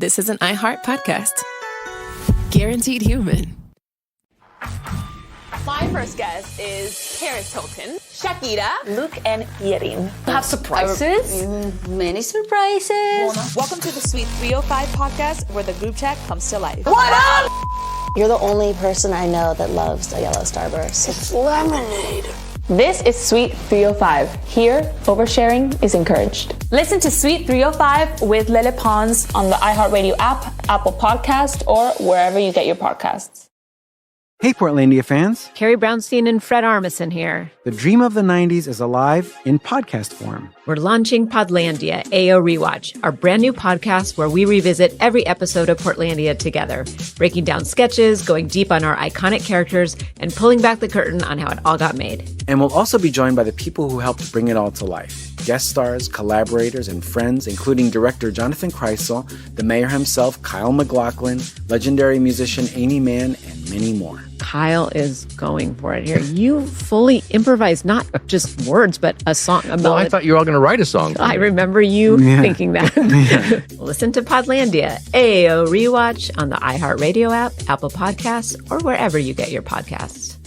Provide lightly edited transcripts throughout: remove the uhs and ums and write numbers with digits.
this is an iHeart podcast. Guaranteed human. My first guest is Paris Hilton, Shakira, Luke and Yerin. Have surprises? Many surprises. Welcome to the Sweet 305 podcast, where the group chat comes to life. What up? You're the only person I know that loves a yellow Starburst. It's lemonade. This is Sweet 305. Here, oversharing is encouraged. Listen to Sweet 305 with Lele Pons on the iHeartRadio app, Apple Podcast, or wherever you get your podcasts. Hey, Portlandia fans. Carrie Brownstein and Fred Armisen here. The dream of the 90s is alive in podcast form. We're launching Podlandia, AO Rewatch, our brand new podcast where we revisit every episode of Portlandia together, breaking down sketches, going deep on our iconic characters, and pulling back the curtain on how it all got made. And we'll also be joined by the people who helped bring it all to life. Guest stars, collaborators, and friends, including director Jonathan Kreisel, the mayor himself, Kyle MacLachlan, legendary musician Amy Mann, and many more. Kyle is going for it here. You fully improvised not just words, but a song. Well, I thought you were all going to write a song. I remember you thinking that. Listen to Podlandia, AO Rewatch on the iHeartRadio app, Apple Podcasts, or wherever you get your podcasts.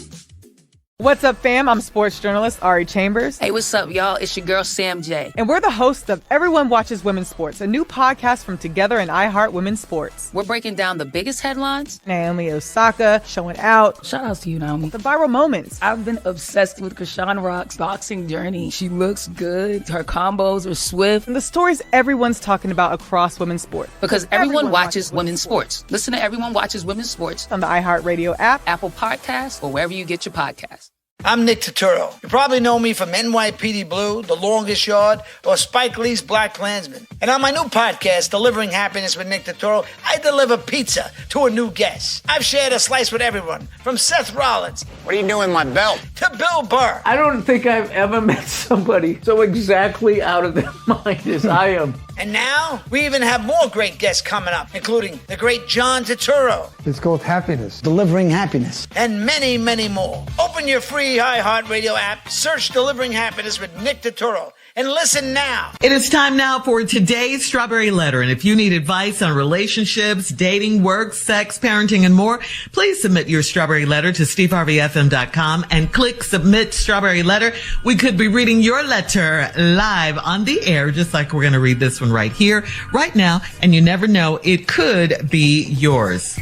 What's up, fam? I'm sports journalist Ari Chambers. Hey, what's up, y'all? It's your girl, Sam J. And we're the hosts of Everyone Watches Women's Sports, a new podcast from Together and iHeart Women's Sports. We're breaking down the biggest headlines. Naomi Osaka showing out. Shout out to you, Naomi. The viral moments. I've been obsessed with Krishan Rock's boxing journey. She looks good. Her combos are swift. And the stories everyone's talking about across women's sports. Because everyone watches women's sports. Listen to Everyone Watches Women's Sports on the iHeartRadio app, Apple Podcasts, or wherever you get your podcasts. I'm Nick Turturro. You probably know me from NYPD Blue, The Longest Yard, or Spike Lee's Black Klansman. And on my new podcast, Delivering Happiness with Nick Turturro, I deliver pizza to a new guest. I've shared a slice with everyone, from Seth Rollins. What are you doing with my belt? To Bill Burr. I don't think I've ever met somebody so exactly out of their mind as I am. And now, we even have more great guests coming up, including the great John Turturro. It's called Happiness. Delivering Happiness. And many, many more. Open your free iHeartRadio app, search Delivering Happiness with Nick Turturro, and listen now. It is time now for today's Strawberry Letter. And if you need advice on relationships, dating, work, sex, parenting, and more, please submit your Strawberry Letter to SteveHarveyFM.com and click Submit Strawberry Letter. We could be reading your letter live on the air, just like we're going to read this one right here, right now. And you never know, it could be yours.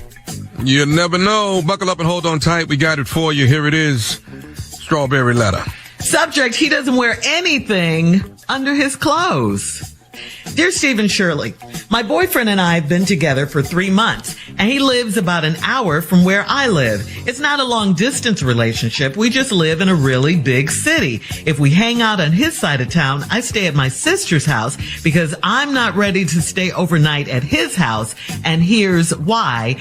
You never know. Buckle up and hold on tight. We got it for you. Here it is. Strawberry Letter. Subject, he doesn't wear anything under his clothes. Dear Stephen Shirley, my boyfriend and I have been together for 3 months, and he lives about an hour from where I live. It's not a long distance relationship. We just live in a really big city. If we hang out on his side of town, I stay at my sister's house because I'm not ready to stay overnight at his house. And here's why, ...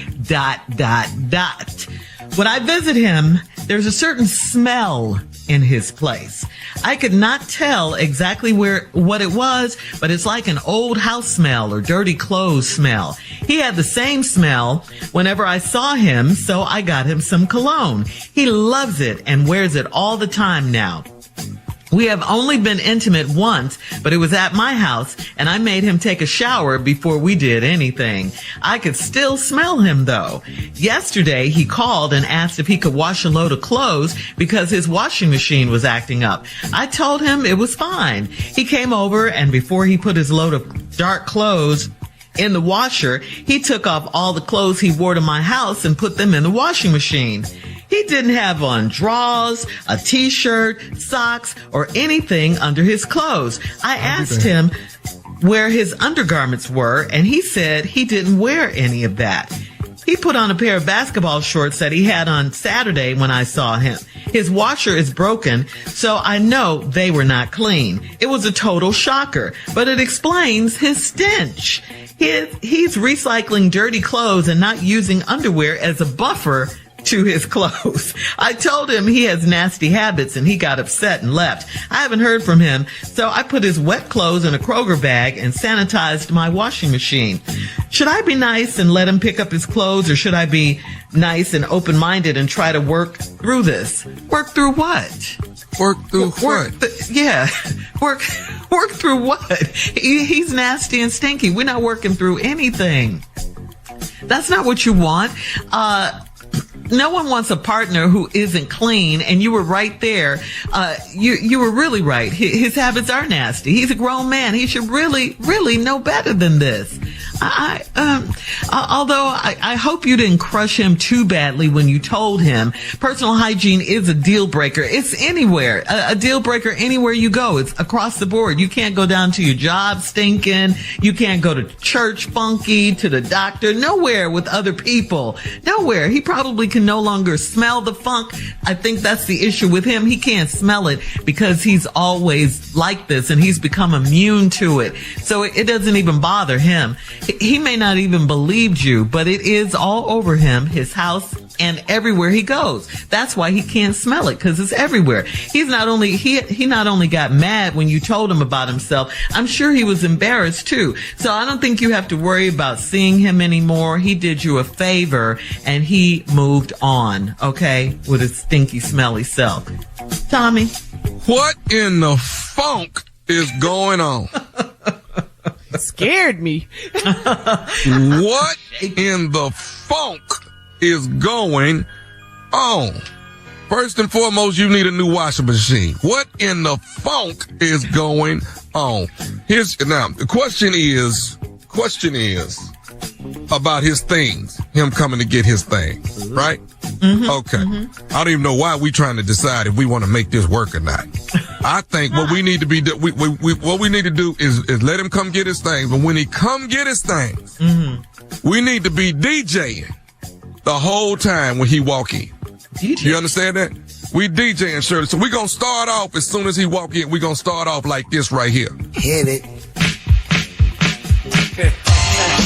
When I visit him, there's a certain smell in his place. I could not tell exactly what it was, but it's like an old house smell or dirty clothes smell. He had the same smell whenever I saw him, so I got him some cologne. He loves it and wears it all the time now. We have only been intimate once, but it was at my house, and I made him take a shower before we did anything. I could still smell him, though. Yesterday, he called and asked if he could wash a load of clothes because his washing machine was acting up. I told him it was fine. He came over, and before he put his load of dark clothes in the washer, he took off all the clothes he wore to my house and put them in the washing machine. He didn't have on drawers, a t-shirt, socks, or anything under his clothes. I asked him where his undergarments were, and he said he didn't wear any of that. He put on a pair of basketball shorts that he had on Saturday when I saw him. His washer is broken, so I know they were not clean. It was a total shocker, but it explains his stench. He's recycling dirty clothes and not using underwear as a buffer to his clothes. I told him he has nasty habits and he got upset and left. I haven't heard from him, so I put his wet clothes in a Kroger bag and sanitized my washing machine. Should I be nice and let him pick up his clothes, or should I be nice and open-minded and try to work through this? Work through what? Work through what? Work through what? He's nasty and stinky. We're not working through anything. That's not what you want. No one wants a partner who isn't clean, and you were right there. You were really right. His habits are nasty. He's a grown man. He should really, really know better than this. Although I hope you didn't crush him too badly when you told him personal hygiene is a deal breaker. It's anywhere, a deal breaker anywhere you go. It's across the board. You can't go down to your job stinking. You can't go to church funky, to the doctor, nowhere with other people. Nowhere. He probably can no longer smell the funk. I think that's the issue with him. He can't smell it because he's always like this and he's become immune to it. So it doesn't even bother him. He may not even believed you, but it is all over him, his house, and everywhere he goes. That's why he can't smell it, because it's everywhere. He not only got mad when you told him about himself, I'm sure he was embarrassed too. So I don't think you have to worry about seeing him anymore. He did you a favor and he moved on, okay, with his stinky, smelly self. Tommy? What in the funk is going on? Scared me. What in the funk is going on? First and foremost, you need a new washing machine. What in the funk is going on? Now, the question is about his things, him coming to get his things, right? Mm-hmm, okay. Mm-hmm. I don't even know why we trying to decide if we want to make this work or not. I think what we need to be, what we need to do is let him come get his things. But when he come get his things, we need to be DJing the whole time when he walk in. DJ. You understand that? We DJing, Shirley. So we're going to start off as soon as he walk in. We're going to start off like this right here. Hit it.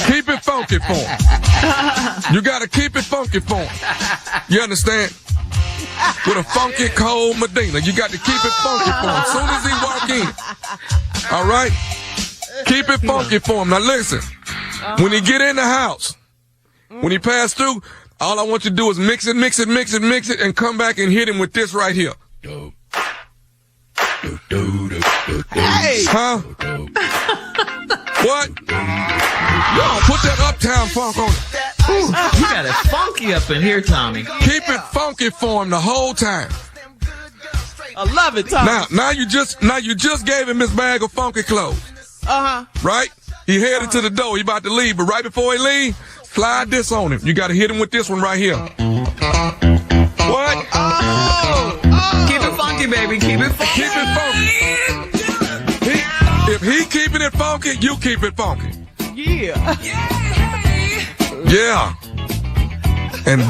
Keep it funky for him. You got to keep it funky for him. You understand? With a funky cold Medina. You got to keep it funky for him as soon as he walk in. All right? Keep it funky for him. Now listen, when he get in the house, when he pass through, all I want you to do is mix it, and come back and hit him with this right here. Hey! Huh? What? Yo, put that uptown funk on it. Ooh, you got it funky up in here, Tommy. Keep it funky for him the whole time. I love it, Tommy. Now you just gave him his bag of funky clothes. Right? He headed to the door. He about to leave, but right before he leave, slide this on him. You got to hit him with this one right here. What? Keep it funky, baby. Keep it funky. Keep it funky. If he keeping it funky, you keep it funky. Yeah. Yeah. And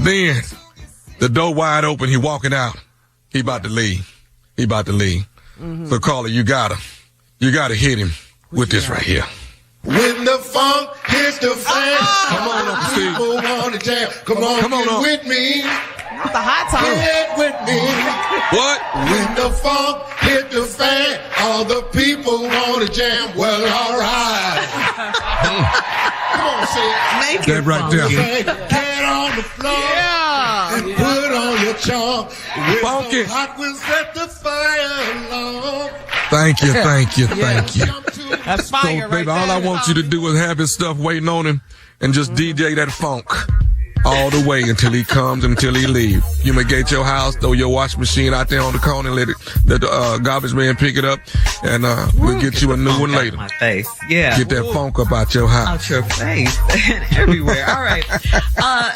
then the door wide open, he walking out. He about to leave. Mm-hmm. So Carla, you gotta hit him with this right here. When the funk hits the fan, come on, people want to jam. Come on, with me. Not the hot time. Get with me. What? When the funk hit the fan, all the people want to jam. Well, all right. Come on, say it. Make that it right there. Get on the floor. Yeah. And put on your charm. Funky. Hot will set the fire along. Thank you. That's fire, so, baby, all I want you to do is have his stuff waiting on him and just DJ that funk all the way until he comes, until he leaves. You may get your house, throw your washing machine out there on the corner and let the garbage man pick it up, and we'll get you a new one later. My face. Yeah. Get that funk up out your house. Out your face and everywhere. All right. All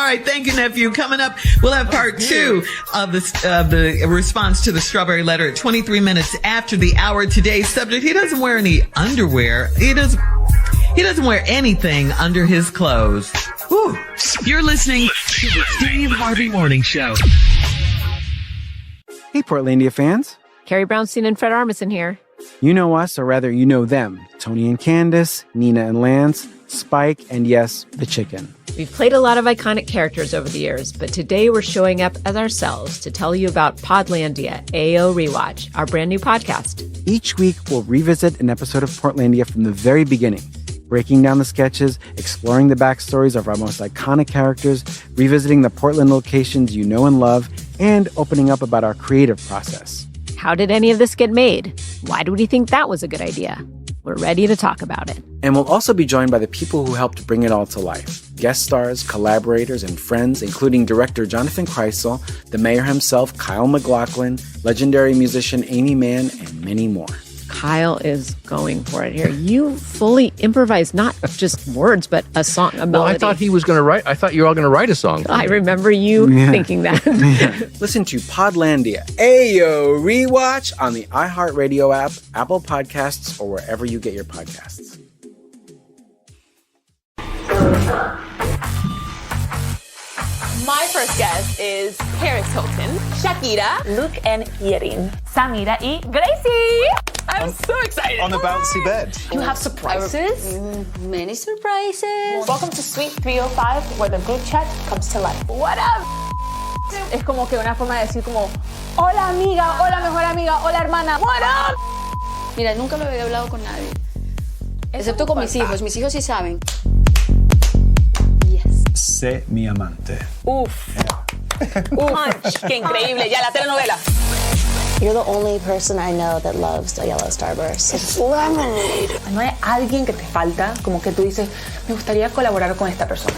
right. Thank you, nephew. Coming up, we'll have part 2 of the response to the strawberry letter at 23 minutes after the hour. Today's subject: he doesn't wear any underwear. He doesn't wear anything under his clothes. Whew. You're listening to the Steve Harvey Morning Show. Hey, Portlandia fans. Carrie Brownstein and Fred Armisen here. You know us, or rather, you know them. Tony and Candace, Nina and Lance, Spike, and yes, the chicken. We've played a lot of iconic characters over the years, but today we're showing up as ourselves to tell you about Podlandia AO Rewatch, our brand new podcast. Each week, we'll revisit an episode of Portlandia from the very beginning, breaking down the sketches, exploring the backstories of our most iconic characters, revisiting the Portland locations you know and love, and opening up about our creative process. How did any of this get made? Why do we think that was a good idea? We're ready to talk about it. And we'll also be joined by the people who helped bring it all to life. Guest stars, collaborators, and friends, including director Jonathan Kreisel, the mayor himself, Kyle MacLachlan, legendary musician Amy Mann, and many more. Kyle is going for it here. You fully improvised not just words, but a song, a melody. Well, I thought he was going to write. I thought you were all going to write a song. I remember you thinking that. Listen to Podlandia, Ayo Rewatch on the iHeartRadio app, Apple Podcasts, or wherever you get your podcasts. My first guest is Paris Hilton, Shakira, Luke and Yerin. Samira y Gracie. I'm so excited. On the bouncy bed. You have surprises? Many surprises. Welcome to Suite 305, where the group chat comes to life. What up? Es como que una forma de decir como, hola amiga, hola mejor amiga, hola hermana, what up? Mira, nunca lo había hablado con nadie. Excepto con mis hijos. Mis hijos sí saben. Sé mi amante. Uf. Uf. Qué increíble. Ya, la telenovela. You're the only person I know that loves a yellow starburst. It's lemonade. No hay alguien que te falta, como que tú dices, me gustaría colaborar con esta persona.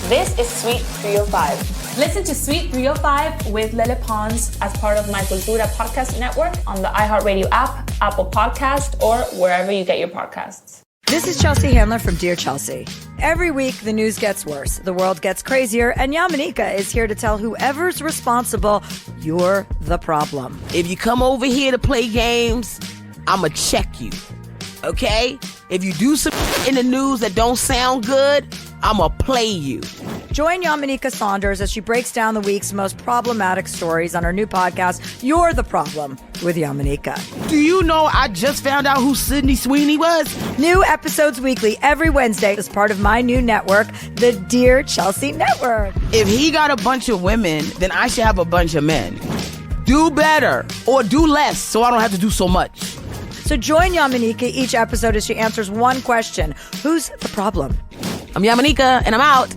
This is Suite 305. Listen to Suite 305 with Lele Pons as part of My Cultura podcast network on the iHeartRadio app, Apple Podcast, or wherever you get your podcasts. This is Chelsea Handler from Dear Chelsea. Every week, the news gets worse, the world gets crazier, and Yamanika is here to tell whoever's responsible, you're the problem. If you come over here to play games, I'ma check you, okay? If you do some in the news that don't sound good, I'ma play you. Join Yamanika Saunders as she breaks down the week's most problematic stories on her new podcast, You're the Problem, with Yamanika. Do you know I just found out who Sydney Sweeney was? New episodes weekly every Wednesday as part of my new network, the Dear Chelsea Network. If he got a bunch of women, then I should have a bunch of men. Do better or do less so I don't have to do so much. So join Yamanika each episode as she answers one question. Who's the problem? I'm Yamanika, and I'm out.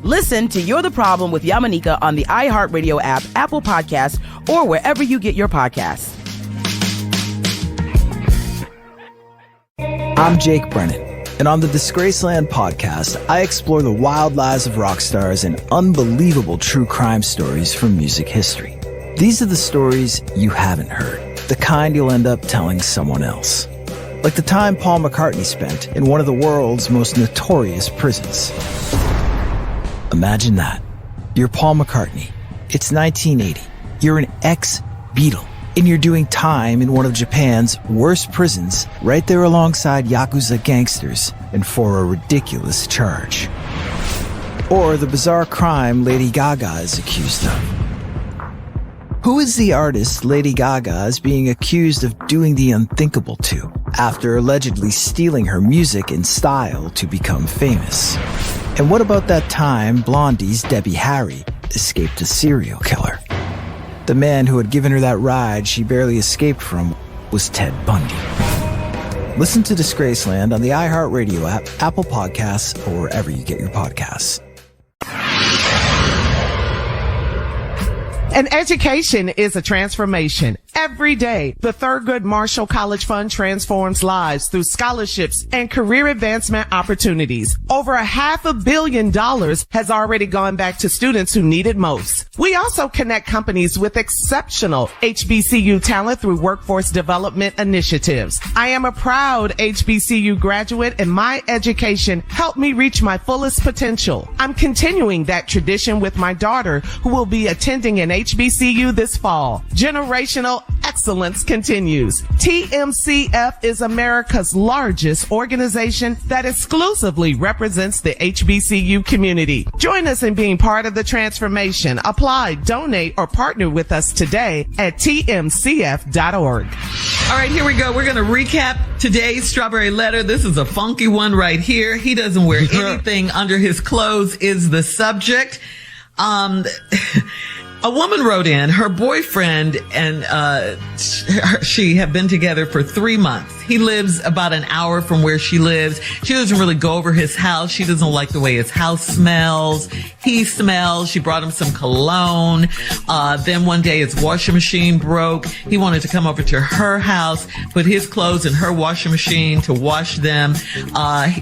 Listen to You're the Problem with Yamanika on the iHeartRadio app, Apple Podcasts, or wherever you get your podcasts. I'm Jake Brennan, and on the Disgraceland podcast, I explore the wild lives of rock stars and unbelievable true crime stories from music history. These are the stories you haven't heard, the kind you'll end up telling someone else. Like the time Paul McCartney spent in one of the world's most notorious prisons. Imagine that. You're Paul McCartney. It's 1980. You're an ex-Beatle, and you're doing time in one of Japan's worst prisons, right there alongside Yakuza gangsters, and for a ridiculous charge. Or the bizarre crime Lady Gaga is accused of. Who is the artist Lady Gaga is being accused of doing the unthinkable to, after allegedly stealing her music and style to become famous? And what about that time Blondie's Debbie Harry escaped a serial killer? The man who had given her that ride she barely escaped from was Ted Bundy. Listen to Disgraceland on the iHeartRadio app, Apple Podcasts, or wherever you get your podcasts. An education is a transformation. Every day, the Thurgood Marshall College Fund transforms lives through scholarships and career advancement opportunities. Over $500 million has already gone back to students who need it most. We also connect companies with exceptional HBCU talent through workforce development initiatives. I am a proud HBCU graduate, and my education helped me reach my fullest potential. I'm continuing that tradition with my daughter, who will be attending an HBCU this fall. Generational excellence continues. TMCF is America's largest organization that exclusively represents the HBCU community. Join us in being part of the transformation. Apply, donate, or partner with us today at tmcf.org. All right, here we go. We're going to recap today's Strawberry Letter. This is a funky one right here. He doesn't wear anything under his clothes is the subject. A woman wrote in, her boyfriend and she have been together for 3 months. He lives about an hour from where she lives. She doesn't really go over his house. She doesn't like the way his house smells. He smells. She brought him some cologne. Then one day his washing machine broke. He wanted to come over to her house, put his clothes in her washing machine to wash them.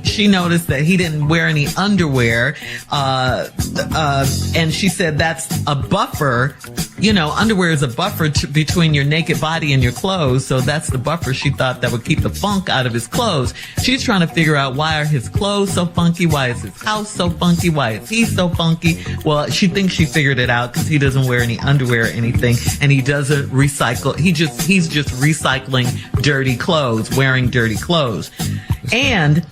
She noticed that he didn't wear any underwear. And she said that's a buffer. You know, underwear is a buffer between your naked body and your clothes. So that's the buffer she thought that would keep the funk out of his clothes. She's trying to figure out, why are his clothes so funky? Why is his house so funky? Why is he so funky? Well, she thinks she figured it out because he doesn't wear any underwear or anything, and he doesn't recycle. He's just recycling dirty clothes, wearing dirty clothes. And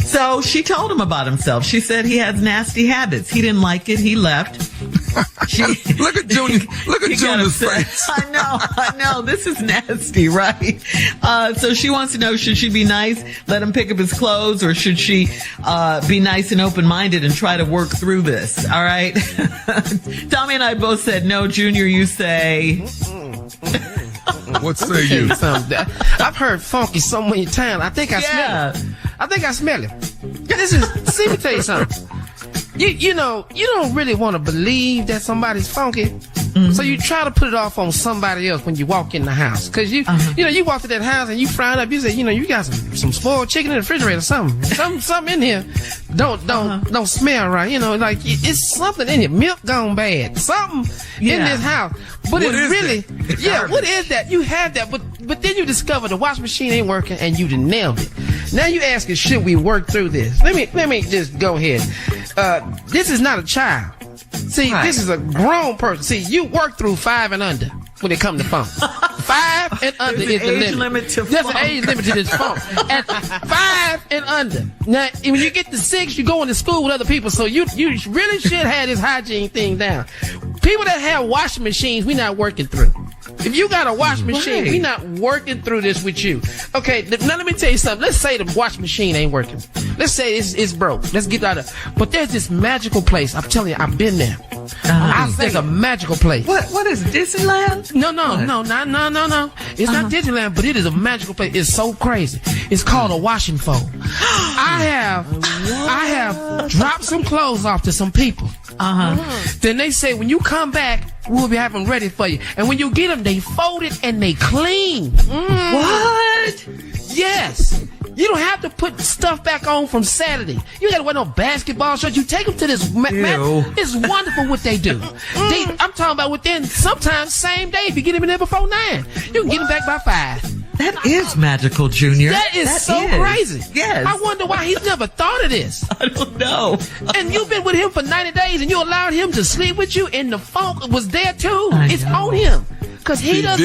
so she told him about himself. She said he has nasty habits. He didn't like it. He left. Look at Junior. Look at Junior's face. I know. This is nasty, right? So she wants to know, should she be nice, let him pick up his clothes, or should she be nice and open-minded and try to work through this? All right. Tommy and I both said no. Junior, you say. What say you? I've heard funky so many times. I think I smell it. I think I smell it. See me tell you something. You know, you don't really want to believe that somebody's funky. Mm-hmm. So you try to put it off on somebody else when you walk in the house. Cause you know, you walk to that house and you frown up, you say, you know, you got some spoiled chicken in the refrigerator or something. Something in here don't smell right. You know, like it's something in here. Milk gone bad. Something in this house. But what it really, what is that? You have that, but then you discover the wash machine ain't working and you done nailed it. Now you asking, should we work through this? Let me just go ahead. This is not a child. See, this is a grown person. See, you work through 5 and under when it comes to phone. 5 and under is the limit. There's an age limit to this phone. At 5 and under. Now, when you get to 6, you go into school with other people, so you really should have this hygiene thing down. People that have washing machines, we're not working through. If you got a washing machine, we're not working through this with you. Okay, now let me tell you something. Let's say the washing machine ain't working. Let's say it's broke. Let's get out of it. But there's this magical place. I'm telling you, I've been there. There's a magical place. What is Disneyland? No. It's not Disneyland, but it is a magical place. It's so crazy. It's called a washing fold. I have dropped some clothes off to some people. Then they say, when you come back, we'll be having them ready for you. And when you get them, they fold it and they clean. What? Yes. You don't have to put stuff back on from Saturday. You gotta wear no basketball shorts. You take them to this it's wonderful what they do. I'm talking about within sometimes same day. If you get them in there before 9, you can get them back by 5. That is magical, Junior. That is crazy. Yes. I wonder why he's never thought of this. I don't know. And you've been with him for 90 days and you allowed him to sleep with you, and the funk was there too. It's on him. Because he has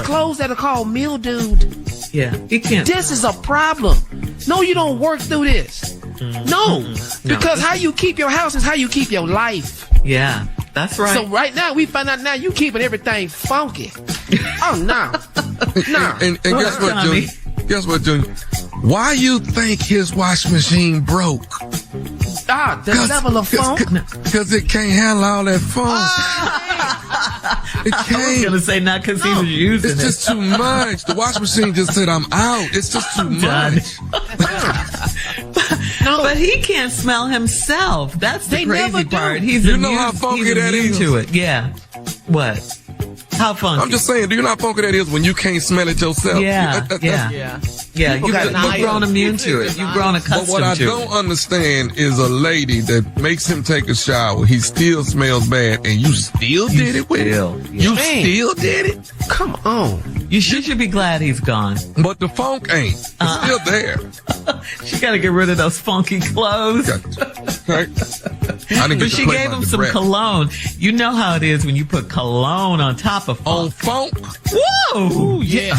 clothes that are called mildewed. Yeah, he can't. This is a problem. No, you don't work through this. No. Because how you keep your house is how you keep your life. Yeah. That's right. So right now, we find out now you keeping everything funky. Oh, no. No. And guess what, Junior? Guess what, Junior? Why you think his washing machine broke? The level of funk? Because it can't handle all that funk. It can't. I was going to say not because he was using it. It's just too much. The washing machine just said, I'm out. It's just too much. But he can't smell himself. That's the crazy part. He's immune, how funky that is to it. Yeah. What? How funky? I'm just saying, do you know how funky that is when you can't smell it yourself? Yeah. You've grown immune to it. You've grown accustomed to it. But what I don't understand is a lady that makes him take a shower. He still smells bad, and you still did it with him. You still did it? Come on. You should be glad he's gone. But the funk ain't. It's still there. She got to get rid of those funky clothes. But she gave him some cologne. You know how it is when you put cologne on top of funk. On funk? Whoa! Yeah.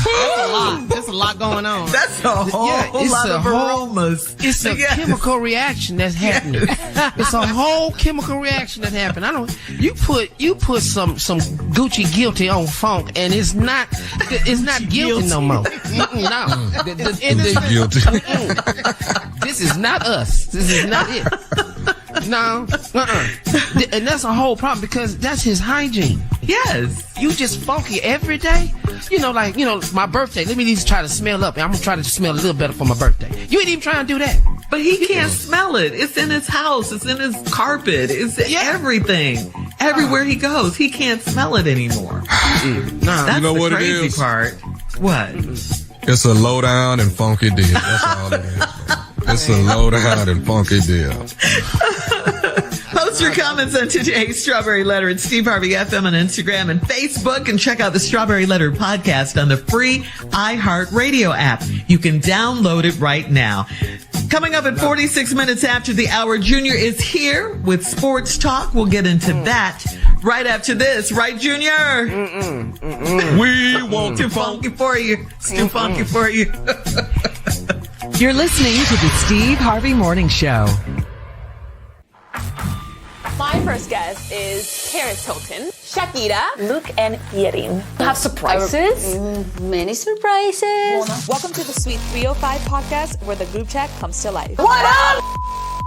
There's a lot going on. That's a whole lot of aromas. It's a chemical reaction that's happening. It's a whole chemical reaction that happened. You put some Gucci guilty on funk, and it's not guilty no more. No. Guilty. This is not us. This is not it. No. And that's a whole problem because that's his hygiene. Yes. You just funky every day. My birthday. Let me at least try to smell up. I'm going to try to smell a little better for my birthday. You ain't even trying to do that. But he can't smell it. It's in his house. It's in his carpet. It's everything. Everywhere he goes, he can't smell it anymore. That's you know the what crazy it is? part. What? It's a low down and funky deal. That's all it is. It's a low down and funky deal. Post your comments on today's Strawberry Letter at Steve Harvey FM on Instagram and Facebook, and check out the Strawberry Letter podcast on the free iHeartRadio app. You can download it right now. Coming up at 46 minutes after the hour, Junior is here with sports talk. We'll get into that right after this. Right, Junior? We want too funky for you. It's too funky for you. You're listening to the Steve Harvey Morning Show. My first guest is Paris Hilton, Shakira, Luke, and Yerin. Have surprises? Many surprises. Welcome to the Sweet 305 podcast, where the group chat comes to life. What up?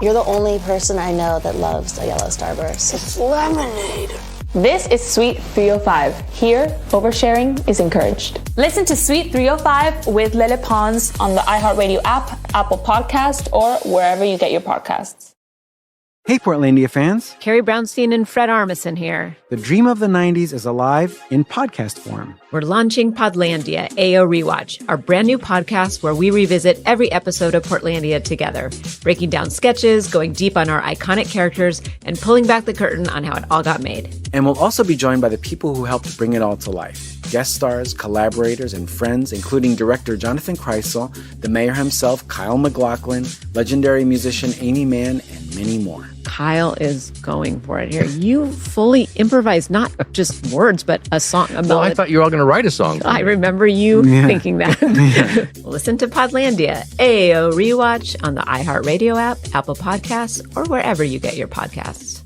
You're the only person I know that loves a yellow Starburst. It's lemonade. This is Sweet 305. Here, oversharing is encouraged. Listen to Sweet 305 with Lele Pons on the iHeartRadio app, Apple Podcast, or wherever you get your podcasts. Hey, Portlandia fans. Carrie Brownstein and Fred Armisen here. The dream of the 90s is alive in podcast form. We're launching Podlandia, AO Rewatch, our brand new podcast where we revisit every episode of Portlandia together, breaking down sketches, going deep on our iconic characters, and pulling back the curtain on how it all got made. And we'll also be joined by the people who helped bring it all to life. Guest stars, collaborators, and friends, including director Jonathan Kreisel, the mayor himself, Kyle MacLachlan, legendary musician Amy Mann, and many more. Kyle is going for it here. You fully improvised not just words, but a song. Well, I thought you were all going to write a song. I remember you thinking that. Listen to Podlandia, AO Rewatch on the iHeartRadio app, Apple Podcasts, or wherever you get your podcasts.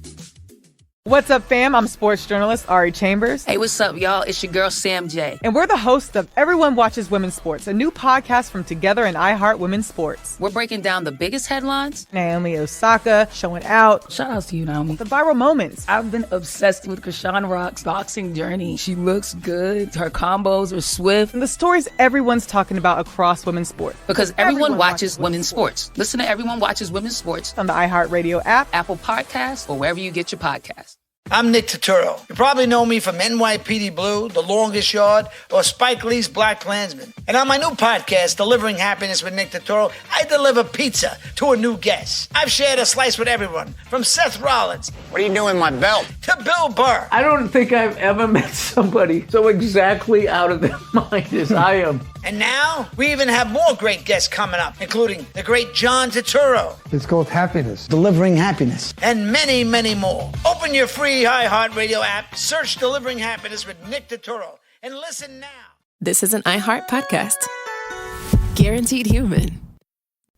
What's up, fam? I'm sports journalist Ari Chambers. Hey, what's up, y'all? It's your girl, Sam J. And we're the hosts of Everyone Watches Women's Sports, a new podcast from Together and iHeart Women's Sports. We're breaking down the biggest headlines. Naomi Osaka showing out. Shout outs to you, Naomi. The viral moments. I've been obsessed with Krishan Rock's boxing journey. She looks good. Her combos are swift. And the stories everyone's talking about across women's sports. Because everyone watches women's sports. Listen to Everyone Watches Women's Sports on the iHeartRadio app, Apple Podcasts, or wherever you get your podcasts. I'm Nick Turturro. You probably know me from NYPD Blue, The Longest Yard, or Spike Lee's Black Klansman. And on my new podcast, Delivering Happiness with Nick Turturro, I deliver pizza to a new guest. I've shared a slice with everyone, from Seth Rollins. What are you doing with my belt? To Bill Burr. I don't think I've ever met somebody so exactly out of their mind as I am. And now, we even have more great guests coming up, including the great John Turturro. It's called happiness. Delivering happiness. And many, many more. Open your free iHeartRadio app, search Delivering Happiness with Nick Turturro, and listen now. This is an iHeart podcast. Guaranteed human.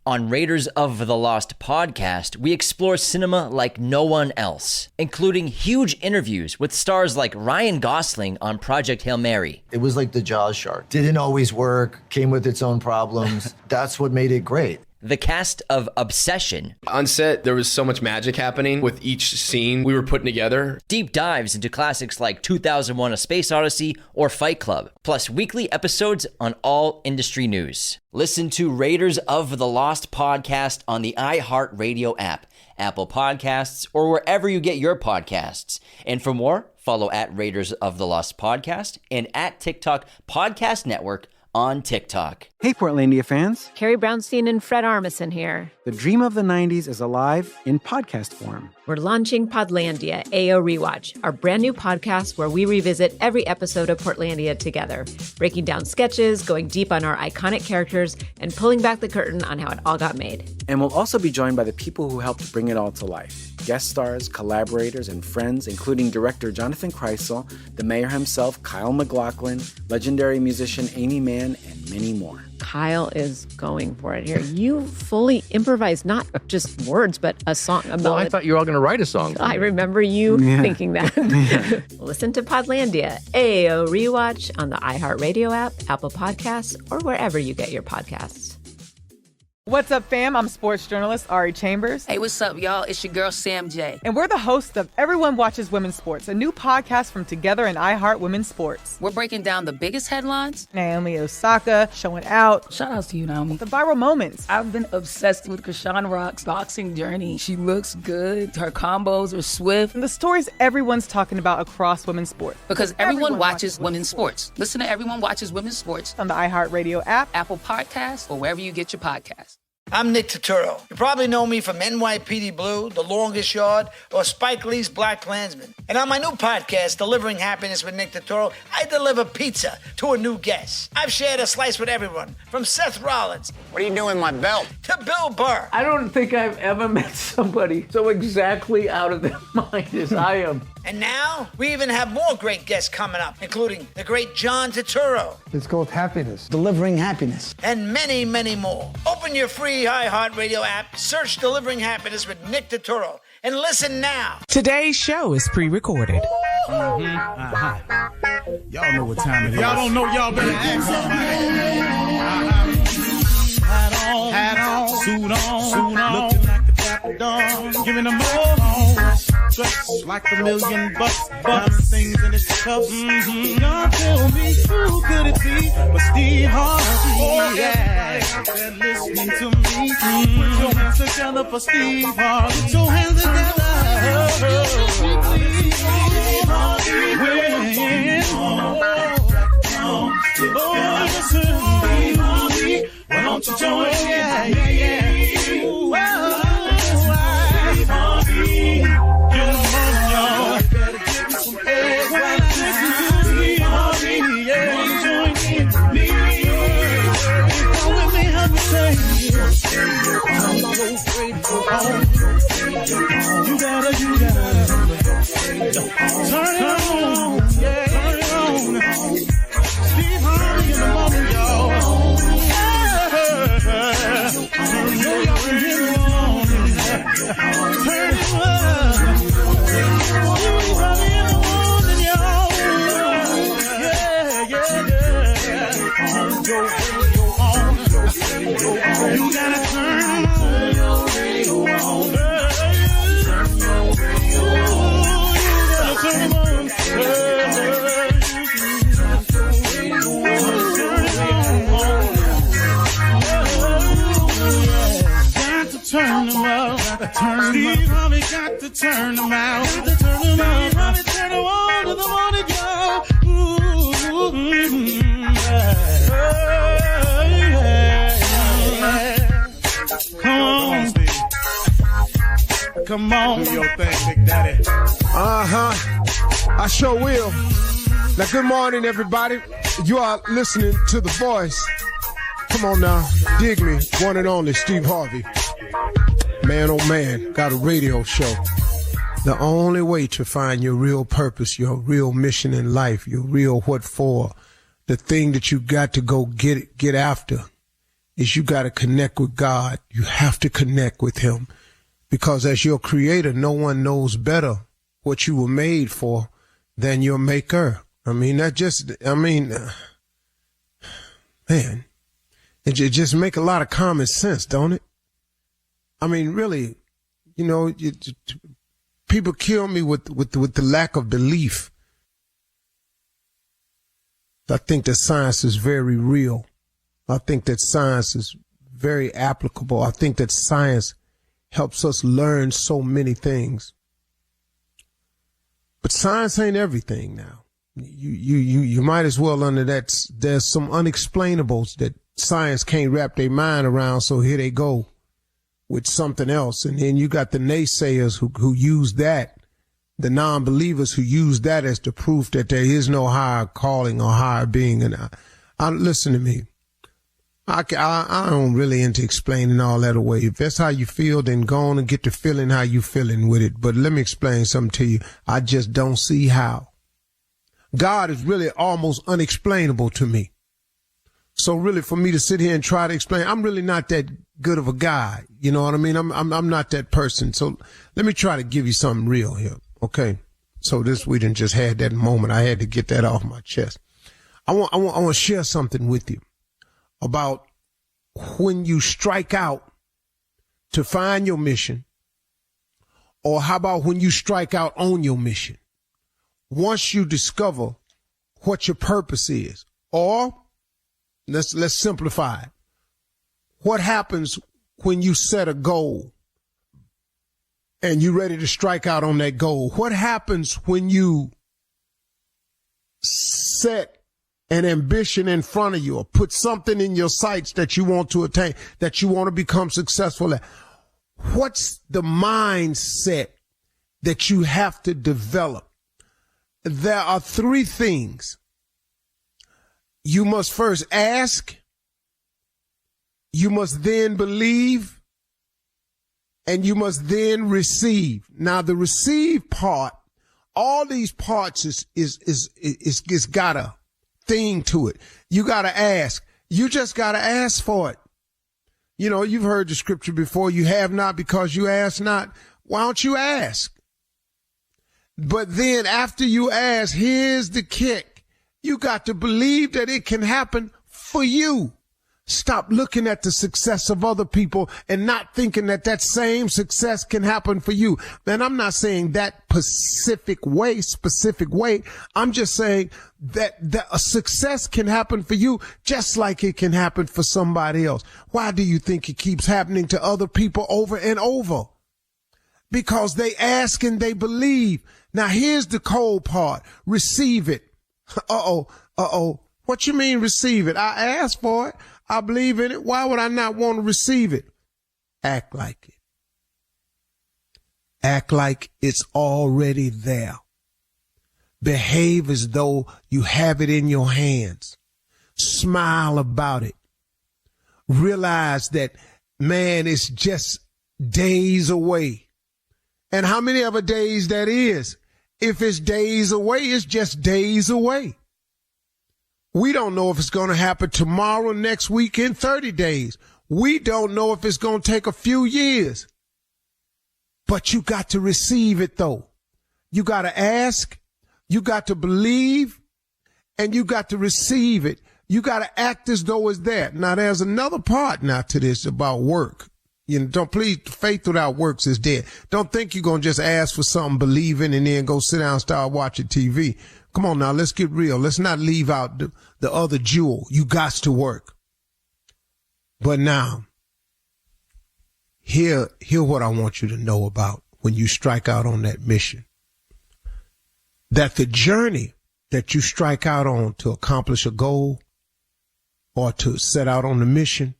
On Raiders of the Lost podcast, we explore cinema like no one else, including huge interviews with stars like Ryan Gosling on Project Hail Mary. It was like the Jaws shark. Didn't always work, came with its own problems. That's what made it great. The cast of Obsession. On set, there was so much magic happening with each scene we were putting together. Deep dives into classics like 2001: A Space Odyssey or Fight Club, plus weekly episodes on all industry news. Listen to Raiders of the Lost podcast on the iHeartRadio app, Apple Podcasts, or wherever you get your podcasts. And for more, follow at Raiders of the Lost podcast and at TikTok Podcast Network on TikTok. Hey, Portlandia fans. Carrie Brownstein and Fred Armisen here. The dream of the 90s is alive in podcast form. We're launching Podlandia, AO Rewatch, our brand new podcast where we revisit every episode of Portlandia together, breaking down sketches, going deep on our iconic characters, and pulling back the curtain on how it all got made. And we'll also be joined by the people who helped bring it all to life. Guest stars, collaborators, and friends, including director Jonathan Kreisel, the mayor himself, Kyle MacLachlan, legendary musician Amy Mann, and many more. Kyle is going for it here. You fully improvised not just words, but a song. Well, I thought you were all going to write a song. I remember you thinking that. Listen to Podlandia, AO Rewatch on the iHeartRadio app, Apple Podcasts, or wherever you get your podcasts. What's up, fam? I'm sports journalist Ari Chambers. Hey, what's up, y'all? It's your girl, Sam J. And we're the hosts of Everyone Watches Women's Sports, a new podcast from Together and iHeart Women's Sports. We're breaking down the biggest headlines. Naomi Osaka showing out. Shout outs to you, Naomi. The viral moments. I've been obsessed with Krishan Rock's boxing journey. She looks good. Her combos are swift. And the stories everyone's talking about across women's sports. Because everyone watches women's sports. Listen to Everyone Watches Women's Sports on the iHeartRadio app, Apple Podcasts, or wherever you get your podcasts. I'm Nick Turturro. You probably know me from NYPD Blue, The Longest Yard, or Spike Lee's Black Klansman. And on my new podcast, Delivering Happiness with Nick Turturro, I deliver pizza to a new guest. I've shared a slice with everyone, from Seth Rollins. What are you doing with my belt? To Bill Burr. I don't think I've ever met somebody so exactly out of their mind as I am. And now, we even have more great guests coming up, including the great John Turturro. It's called happiness. Delivering happiness. And many, many more. Open your free iHeartRadio app, search Delivering Happiness with Nick Turturro, and listen now. Today's show is pre-recorded. Y'all know what time it is. Y'all don't know, y'all better ask somebody. Hat on, suit on, looking like a dapper dog, giving them all dressed like $1 million bucks, things in his cuffs. Y'all tell me who could it be but Steve Harvey? Oh yeah, everybody out there listening to me. Put your hands together for Steve Harvey. Put your hands together. Steve Harvey. Why don't you join? Yeah. Ooh, Steve Harvey. Get him on, y'all. Better give me some eggs while I listen to Steve Harvey. Yeah, join me. Come with me, help me say. I'm so grateful. You gotta turn it on. Yeah, turn it on. Steve Harvey in the morning, y'all. You gotta turn your radio on. Turn them up, Steve Harvey got to turn them out. Steve Harvey turn them on to the morning, y'all. Come on, do your thing, Big Daddy. I sure will. Now, good morning, everybody. You are listening to The Voice. Come on now, dig me, one and only Steve Harvey. Man, oh man, got a radio show. The only way to find your real purpose, your real mission in life, your real what for, the thing that you got to go get after, is you got to connect with God. You have to connect with Him, because as your creator, no one knows better what you were made for than your maker. Man, it just make a lot of common sense, don't it? I mean, really, people kill me with the lack of belief. I think that science is very real. I think that science is very applicable. I think that science helps us learn so many things. But science ain't everything now. You might as well under that. There's some unexplainables that science can't wrap their mind around, so here they go with something else. And then you got the naysayers who use that, the non-believers who use that as the proof that there is no higher calling or higher being. And listen to me. I don't really into explaining all that away. If that's how you feel, then go on and get to feeling how you feeling with it. But let me explain something to you. I just don't see how. God is really almost unexplainable to me. So really, for me to sit here and try to explain, I'm really not that good of a guy. You know what I mean? I'm not that person. So let me try to give you something real here. Okay. So we didn't just had that moment. I had to get that off my chest. I want to share something with you about when you strike out to find your mission? Or how about when you strike out on your mission? Once you discover what your purpose is, or let's simplify it. What happens when you set a goal and you're ready to strike out on that goal? What happens when you set an ambition in front of you or put something in your sights that you want to attain, that you want to become successful at? What's the mindset that you have to develop? There are three things. You must first ask, you must then believe, and you must then receive. Now, the receive part, all these parts is got a thing to it. You got to ask. You just got to ask for it. You know, you've heard the scripture before, you have not because you ask not. Why don't you ask? But then after you ask, here's the kick. You got to believe that it can happen for you. Stop looking at the success of other people and not thinking that that same success can happen for you. And I'm not saying that specific way. I'm just saying that a success can happen for you just like it can happen for somebody else. Why do you think it keeps happening to other people over and over? Because they ask and they believe. Now here's the cold part. Receive it. Uh-oh. What you mean receive it? I asked for it. I believe in it. Why would I not want to receive it? Act like it. Act like it's already there. Behave as though you have it in your hands. Smile about it. Realize that, man, it's just days away. And how many other days that is? If it's days away, it's just days away. We don't know if it's going to happen tomorrow, next week, in 30 days. We don't know if it's going to take a few years. But you got to receive it, though. You got to ask, you got to believe, and you got to receive it. You got to act as though it's there. Now, there's another part now to this about work. You know, faith without works is dead. Don't think you're going to just ask for something, believe in, and then go sit down and start watching TV. Come on now, let's get real. Let's not leave out the other jewel. You got to work. But now, hear what I want you to know about when you strike out on that mission. That the journey that you strike out on to accomplish a goal or to set out on the mission,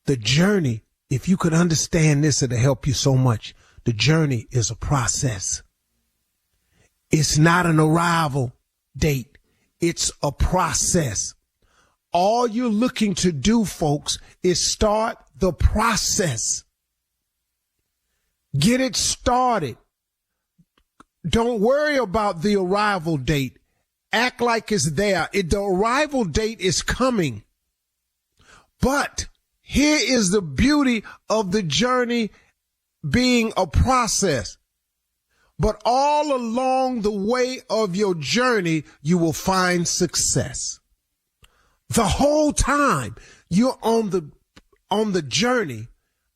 the journey, if you could understand this, it'll help you so much. The journey is a process. It's not an arrival date. It's a process. All you're looking to do, folks, is start the process. Get it started. Don't worry about the arrival date. Act like it's there. The arrival date is coming. But here is the beauty of the journey being a process. But all along the way of your journey, you will find success. The whole time you're on the journey,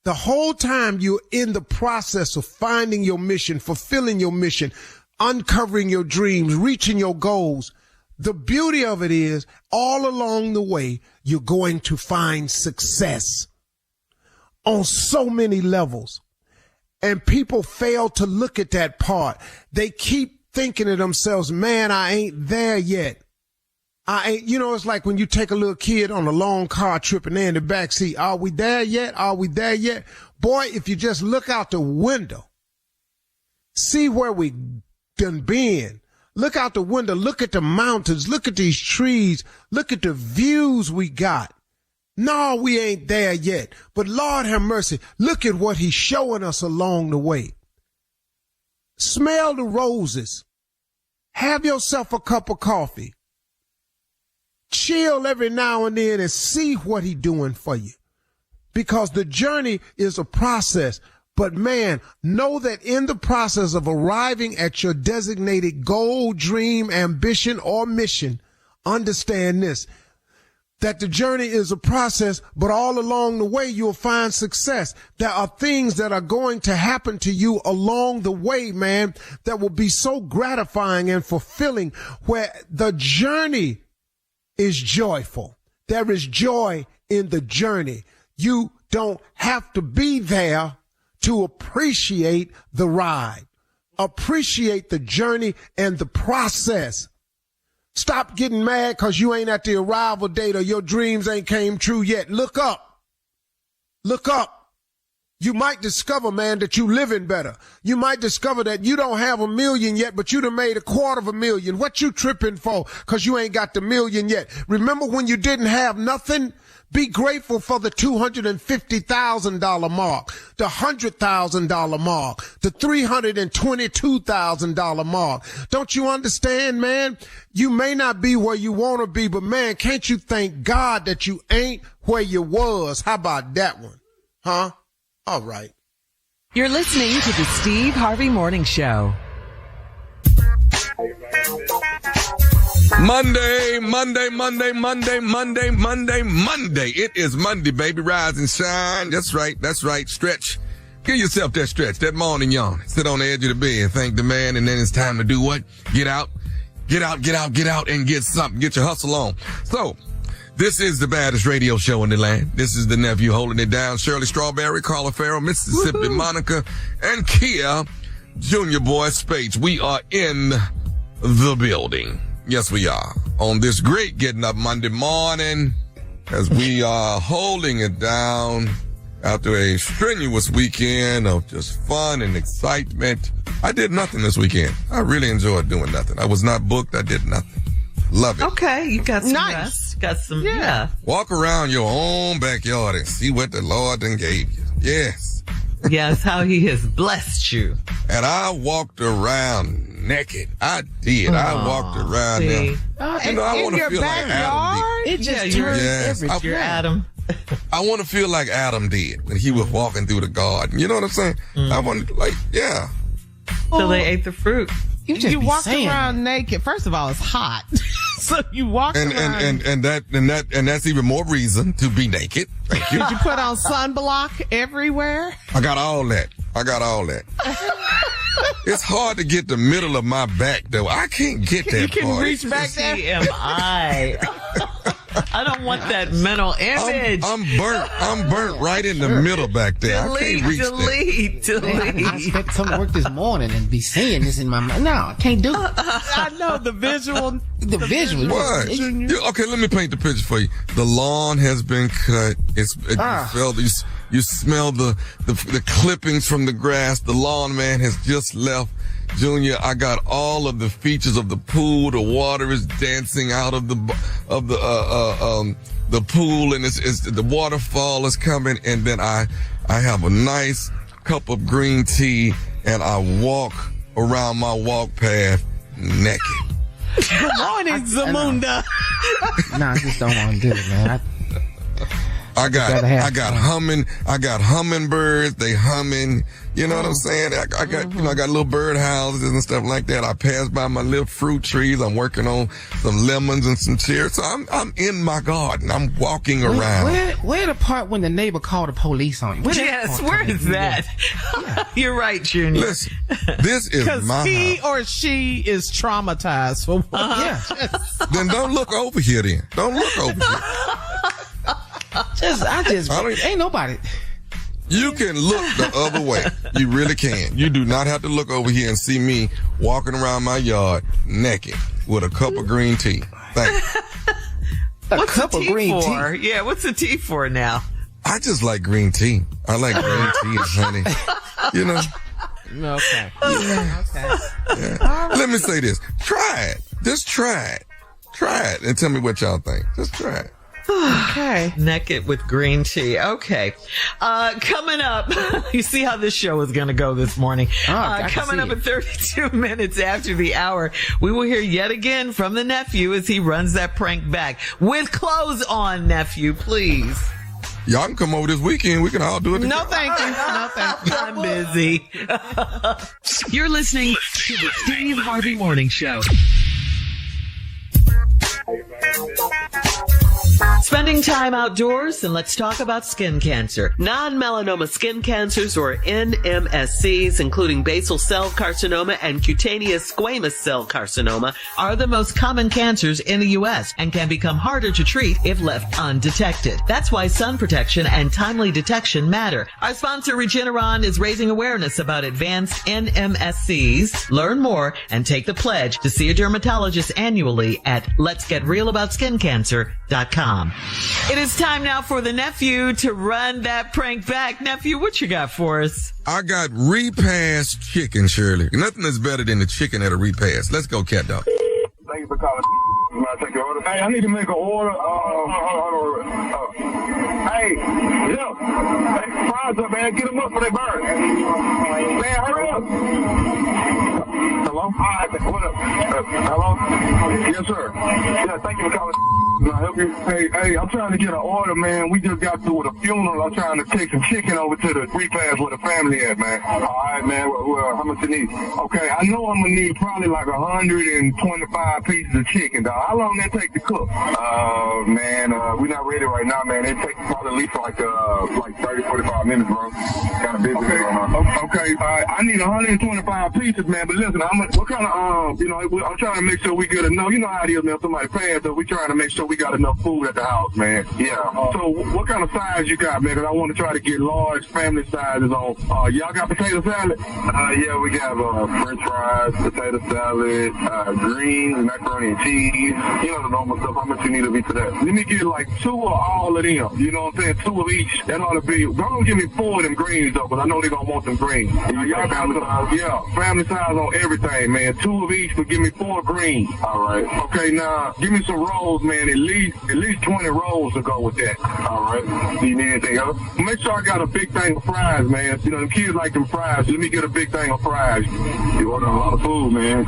the whole time you're in the process of finding your mission, fulfilling your mission, uncovering your dreams, reaching your goals. The beauty of it is all along the way, you're going to find success on so many levels. And people fail to look at that part. They keep thinking to themselves, man, I ain't there yet. It's like when you take a little kid on a long car trip and they're in the back seat. Are we there yet? Are we there yet? Boy, if you just look out the window, see where we done been. Look out the window. Look at the mountains. Look at these trees. Look at the views we got. No, we ain't there yet. But Lord have mercy. Look at what he's showing us along the way. Smell the roses. Have yourself a cup of coffee. Chill every now and then and see what he's doing for you. Because the journey is a process. But man, know that in the process of arriving at your designated goal, dream, ambition, or mission, understand this. that the journey is a process, but all along the way, you'll find success. There are things that are going to happen to you along the way, man, that will be so gratifying and fulfilling, where the journey is joyful. There is joy in the journey. You don't have to be there to appreciate the ride. Appreciate the journey and the process. Stop getting mad because you ain't at the arrival date or your dreams ain't came true yet. Look up. Look up. You might discover, man, that you living better. You might discover that you don't have $1 million yet, but you done made $250,000. What you tripping for? Because you ain't got the $1 million yet. Remember when you didn't have nothing? Be grateful for the $250,000 mark, the $100,000 mark, the $322,000 mark. Don't you understand, man? You may not be where you want to be, but man, can't you thank God that you ain't where you was? How about that one? Huh? All right. You're listening to the Steve Harvey Morning Show. Monday. It is Monday, baby. Rise and shine. That's right. Stretch. Give yourself that stretch, that morning yawn. Sit on the edge of the bed, thank the man, and then it's time to do what? Get out, and get something. Get your hustle on. So, this is the baddest radio show in the land. This is the nephew holding it down. Shirley Strawberry, Carla Farrell, Mississippi, Woo-hoo. Monica, and Kia, Junior Boy Spates. We are in the building. Yes, we are. On this great Getting Up Monday morning, as we are holding it down after a strenuous weekend of just fun and excitement. I did nothing this weekend. I really enjoyed doing nothing. I was not booked. I did nothing. Love it. Okay, you got some rest. Got some, yeah. Walk around your own backyard and see what the Lord done gave you. Yes. Yes, how he has blessed you. And I walked around naked. I did. I walked around there. I want to feel like Adam did. It just turns everything. Adam. I want to feel like Adam did when he was walking through the garden. You know what I'm saying? I want to, So they ate the fruit. You walked around naked. First of all, it's hot. So you walked around. And that's even more reason to be naked. Thank you. Did you put on sunblock everywhere? I got all that. It's hard to get the middle of my back, though. I can't get that part. You can reach back there. TMI. I don't want that mental image. I'm burnt right in the middle back there. I can't reach delete. I spent some work this morning and be saying this in my mind. No, I can't do it. I know the visual. What? Okay, let me paint the picture for you. The lawn has been cut. You smell the clippings from the grass. The lawn man has just left. Junior, I got all of the features of the pool. The water is dancing out of the pool, and it's the waterfall is coming. And then I have a nice cup of green tea, and I walk around my walk path naked. Good morning, Zamunda. No, I just don't want to do it, man. I got hummingbirds. They humming. You know what I'm saying? I got little bird houses and stuff like that. I pass by my little fruit trees. I'm working on some lemons and some cherries. So I'm in my garden. I'm walking around. Where the part when the neighbor called the police on you? Where is that? Yeah. You're right, Junior. Listen, this is my house. Because he or she is traumatized for Yeah. Then don't look over here then. Don't look over here. Ain't nobody. You can look the other way. You really can. You do not have to look over here and see me walking around my yard naked with a cup of green tea. Thank you. What's the tea for? Yeah, what's the tea for now? I just like green tea. I like green tea and honey. You know? Okay. Yeah. Let me say this. Try it. Just try it. Try it and tell me what y'all think. Just try it. Okay. Naked with green tea. Okay. Coming up, you see how this show is going to go this morning. Coming up at 32 minutes after the hour, we will hear yet again from the nephew as he runs that prank back. With clothes on, nephew, please. Y'all can come over this weekend. We can all do it together. No, thank you. No, thank you. I'm busy. You're listening to the Steve Harvey Morning Show. Spending time outdoors, and let's talk about skin cancer. Non-melanoma skin cancers, or NMSCs, including basal cell carcinoma and cutaneous squamous cell carcinoma, are the most common cancers in the U.S. and can become harder to treat if left undetected. That's why sun protection and timely detection matter. Our sponsor, Regeneron, is raising awareness about advanced NMSCs. Learn more and take the pledge to see a dermatologist annually at letsgetrealaboutSkinCancer.com. It is time now for the nephew to run that prank back. Nephew, what you got for us? I got repast chicken, Shirley. Nothing is better than the chicken at a repast. Let's go, cat dog. Thank you for calling. Take your order. Hey, I need to make an order. Hey, look. Hey, fries up, man. Get them up for they burn. Man, hurry up. Hello? All right, what up? Hello? Yes, sir. Yeah, thank you for calling. Can I help you? Hey, I'm trying to get an order, man. We just got through with a funeral. I'm trying to take some chicken over to the repast where the family at, man. All right, man. Well, how much you need? Okay, I know I'm going to need probably like 125 pieces of chicken, dog. How long that take to cook? Man, we're not ready right now, man. It takes probably at least like 30, 45 minutes, bro. Kind of busy right now. Okay, all right. I need 125 pieces, man. But listen, what kind of, I'm trying to make sure we get enough. You know how it is, man. Somebody paying, so we trying to make sure we got enough food at the house, man. Yeah. So what kind of size you got, man? Because I want to try to get large family sizes on. Y'all got potato salad? Yeah, we got French fries, potato salad, greens, macaroni and cheese. You know the normal stuff. How much you need to be for that? Let me get like 2 of all of them. You know what I'm saying? 2 of each. That ought to be. Don't give me 4 of them greens though, because I know they're gonna want them greens. Y'all family size? Yeah, family size on everything, man. 2 of each, but give me 4 greens. All right. Okay, now give me some rolls, man. At least 20 rolls to go with that. All right. Do you need anything else? Make sure I got a big thing of fries, man. You know, the kids like them fries. Let me get a big thing of fries. You order a lot of food, man.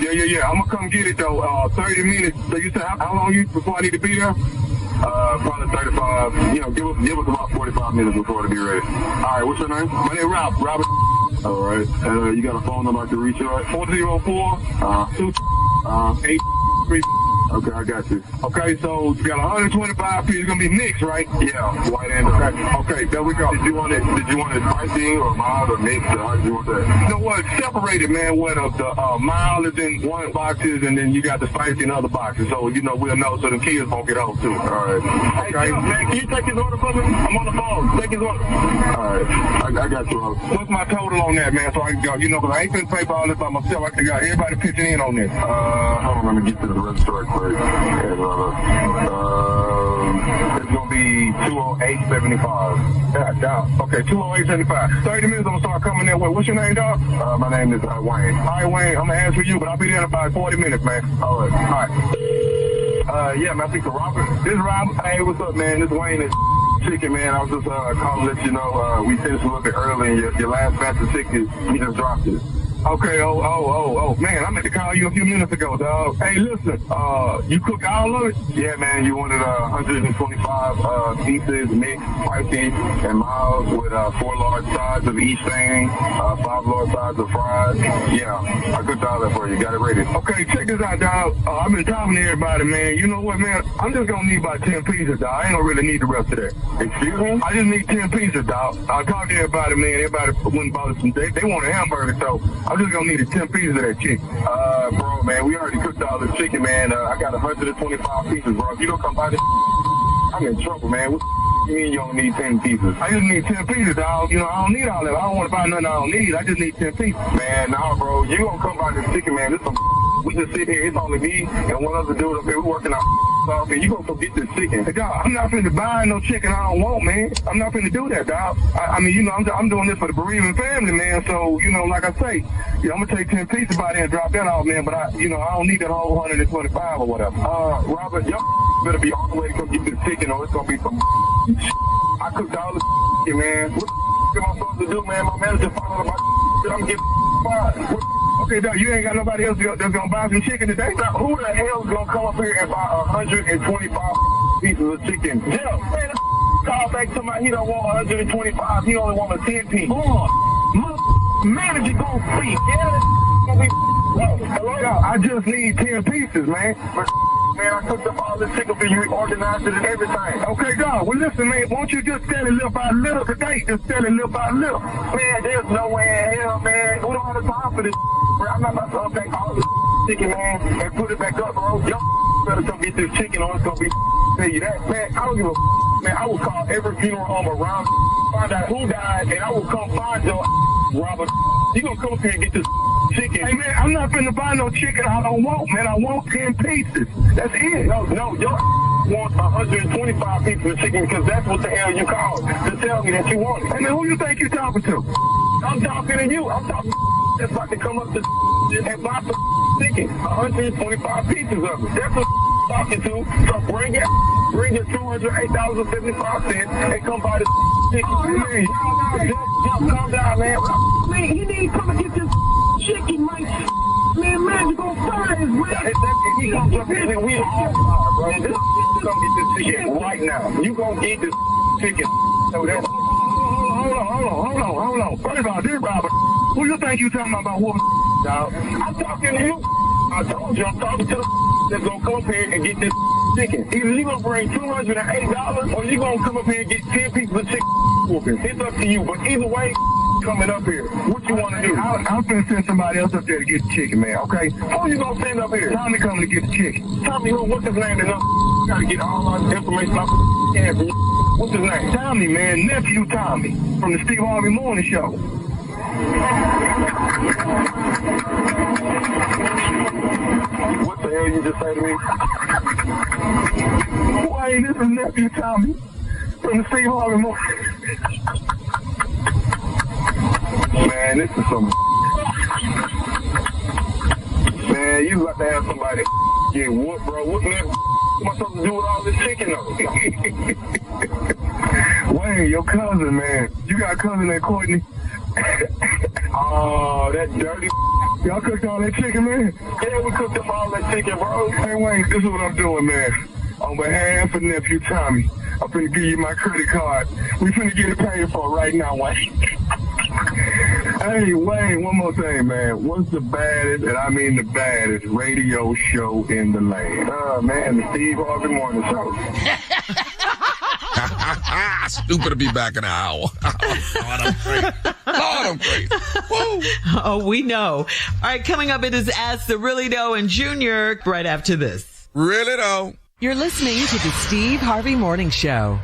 Yeah. I'm gonna come get it though. 30 minutes. So you said how long before I need to be there? Probably 35. You know, give us about 45 minutes before to be ready. All right. What's your name? My name is Robert. All right. You got a phone number I can reach you at? 404-283. Okay, I got you. Okay, so you got 125 pieces. It's gonna be mixed, right? Yeah, white and okay. There we go. Did you want it spicy or mild or mixed? How did you want that? You know what? Separate it, man. What the mild is in one boxes, and then you got the spicy in other boxes. So we'll know so the kids won't get home too. All right. Okay, man. Can you take his order for me? I'm on the phone. Take his order. All right. I got you. What's my total on that, man? So I can go. You know, because I ain't finna pay for all this by myself. I got everybody pitching in on this. Hold on. Let me get to the register. It's gonna be 208.75. Yeah. Okay, 208.75. 30 minutes. I'm gonna start coming that way. What's your name, dog? My name is Wayne. All right, Wayne. I'm gonna answer you, but I'll be there in about 40 minutes, man. All right. Yeah, man. I think Robert. This is Robert. Hey, what's up, man? This is Wayne. It's chicken, man. I was just calling to let you know we finished a little bit early, and your last batch of chicken, we just dropped it. Okay, man, I meant to call you a few minutes ago, dog. Hey, listen, you cook all of it? Yeah, man, you wanted 125 pieces, mixed, spicy, and mild with 4 large sides of each thing, 5 large sides of fries. Yeah, I cooked all that for you. Got it ready. Okay, check this out, dog. I've been talking to everybody, man. You know what, man? I'm just gonna need about 10 pieces, dog. I ain't gonna really need the rest of that. Excuse me? I just need 10 pieces, dog. I talked to everybody, man. Everybody went and bought some. They want a hamburger, so I'm just gonna need 10 pieces of that chicken. Bro, man, we already cooked all the chicken, man. I got 125 pieces, bro. If you don't come buy this, I'm in trouble, man. What you mean you only need 10 pieces? I just need 10 pieces, dog. You know, I don't need all that. I don't want to buy nothing I don't need. I just need 10 pieces. Man, nah, bro. You gonna come buy this chicken, man. This some we just sit here. It's only me and one other dude up here. We working out off here. You gonna go get this chicken. Hey, dog, I'm not finna buy no chicken I don't want, man. I'm not finna do that, dog. I mean, you know, I'm doing this for the bereaving family, man. So, you know, like I say, I'm gonna take 10 pieces by there and drop that off, man. But I don't need that whole 125 or whatever. Robert, y'all better be on the way to come get this chicken, or it's gonna be some I cooked all the chicken, man. What am I supposed to do, man? My manager found out about I'm gonna get fired. Okay, dog, you ain't got nobody else that's gonna buy some chicken today? Now, who the hell's gonna come up here and buy 125 pieces of chicken? Yeah, man, call back to my, he don't want 125, he only want a 10 piece. Hold on, manager gonna speak. Yeah, hello, I just need 10 pieces, man. But Man, I cooked up all this chicken for you, organized it and everything. Okay, dog. Well, listen, man, won't you just stand and live by little today? Just stand and live by little. Man, there's no way in hell, man. We don't have the time for this, bro. I'm not about to unpack all this chicken, man, and put it back up, bro. Y'all better come get this chicken or it's gonna be tell you that. Man, I don't give a man. I will call every funeral home around, find out who died, and I will come find your Robert. You gonna come up here and get this chicken? Hey, man, I'm not finna buy no chicken I don't want, man. I want 10 pieces. That's it. No, your wants 125 pieces of chicken because that's what the hell you called to tell me that you want it. Hey, man, who you think you're talking to? I'm talking to you. I'm talking that's about to come up to and buy some chicken. 125 pieces of it. That's what I'm talking to. So bring your $208.75 and come buy the chicken. Man, y'all calm down, man. Man, he need to come and get this chicken, man. Man, you gonna fire his way. He comes up here and we all fire, bro. This gonna get this chicken right now. You gonna get this chicken. So that's Hold on. What about this, Robert? Who you think you talking about woman, dog? I'm talking to you. I told you I'm talking to the that's gonna come up here and get this chicken. Either you gonna bring $208 or you gonna come up here and get 10 pieces of chicken whooping. It's up to you, but either way, coming up here. What you want to do? I'm finna send somebody else up there to get the chicken, man, okay? Who you gonna send up here? Tommy coming to get the chicken. Tommy who? What's his name? Gotta get all our information off the What's his name? Tommy, man. Nephew Tommy from the Steve Harvey Morning Show. What the hell you just say to me? Why ain't this is Nephew Tommy from the Steve Harvey Morning? Man, this is some... Man, you got to have somebody get whooped, bro. What am I supposed to do with all this chicken, though? Wayne, your cousin, man. You got a cousin named Courtney? Oh, that dirty... Y'all cooked all that chicken, man? Yeah, we cooked up all that chicken, bro. Hey, Wayne, this is what I'm doing, man. On behalf of Nephew Tommy, I'm finna give you my credit card. We finna get it paid for right now, Wayne. Hey, Wayne, one more thing, man. What's the baddest, and I mean the baddest, radio show in the land? Man, the Steve Harvey Morning Show. Stupid to be back in an hour. Lord, I'm crazy. Woo. Oh, we know. All right, coming up, it is Ask the Really Though and Junior right after this. Really though. You're listening to the Steve Harvey Morning Show.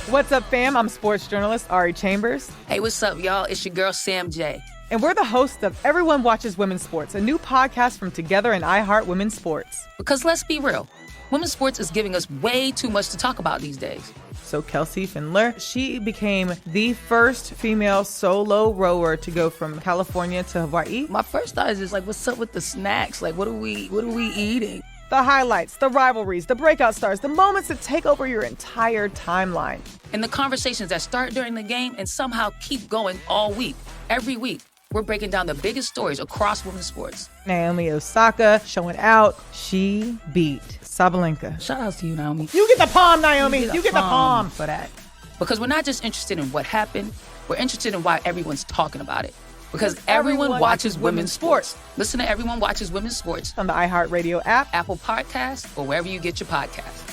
What's up, fam? I'm sports journalist Ari Chambers. Hey, what's up, y'all? It's your girl, Sam J. And we're the hosts of Everyone Watches Women's Sports, a new podcast from Together and iHeart Women's Sports. Because let's be real, women's sports is giving us way too much to talk about these days. So Kelsey Findler, she became the first female solo rower to go from California to Hawaii. My first thought is just like, what's up with the snacks? Like, what are we eating? The highlights, the rivalries, the breakout stars, the moments that take over your entire timeline. And the conversations that start during the game and somehow keep going all week. Every week, we're breaking down the biggest stories across women's sports. Naomi Osaka showing out. She beat Sabalenka. Shout out to you, Naomi. You get the palm, Naomi. You get the palm for that. Because we're not just interested in what happened. We're interested in why everyone's talking about it. Because everyone watches women's sports. Listen to Everyone Watches Women's Sports on the iHeartRadio app, Apple Podcasts, or wherever you get your podcasts.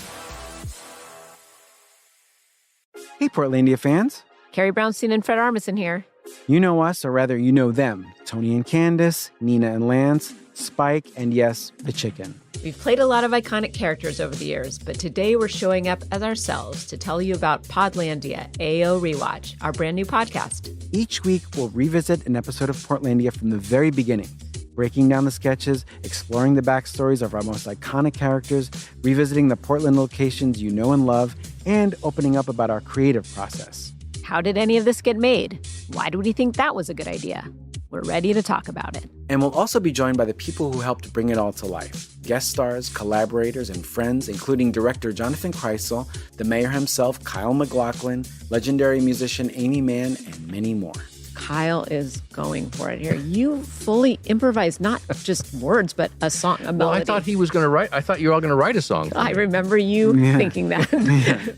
Hey, Portlandia fans. Carrie Brownstein and Fred Armisen here. You know us, or rather, you know them. Tony and Candace, Nina and Lance, Spike, and yes, the chicken. We've played a lot of iconic characters over the years, but today we're showing up as ourselves to tell you about Podlandia, AO Rewatch, our brand new podcast. Each week, we'll revisit an episode of Portlandia from the very beginning, breaking down the sketches, exploring the backstories of our most iconic characters, revisiting the Portland locations you know and love, and opening up about our creative process. How did any of this get made? Why do we think that was a good idea? We're ready to talk about it. And we'll also be joined by the people who helped bring it all to life. Guest stars, collaborators, and friends, including director Jonathan Kreisel, the mayor himself, Kyle MacLachlan, legendary musician Amy Mann, and many more. Kyle is going for it here. You fully improvised not just words, but a song, a melody. Well, I thought he was going to write. I thought you were all going to write a song. I remember you thinking that.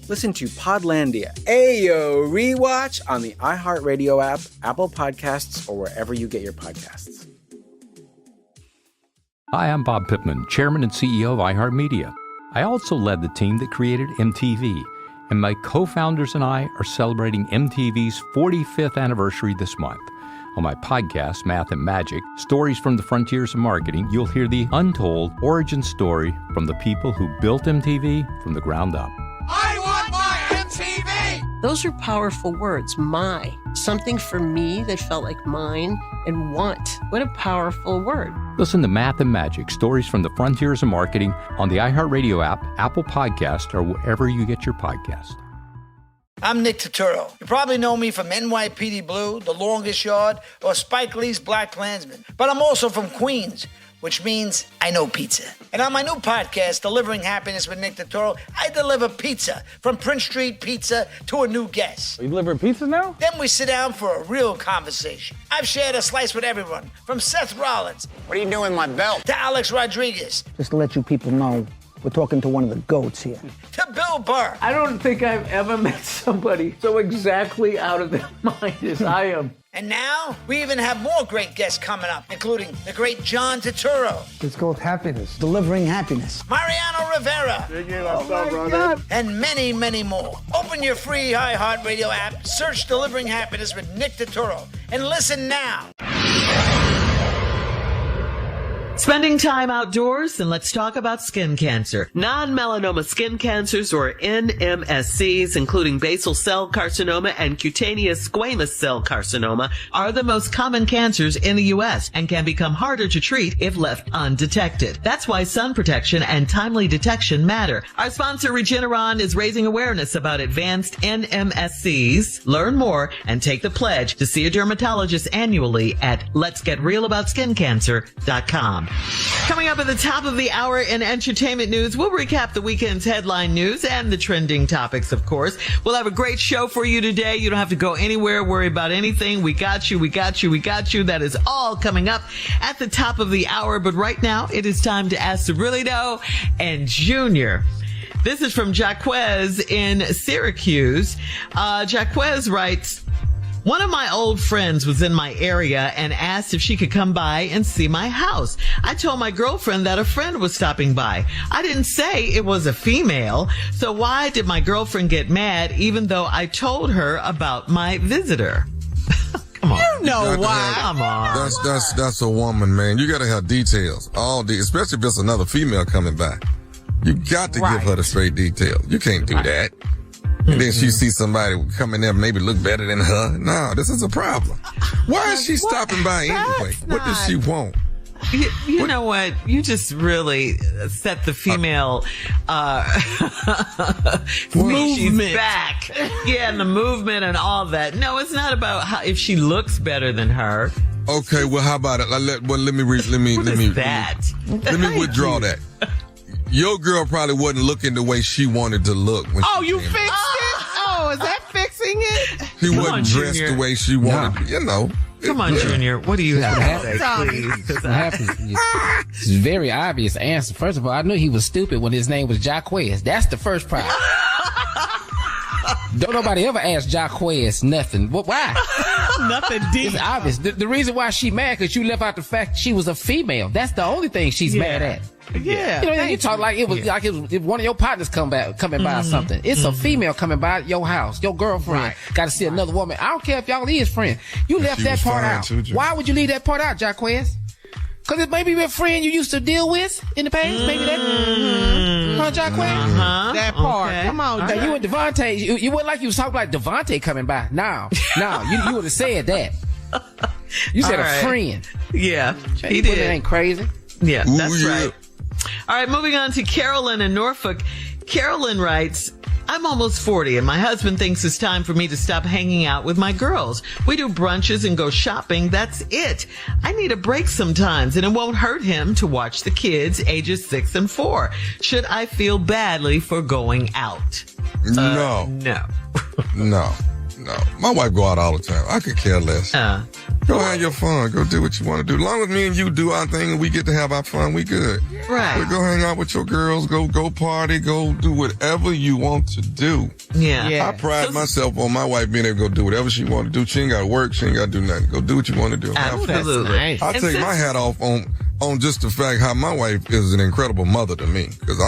Listen to Podlandia, Ayo Rewatch on the iHeartRadio app, Apple Podcasts, or wherever you get your podcasts. Hi, I'm Bob Pittman, Chairman and CEO of iHeartMedia. I also led the team that created MTV, and my co-founders and I are celebrating MTV's 45th anniversary this month. On my podcast, Math and Magic, Stories from the Frontiers of Marketing, you'll hear the untold origin story from the people who built MTV from the ground up. I want my MTV! Those are powerful words, my. Something for me that felt like mine, and want. What a powerful word. Listen to Math and Magic, Stories from the Frontiers of Marketing on the iHeartRadio app, Apple Podcast, or wherever you get your podcast. I'm Nick Turturro. You probably know me from NYPD Blue, The Longest Yard, or Spike Lee's Black Klansman. But I'm also from Queens, which means I know pizza. And on my new podcast, Delivering Happiness with Nick Turturro, I deliver pizza from Prince Street Pizza to a new guest. You delivering pizza now? Then we sit down for a real conversation. I've shared a slice with everyone, from Seth Rollins. What are you doing with my belt? To Alex Rodriguez. Just to let you people know, we're talking to one of the goats here. To Bill Burr. I don't think I've ever met somebody so exactly out of their mind as I am. And now, we even have more great guests coming up, including the great John Turturro. It's called happiness, delivering happiness. Mariano Rivera. God. And many, many more. Open your free iHeartRadio app, search Delivering Happiness with Nick Turturro, and listen now. Spending time outdoors, and let's talk about skin cancer. Non-melanoma skin cancers, or NMSCs, including basal cell carcinoma and cutaneous squamous cell carcinoma, are the most common cancers in the U.S. and can become harder to treat if left undetected. That's why sun protection and timely detection matter. Our sponsor, Regeneron, is raising awareness about advanced NMSCs. Learn more and take the pledge to see a dermatologist annually at letsgetrealaboutSkinCancer.com. Coming up at the top of the hour in entertainment news, we'll recap the weekend's headline news and the trending topics, of course. We'll have a great show for you today. You don't have to go anywhere, worry about anything. We got you, we got you, we got you. That is all coming up at the top of the hour. But right now, it is time to ask the Really Know and Junior. This is from Jaquez in Syracuse. Jaquez writes, one of my old friends was in my area and asked if she could come by and see my house. I told my girlfriend that a friend was stopping by. I didn't say it was a female, so why did my girlfriend get mad even though I told her about my visitor? Come on. You know why. Come on. That's a woman, man. You gotta have details. Especially if it's another female coming by. You got to give her the straight details. You can't do that. And then she sees somebody coming there, maybe look better than her. No, this is a problem. Why is she stopping by anyway? What does she want? You know what? You just really set the female movement back. Yeah, and the movement and all that. No, it's not about if she looks better than her. Okay, well, how about it? Let me withdraw that. Your girl probably wasn't looking the way she wanted to look. When you fixed it? Oh, is that fixing it? She wasn't dressed the way she wanted. You know. Come on, Junior. What do you have to say, please? What happens? It's a very obvious answer. First of all, I knew he was stupid when his name was Jaquez. That's the first problem. Don't nobody ever ask Jaquez nothing. Why? Nothing deep. It's obvious. The reason why she mad because you left out the fact she was a female. That's the only thing she's mad at. Yeah. You know, you talk like it was if one of your partners coming by or something. It's a female coming by your house. Your girlfriend got to see another woman. I don't care if y'all is friends. You left that part out. Why would you leave that part out, Jaquez? Because it may be a friend you used to deal with in the past. Maybe that. Jaquez? That part. Okay. Come on. Now, you and Devontae, you wouldn't like you was talking like Devontae coming by. No, you would have said that. You said a friend. Yeah, he did. It ain't crazy. Yeah, that's right. All right, moving on to Carolyn in Norfolk. Carolyn writes, I'm almost 40 and my husband thinks it's time for me to stop hanging out with my girls. We do brunches and go shopping. That's it. I need a break sometimes and it won't hurt him to watch the kids ages 6 and 4. Should I feel badly for going out? No. No. My wife go out all the time. I could care less. Go have your fun. Go do what you want to do. As long as me and you do our thing and we get to have our fun, we good. Right. But go hang out with your girls. Go party. Go do whatever you want to do. Yeah. I pride myself on my wife being able to go do whatever she want to do. She ain't got to work. She ain't got to do nothing. Go do what you want to do. Absolutely. I take my hat off on on just the fact how my wife is an incredible mother to me. Because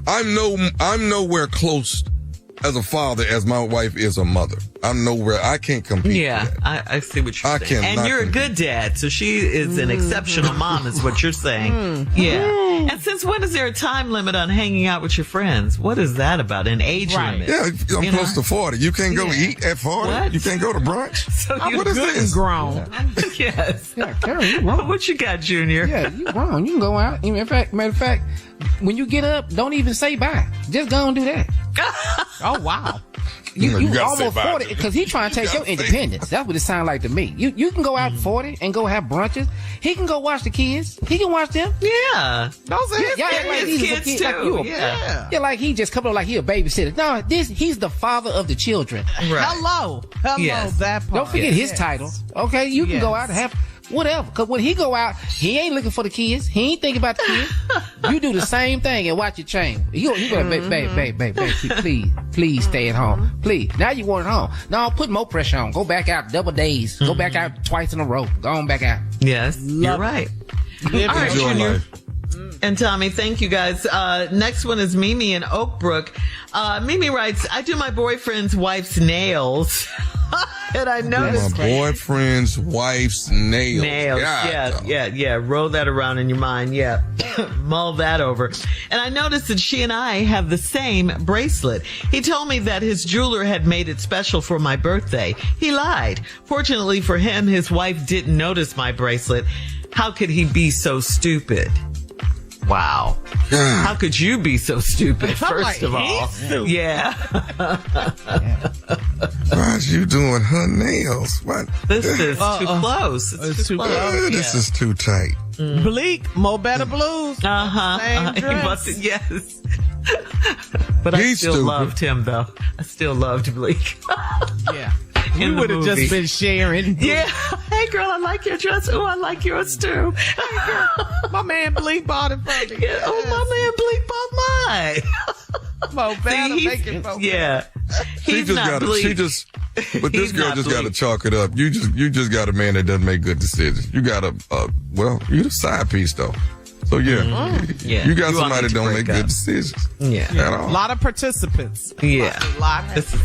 I'm nowhere close as a father as my wife is a mother. I'm nowhere. I can't compete. Yeah, I see what you're saying. And you're a good dad, so she is an exceptional mom, is what you're saying. Yeah. And since when is there a time limit on hanging out with your friends? What is that about? An age limit? Yeah, I'm close to 40. You can't go eat at 40. What? You can't go to brunch. So you're what is good this? and grown. Yes. Yeah, Karen, you wrong. What you got, Junior? Yeah, you wrong. You can go out. Matter of fact, when you get up, don't even say bye. Just go and do that. Oh, wow. You almost 40 because he trying to take your independence. That's what it sounds like to me. You can go out 40 and go have brunches. He can go watch the kids. He can watch them. Yeah. Those are his kids too. Yeah, like he just come up like he a babysitter. No, he's the father of the children. Right. Hello, yes. That part. Don't forget his title. Okay, you can go out and have whatever. Because when he go out, he ain't looking for the kids. He ain't thinking about the kids. You do the same thing and watch your chain. You gotta, babe, please stay at home. Please. Now you want it home. No, put more pressure on. Go back out double days. Go back out twice in a row. Go on back out. Yes, you're right. All right, Junior. And Tommy, thank you guys. Next one is Mimi in Oak Brook. Mimi writes, I do my boyfriend's wife's nails. And I noticed my boyfriend's wife's nails. Yeah. Roll that around in your mind. Yeah. Mull that over. And I noticed that she and I have the same bracelet. He told me that his jeweler had made it special for my birthday. He lied. Fortunately for him, his wife didn't notice my bracelet. How could he be so stupid? Wow. How could you be so stupid, first of all? Yeah. Why is you doing her nails? What? This is too close. It's too close. This is too tight. Bleak, Mo Better Blues. Yes. But I still loved him, though. I still loved Bleak. Yeah. We would have just been sharing. Yeah. Hey, girl, I like your dress. Oh, I like yours, too. Hey, girl, my man Bleak bought it for me. Yeah. Oh, my man Bleak bought mine. Mo Better making folks. Yeah. But this girl just got to chalk it up. You just got a man that doesn't make good decisions. You got you're the side piece, though. So, you got somebody that don't make good decisions. Yeah. At all. A lot of participants. Yeah.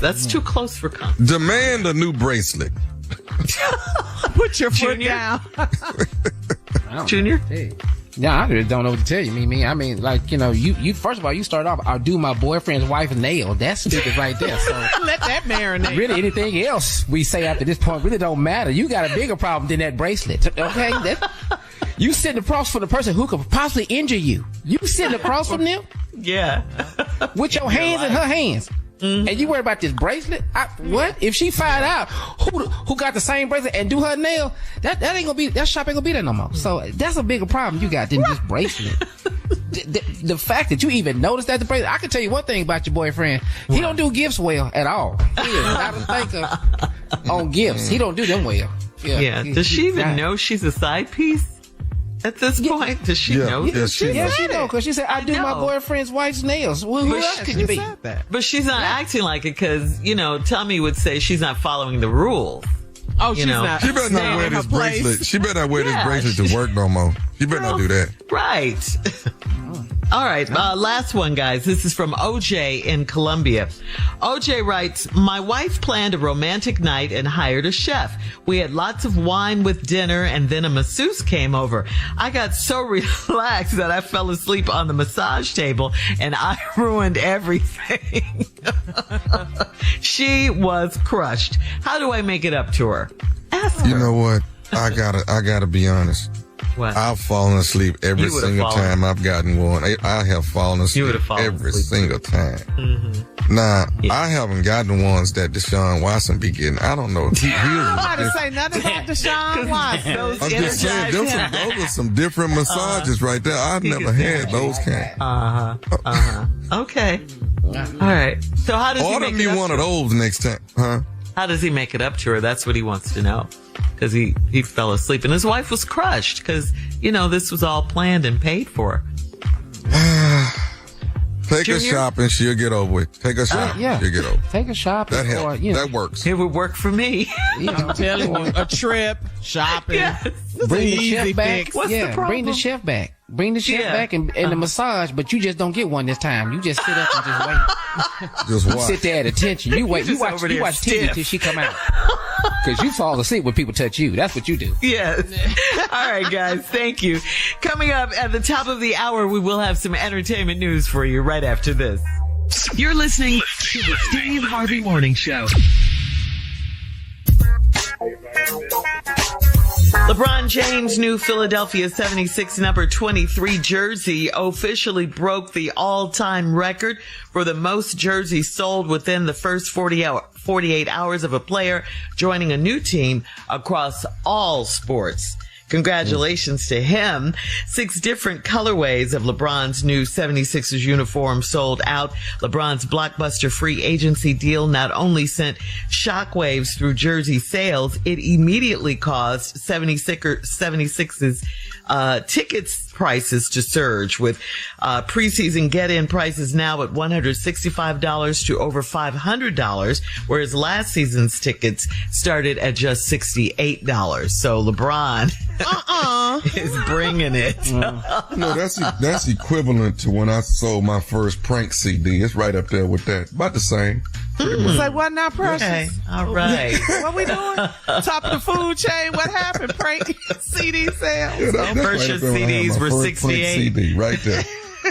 That's too close for comfort. Demand a new bracelet. Put your foot down. Junior? Yeah, I really don't know what to tell you, Mimi. I mean, like, you first of all, you start off, I'll do my boyfriend's wife's nail. That's stupid right there. So let that marinate. Really, anything else we say after this point really don't matter. You got a bigger problem than that bracelet. Okay? You sitting across from the person who could possibly injure you. You sitting across from them? Yeah. With your hands in her hands. Mm-hmm. And you worry about this bracelet? What? If she find out who got the same bracelet and do her nail, that shop ain't gonna be there no more. So that's a bigger problem you got than this bracelet. The fact that you even noticed that the bracelet, I can tell you one thing about your boyfriend. He don't do gifts well at all. He is not a thinker on gifts. He don't do them well. Yeah. Does she even know she's a side piece? At this point, does she know? She know, because she said, I do my boyfriend's wife's nails. Well, who else could you be? But she's not acting like it because, Tommy would say she's not following the rules. Oh, she's not. She better not wear this bracelet. She better not wear this bracelet to work no more. She better not do that. Right. All right. Last one, guys. This is from OJ in Colombia. OJ writes, my wife planned a romantic night and hired a chef. We had lots of wine with dinner and then a masseuse came over. I got so relaxed that I fell asleep on the massage table and I ruined everything. She was crushed. How do I make it up to her? Ask her. You know what? I gotta be honest. What? I've fallen asleep every single time I've gotten one. I have fallen asleep every single time. Mm-hmm. Now, I haven't gotten ones that Deshaun Watson be getting. I don't know. I'm about to say nothing about Deshaun Watson. I'm just saying, those are some different massages right there. I've never had those kind. Okay. All right. So how does he make it up? Order me one of those next time, huh? How does he make it up to her? That's what he wants to know. Because he fell asleep and his wife was crushed because, this was all planned and paid for. Take her shopping, she'll get over it. Take her shopping, she'll get over it. Take her shopping. That works. It would work for me. I'm telling you, a trip. shopping. Yes. Bring the chef back. What's the problem? Bring the chef back. Bring the chef back and the massage, but you just don't get one this time. You just sit up and just wait. Just You watch. sit there at attention. You wait. You watch TV till she come out. Because you fall asleep when people touch you. That's what you do. Yes. All right, guys. Thank you. Coming up at the top of the hour, we will have some entertainment news for you right after this. You're listening to the Steve Harvey Morning Show. LeBron James' new Philadelphia 76 number 23 jersey officially broke the all-time record for the most jerseys sold within the first 48 hours of a player joining a new team across all sports. Congratulations to him. 6 different colorways of LeBron's new 76ers uniform sold out. LeBron's blockbuster free agency deal not only sent shockwaves through jersey sales, it immediately caused 76's tickets prices to surge, with preseason get-in prices now at $165 to over $500, whereas last season's tickets started at just $68. So LeBron is bringing it. No, that's equivalent to when I sold my first prank CD. It's right up there with that. About the same. Say what now, Precious? Okay. All right. What we doing? Top of the food chain. What happened? Prank CD sales. Yeah, that's Precious right CDs were first prank 68. CD right there.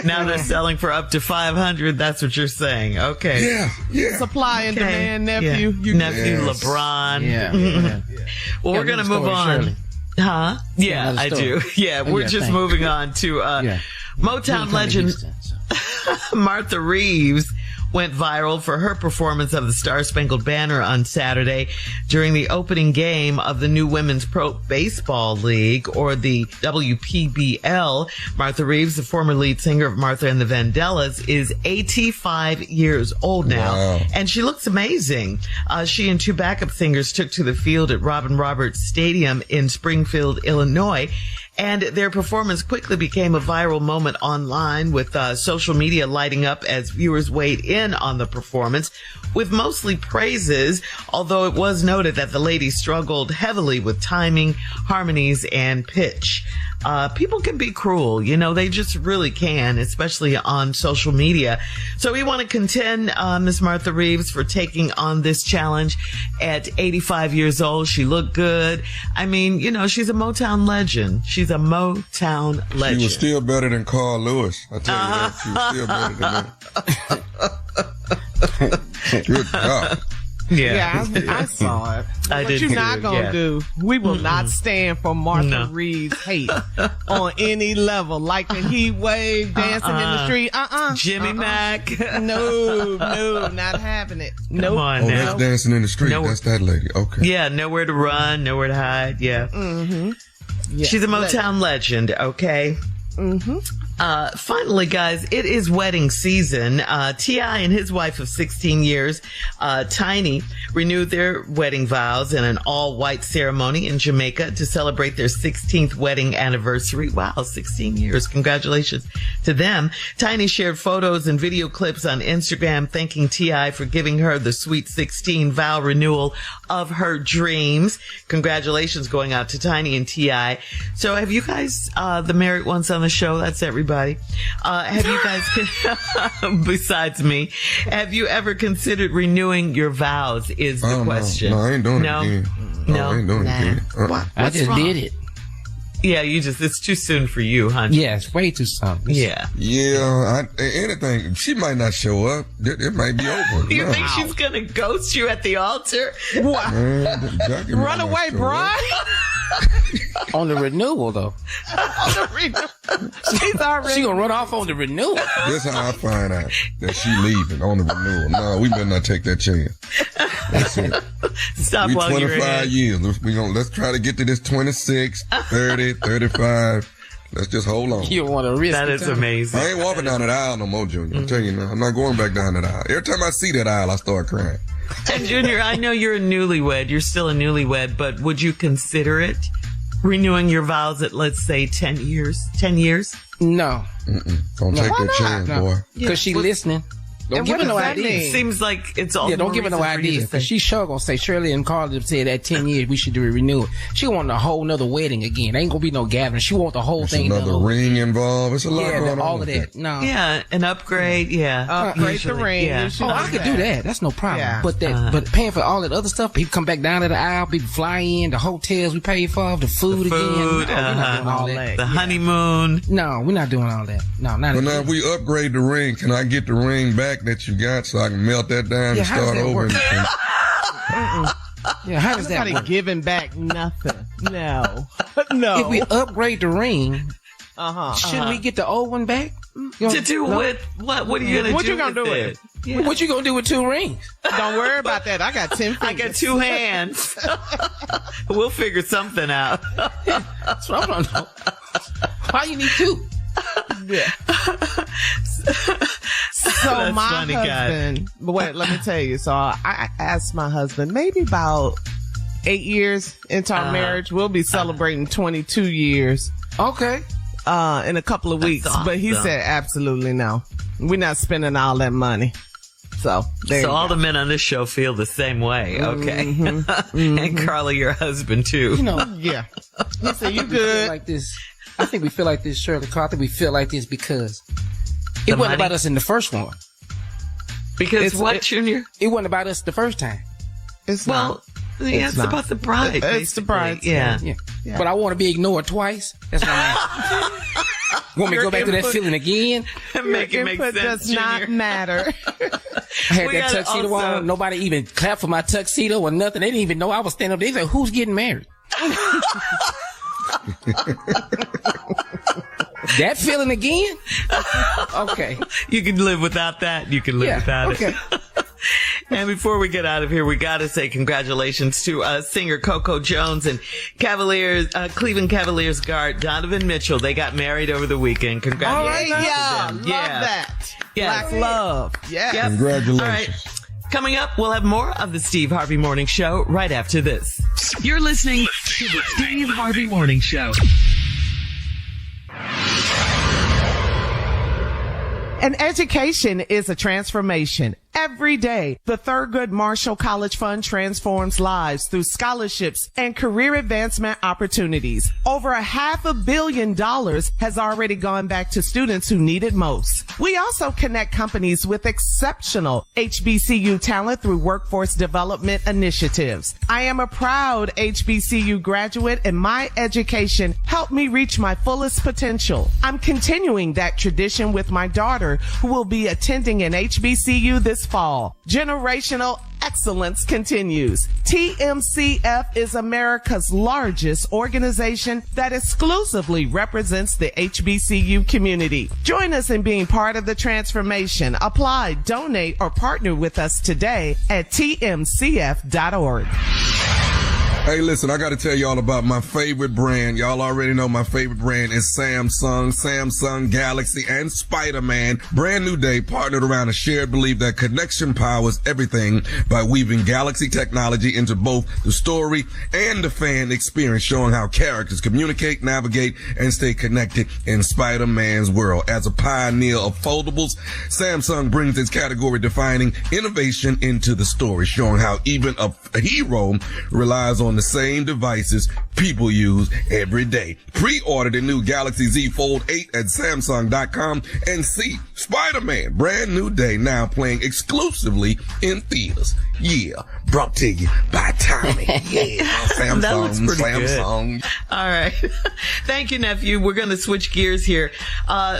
Now they're selling for up to 500. That's what you're saying. Okay. Yeah. Supply and demand, nephew. Yeah. Nephew LeBron. Yeah. Well, we're going to move on. Shirley. Huh? Yeah, I do. Yeah, we're just moving on to Motown legend Martha Reeves went viral for her performance of the Star-Spangled Banner on Saturday during the opening game of the new Women's Pro Baseball League, or the WPBL. Martha Reeves, the former lead singer of Martha and the Vandellas, is 85 years old now, and she looks amazing. She and 2 backup singers took to the field at Robin Roberts Stadium in Springfield, Illinois, and their performance quickly became a viral moment online, with social media lighting up as viewers weighed in on the performance with mostly praises, although it was noted that the ladies struggled heavily with timing, harmonies, and pitch. People can be cruel, they just really can, especially on social media. So we want to contend Miss Martha Reeves for taking on this challenge at 85 years old. She looked good. I mean, she's a Motown legend. She's a Motown legend. She was still better than Carl Lewis. I tell you that. She was still better than that. Good job. Yeah, I saw it. What you not gonna do? We will not stand for Martha Reeves' hate on any level, like the heat wave, dancing in the street. Jimmy Mack. No, not having it. Come on now. That's dancing in the street. That's that lady. Okay. Yeah, nowhere to run, nowhere to hide. Yeah. Mm-hmm. Yeah. She's a Motown legend. Okay. Mm-hmm. Finally, guys, it is wedding season. T.I. and his wife of 16 years, Tiny, renewed their wedding vows in an all-white ceremony in Jamaica to celebrate their 16th wedding anniversary. Wow, 16 years. Congratulations to them. Tiny shared photos and video clips on Instagram thanking T.I. for giving her the sweet 16 vow renewal of her dreams. Congratulations going out to Tiny and T.I. So have you guys, the married ones on the show, that's everybody. Have you guys, besides me, have you ever considered renewing your vows is the question. No, I ain't doing it again. No, I ain't doing it again. I just did it. Yeah, it's too soon for you, honey. Yeah, it's way too soon. Yeah. Yeah, anything. She might not show up. It might be over. You think she's going to ghost you at the altar? What? Run away, Brian? On the renewal, though. She's already. She gonna run off on the renewal. That's how I find out that she leaving on the renewal. No, we better not take that chance. That's it. Stop while you're 25 years. Let's try to get to this 26, 30, 35. Let's just hold on. You don't want to risk that. Is amazing. I ain't walking down that aisle no more, Junior. I'm telling you now. I'm not going back down that aisle. Every time I see that aisle, I start crying. And Junior, I know you're a newlywed. You're still a newlywed, but would you consider it? Renewing your vows at, let's say, 10 years? 10 years? No. Don't take that chance, boy. Because she listening. Don't give her no idea. Seems like it's all. Yeah, don't give her no idea. Because she's sure going to say, Shirley and Carly have said that 10 years we should do a renewal. She want a whole nother wedding again. Ain't going to be no gathering. She want the whole thing. Another ring involved. It's a lot going on. All of that. No. Yeah, an upgrade. Yeah. Upgrade the ring. Yeah. I could do that. That's no problem. Yeah. But but paying for all that other stuff, people come back down to the aisle, people fly in, the hotels we paid for, the food again. No, we're not doing all that. The honeymoon. No, we're not doing all that. No, not But now if we upgrade the ring, can I get the ring back that you got so I can melt that down and start over? Yeah, how does that work? Giving back nothing. No. No. If we upgrade the ring, shouldn't we get the old one back? To do with what? What are you gonna do? What you gonna do with it? Yeah. What you gonna do with 2 rings? Don't worry about that. I got 10 fingers. I got 2 hands. We'll figure something out. That's what I'm gonna know. Why you need 2? Yeah. So my husband, but wait, let me tell you. So I asked my husband, maybe about 8 years into our marriage, we'll be celebrating 22 years. Okay. In a couple of weeks. Awesome. But he said, absolutely no. We're not spending all that money. So all the men on this show feel the same way. Okay. And Carly, your husband too. You know. Yeah. He said, you Feel good. like this. I think we feel like this, Shirley Carl. I think we feel like this because it wasn't about us in the first one. Because Junior? It wasn't about us the first time. It's not. It's about the bride. It's the bride. Yeah. But I want to be ignored twice. That's what I'm at. Want me to go back to that feeling again? Make it make sense, does Junior. not matter. I had that tuxedo on. Nobody even clapped for my tuxedo or nothing. They didn't even know I was standing up. They said, who's getting married? That feeling again? Okay. You can live without that. You can live without it. And before we get out of here, we got to say congratulations to singer Coco Jones and Cleveland Cavaliers guard Donovan Mitchell. They got married over the weekend. Congratulations to them. Love that. Black love. Yeah. Yep. Congratulations. All right. Coming up, we'll have more of the Steve Harvey Morning Show right after this. You're listening to the Steve Harvey Morning Show. An education is a transformation. Every day, the Thurgood Marshall College Fund transforms lives through scholarships and career advancement opportunities. Over $500 million has already gone back to students who need it most. We also connect companies with exceptional HBCU talent through workforce development initiatives. I am a proud HBCU graduate, and my education helped me reach my fullest potential. I'm continuing that tradition with my daughter, who will be attending an HBCU this fall. Generational excellence continues. TMCF is America's largest organization that exclusively represents the HBCU community. Join us in being part of the transformation. Apply, donate, or partner with us today at tmcf.org. Hey, listen, I got to tell y'all about my favorite brand. Y'all already know my favorite brand is Samsung Galaxy, and Spider-Man. Brand new day partnered around a shared belief that connection powers everything by weaving Galaxy technology into both the story and the fan experience, showing how characters communicate, navigate, and stay connected in Spider-Man's world. As a pioneer of foldables, Samsung brings its category-defining innovation into the story, showing how even a hero relies on the same devices people use every day. Pre-order the new Galaxy Z Fold 8 at Samsung.com and see Spider-Man Brand New Day now playing exclusively in theaters. Yeah, brought to you by Tommy. Yeah, Samsung. That looks pretty Samsung. good. All right. Thank you, nephew. We're going to switch gears here.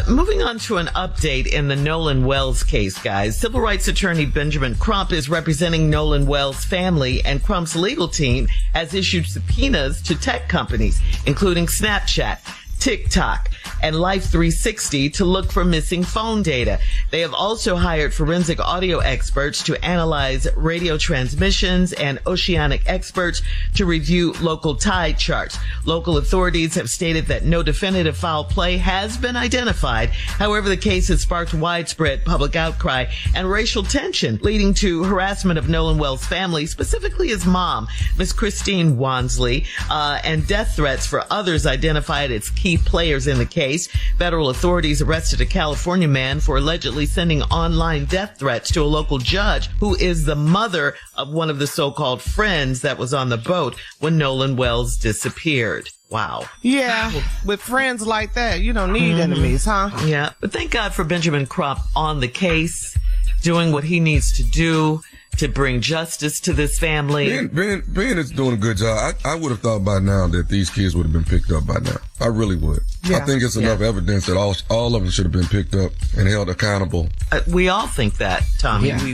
Moving on to an update in the Nolan Wells case, guys. Civil rights attorney Benjamin Crump is representing Nolan Wells' family, and Crump's legal team has issued subpoenas to tech companies, including Snapchat, TikTok, and Life 360 to look for missing phone data. They have also hired forensic audio experts to analyze radio transmissions and oceanic experts to review local tide charts. Local authorities have stated that no definitive foul play has been identified. However, the case has sparked widespread public outcry and racial tension, leading to harassment of Nolan Wells' family, specifically his mom, Miss Christine Wansley, and death threats for others identified as key players in the case. case. Federal authorities arrested a California man for allegedly sending online death threats to a local judge who is the mother of one of the so-called friends that was on the boat when Nolan Wells disappeared. Wow. Yeah, with friends like that, you don't need enemies, huh? Yeah, but thank God for Benjamin Crump on the case, doing what he needs to do to bring justice to this family. Ben is doing a good job. I would have thought by now that these kids would have been picked up by now. I really would. Yeah. I think it's enough evidence that all of them should have been picked up and held accountable. We all think that, Tommy. Yeah.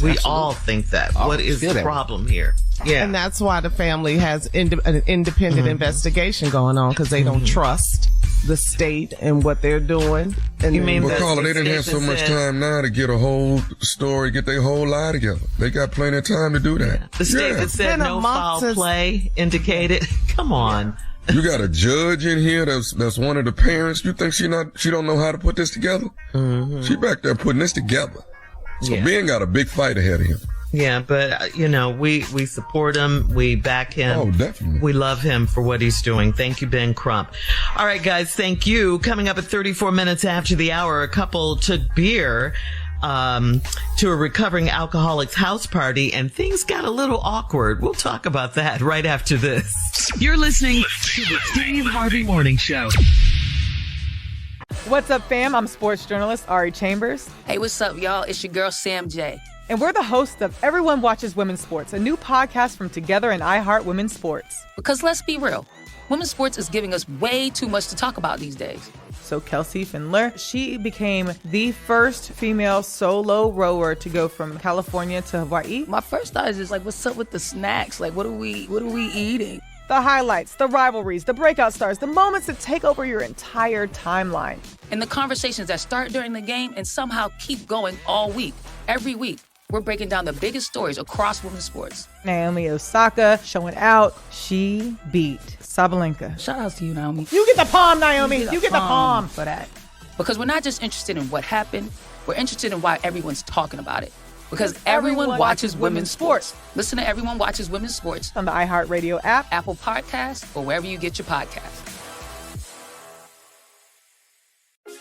We all think that. What is the problem here? Yeah. And that's why the family has an independent investigation going on, because they don't trust the state and what they're doing. And well, Carla, they didn't have so much time now to get a whole story, get their whole lie together. They got plenty of time to do that. Yeah. The state that said no foul play indicated. Come on. You got a judge in here that's one of the parents. You think she don't know how to put this together? She back there putting this together. So Ben got a big fight ahead of him. Yeah, but, we support him. We back him. Oh, definitely. We love him for what he's doing. Thank you, Ben Crump. All right, guys, thank you. Coming up at 34 minutes after the hour, a couple took beer to a recovering alcoholic's house party, and things got a little awkward. We'll talk about that right after this. You're listening to the Steve Harvey Morning Show. What's up, fam? I'm sports journalist Ari Chambers. Hey, what's up, y'all? It's your girl, Sam J. And we're the hosts of Everyone Watches Women's Sports, a new podcast from Together and iHeart Women's Sports. Because let's be real, women's sports is giving us way too much to talk about these days. So Kelsey Findler, she became the first female solo rower to go from California to Hawaii. My first thought is just like, what's up with the snacks? Like, what are we eating? The highlights, the rivalries, the breakout stars, the moments that take over your entire timeline. And the conversations that start during the game and somehow keep going all week, every week. We're breaking down the biggest stories across women's sports. Naomi Osaka showing out. She beat Sabalenka. Shout out to you, Naomi. You get the palm, Naomi. You get the palm for that. Because we're not just interested in what happened. We're interested in why everyone's talking about it. Because everyone watches women's sports. Listen to Everyone Watches Women's Sports on the iHeartRadio app, Apple Podcasts, or wherever you get your podcasts.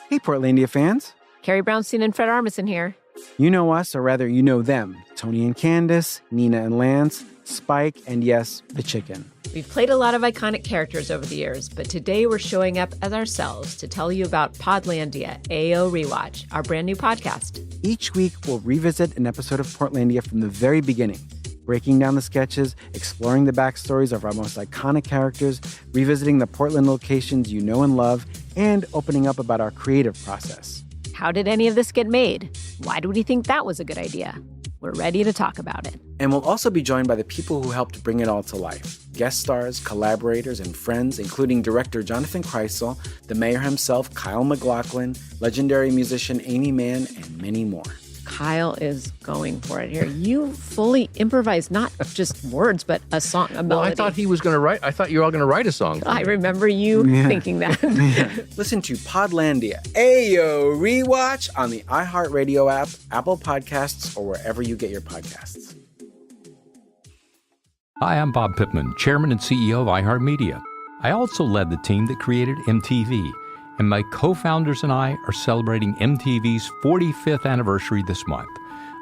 Hey, Portlandia fans. Carrie Brownstein and Fred Armisen here. You know us, or rather, you know them. Tony and Candace, Nina and Lance, Spike, and yes, the chicken. We've played a lot of iconic characters over the years, but today we're showing up as ourselves to tell you about Podlandia, AO Rewatch, our brand new podcast. Each week, we'll revisit an episode of Portlandia from the very beginning, breaking down the sketches, exploring the backstories of our most iconic characters, revisiting the Portland locations you know and love, and opening up about our creative process. How did any of this get made? Why do we think that was a good idea? We're ready to talk about it. And we'll also be joined by the people who helped bring it all to life. Guest stars, collaborators, and friends, including director Jonathan Kreisel, the mayor himself, Kyle MacLachlan, legendary musician Amy Mann, and many more. Kyle is going for it here. You fully improvised not just words, but a song, a melody. Well, I thought he was going to write. I thought you were all going to write a song. I remember you thinking that. Listen to Podlandia, Ayo Rewatch on the iHeartRadio app, Apple Podcasts, or wherever you get your podcasts. Hi, I'm Bob Pittman, Chairman and CEO of iHeartMedia. I also led the team that created MTV. And my co-founders and I are celebrating MTV's 45th anniversary this month.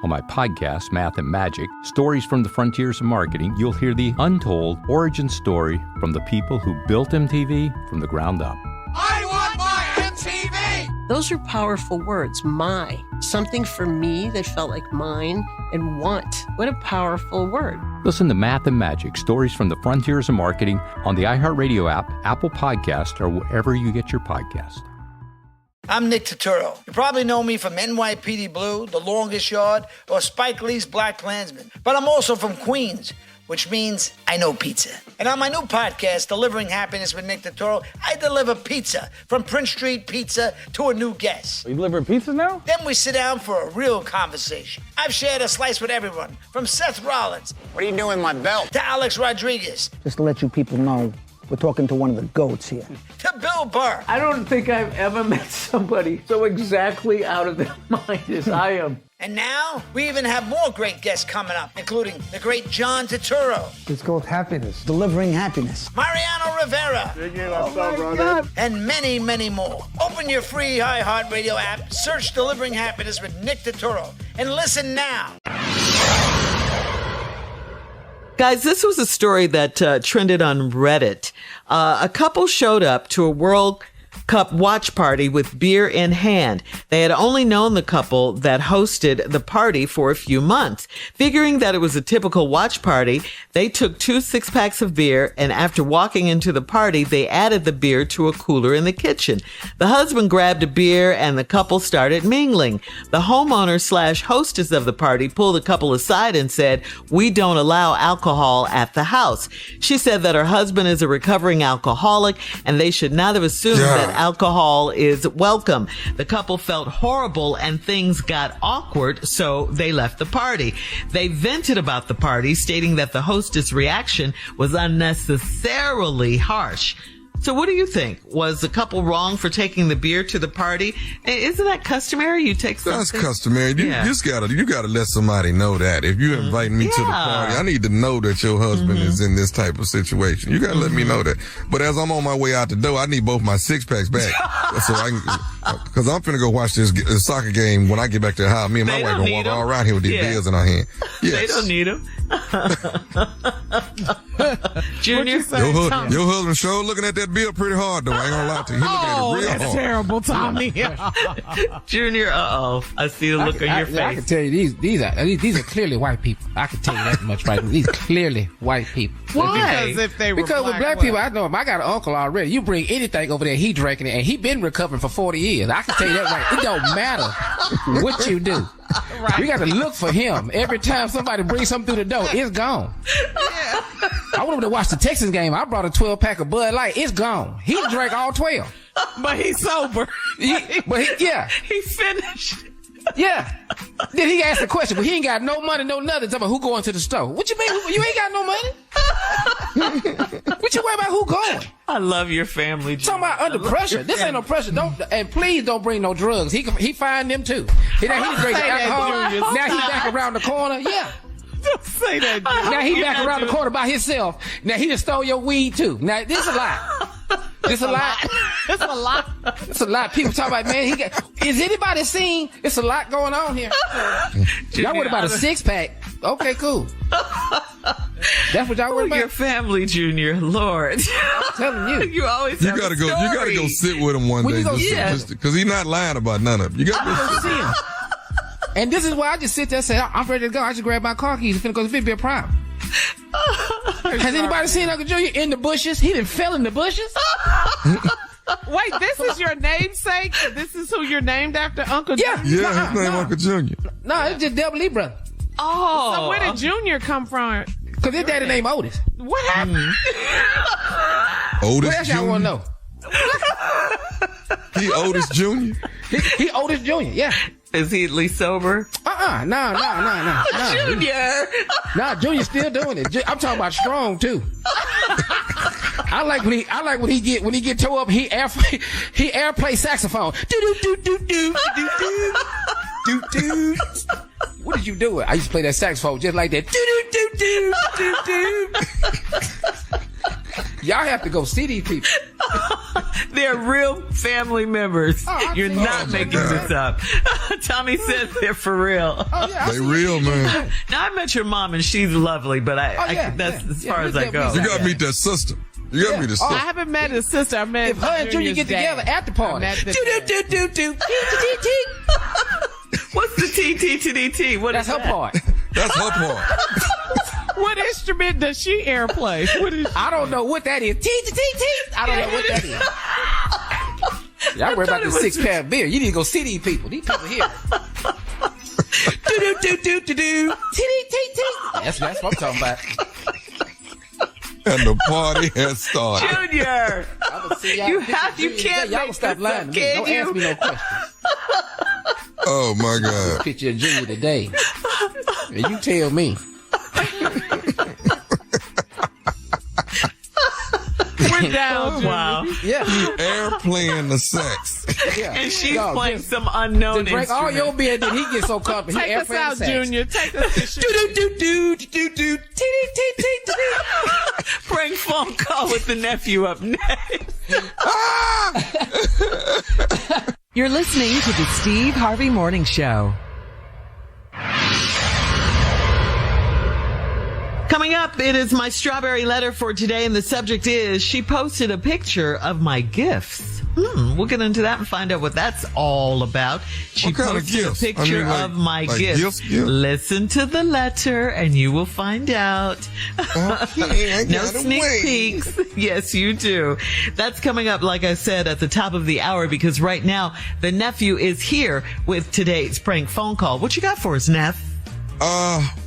On my podcast, Math and Magic, Stories from the Frontiers of Marketing, you'll hear the untold origin story from the people who built MTV from the ground up. I want my MTV! Those are powerful words, my. Something for me that felt like mine, and want. What a powerful word. Listen to Math and Magic, Stories from the Frontiers of Marketing on the iHeartRadio app, Apple Podcast, or wherever you get your podcast. I'm Nick Turturro. You probably know me from NYPD Blue, The Longest Yard, or Spike Lee's Black Klansman. But I'm also from Queens, which means I know pizza. And on my new podcast, Delivering Happiness with Nick Turturro, I deliver pizza from Prince Street Pizza to a new guest. You delivering pizza now? Then we sit down for a real conversation. I've shared a slice with everyone, from Seth Rollins. What are you doing with my belt? To Alex Rodriguez. Just to let you people know, we're talking to one of the goats here. To Bill Burr. I don't think I've ever met somebody so exactly out of their mind as I am. And now, we even have more great guests coming up, including the great John Turturro. It's called happiness, delivering happiness. Mariano Rivera. And many, many more. Open your free iHeartRadio app, search Delivering Happiness with Nick Turturro, and listen now. Guys, this was a story that trended on Reddit. A couple showed up to a World Cup watch party with beer in hand. They had only known the couple that hosted the party for a few months. Figuring that it was a typical watch party, they took 2 6-packs of beer, and after walking into the party, they added the beer to a cooler in the kitchen. The husband grabbed a beer and the couple started mingling. The homeowner/hostess of the party pulled the couple aside and said, "We don't allow alcohol at the house." She said that her husband is a recovering alcoholic and they should not have assumed that alcohol is welcome. The couple felt horrible and things got awkward, so they left the party. They vented about the party, stating that the hostess' reaction was unnecessarily harsh. So what do you think? Was the couple wrong for taking the beer to the party? Isn't that customary? You take something? That's customary. You just gotta let somebody know that. If you invite me to the party, I need to know that your husband is in this type of situation. You gotta let me know that. But as I'm on my way out the door, I need both my 6-packs back. So I can, cause I'm finna go watch this soccer game when I get back to the house. Me and my wife gonna walk all around here with these beers in our hand. Yes. They don't need them. Junior, your husband sure looking at that bill pretty hard though. I ain't gonna lie to you. He looking at it real that's hard. Terrible, Tommy. Junior, I see the look on your face. I can tell you these are clearly white people. I can tell you that much right now. These are clearly white people. Why? Because with black people, I know him. I got an uncle already. You bring anything over there, he drinking it, and he been recovering for 40 years. I can tell you that right. It don't matter what you do. Right. We got to look for him. Every time somebody brings something through the door, it's gone. Yeah. I went over to watch the Texans game. I brought a 12-pack of Bud Light. It's gone. He drank all 12. But he's sober. He finished. Yeah. Then he asked the question, but he ain't got no money, no nothing. Talking about who going to the store. What you mean? You ain't got no money? What you worry about who going? I love your family. Talking about under pressure. This ain't no pressure. And please don't bring no drugs. He find them too. He drank alcohol. Now he back around the corner. Yeah. Don't say that. Now he back around the corner by himself. Now he just stole your weed too. Now this a lot. It's a lot. It's a lot. It's a lot. People talk about, man, is anybody seen? It's a lot going on here. Y'all worried about a 6-pack. Okay, cool. That's what y'all worried about? Your family, Junior. Lord. I'm telling you. You always you gotta go sit with him one day. Because he's not lying about none of it. You gotta go see him. And this is why I just sit there and say, I'm ready to go. I just grab my car keys. It's finna go to be a problem. Has anybody seen Uncle Junior in the bushes? He done fell in the bushes. Wait, this is your namesake? This is who you're named after, Uncle Junior? Yeah, his name Uncle Junior. No, it's just Double Lee brother. Oh. So where did Junior come from? Because his daddy named Otis. What happened? Otis what else y'all want to know? He Otis Junior? He Otis Junior, yeah. Is he at least sober? No. Junior. Nah, Junior's still doing it. I'm talking about strong too. I like when he get tore up. He airplay saxophone. Do do do do do do do. What did you do? I used to play that saxophone just like that. Do do do do do do. Y'all have to go see these people. They're real family members. You're not making this up. Tommy says they're for real. Oh, yeah, they real, man. Now, I met your mom, and she's lovely, but that's as far as I go. You got to meet that sister. You got to meet the sister. I haven't met his sister. I met if her and Junior get together at the party. Do. What's the T? That's her part. That's her part. What instrument does she airplay? I don't know what that is. T. I don't know what that is. Y'all worry about the 6-pack beer. You need to go see these people. These people here. Do. That's what I'm talking about. And the party has started. Junior, you can't y'all stop lying to me. Don't ask me no questions. Oh my God. Picture of Junior today. And you tell me. We're down. Wow. Yeah. Airplaying the sex. Yeah. And she's playing some unknown break instrument. all your beer, then he gets so comfortable. Take us out, Junior. Take us to Prank phone call with the nephew up next. You're listening to the Steve Harvey Morning Show. Coming up, it is my strawberry letter for today, and the subject is, she posted a picture of my gifts. We'll get into that and find out what that's all about. She posted a picture of my gifts. Listen to the letter and you will find out. Okay, no sneak peeks. Yes, you do. That's coming up, like I said, at the top of the hour, because right now the nephew is here with today's prank phone call. What you got for us, Neff?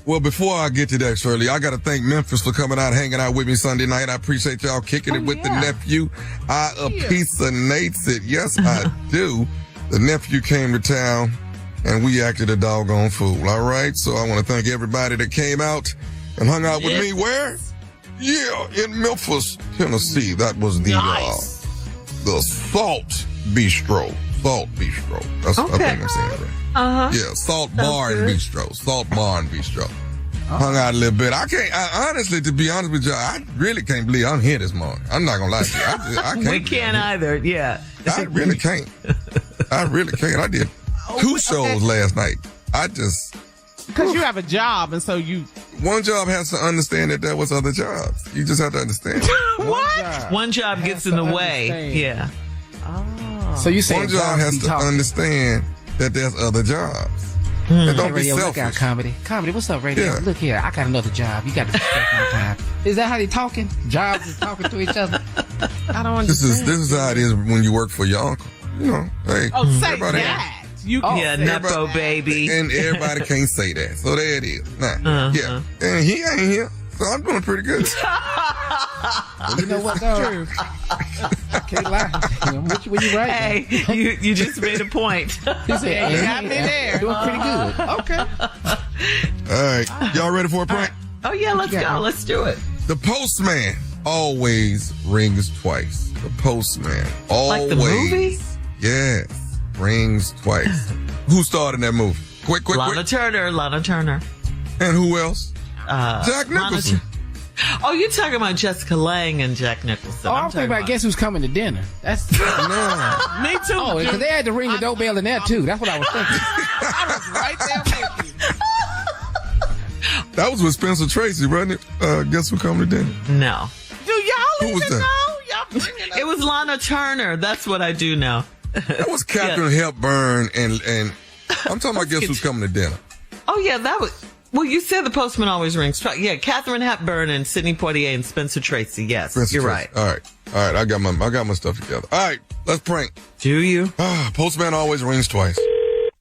Well, before I get to that, Shirley, I got to thank Memphis for coming out, hanging out with me Sunday night. I appreciate y'all kicking it with the nephew. I appreciates it. Yes, I do. The nephew came to town and we acted a doggone fool. All right. So I want to thank everybody that came out and hung out with me. Where? Yeah, in Memphis, Tennessee. That was the Salt Bistro. Salt Bistro. That's I think I'm saying it right. Yeah, Salt Bar and Bistro. Salt Bar and Bistro. Hung out a little bit. Honestly, to be honest with you, I really can't believe I'm here this morning. I'm not going to lie to you. I can't. We can't either, yeah. I really can't. I did 2 shows last night. Because you have a job, and so you... One job has to understand that there was other jobs. You just have to understand. What? One job gets in the way. Yeah. Oh. So you say one job has to understand that there's other jobs. And don't be selfish. Look out, Comedy, what's up, Radio? Yeah. Look here, I got another job. You got to respect my time. Is that how they talking? Jobs is talking to each other? I don't understand. This is how it is when you work for your uncle. You know, hey. Oh, say that. Nepo baby. And everybody can't say that. So there it is. Nah, yeah. And he ain't here. So I'm doing pretty good. You know what, though? I can't lie. When you right. Hey, you just made a point. He said, you got me there. Doing pretty good. Okay. All right. Y'all ready for a prank? Oh, yeah, let's go. Let's do it. The postman always rings twice. The postman always. Like the movie? Yes. Rings twice. Who started that movie? Quick. Lana Turner. And who else? Jack Nicholson. Oh, you're talking about Jessica Lange and Jack Nicholson. I'm thinking about Guess Who's Coming to Dinner. That's Me too. Oh, because they had to ring the doorbell in there too. That's what I was thinking. I was right there with you. That was with Spencer Tracy, wasn't it? Guess Who Coming to Dinner? No. Do y'all Who was even that? know? Y'all bringing up. It was Lana Turner. That's what I do know. That was Catherine Hepburn and I'm talking about Guess Who's Coming to Dinner. Oh yeah, that was. Well, you said the postman always rings twice. Yeah, Catherine Hepburn and Sidney Poitier and Spencer Tracy. Yes, you're right. All right. I got my stuff together. All right, let's prank. Do you? Postman always rings twice.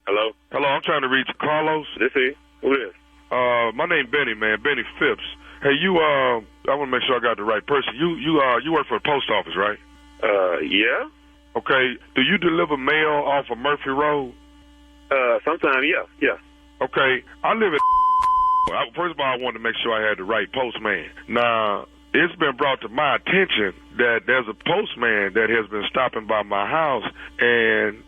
Hello, I'm trying to reach Carlos. This is who is? My name Benny, man. Benny Phipps. Hey, you. I want to make sure I got the right person. You work for the post office, right? Yeah. Okay. Do you deliver mail off of Murphy Road? Sometimes, yeah. Okay. I live at. First of all, I wanted to make sure I had the right postman. Now, it's been brought to my attention that there's a postman that has been stopping by my house, and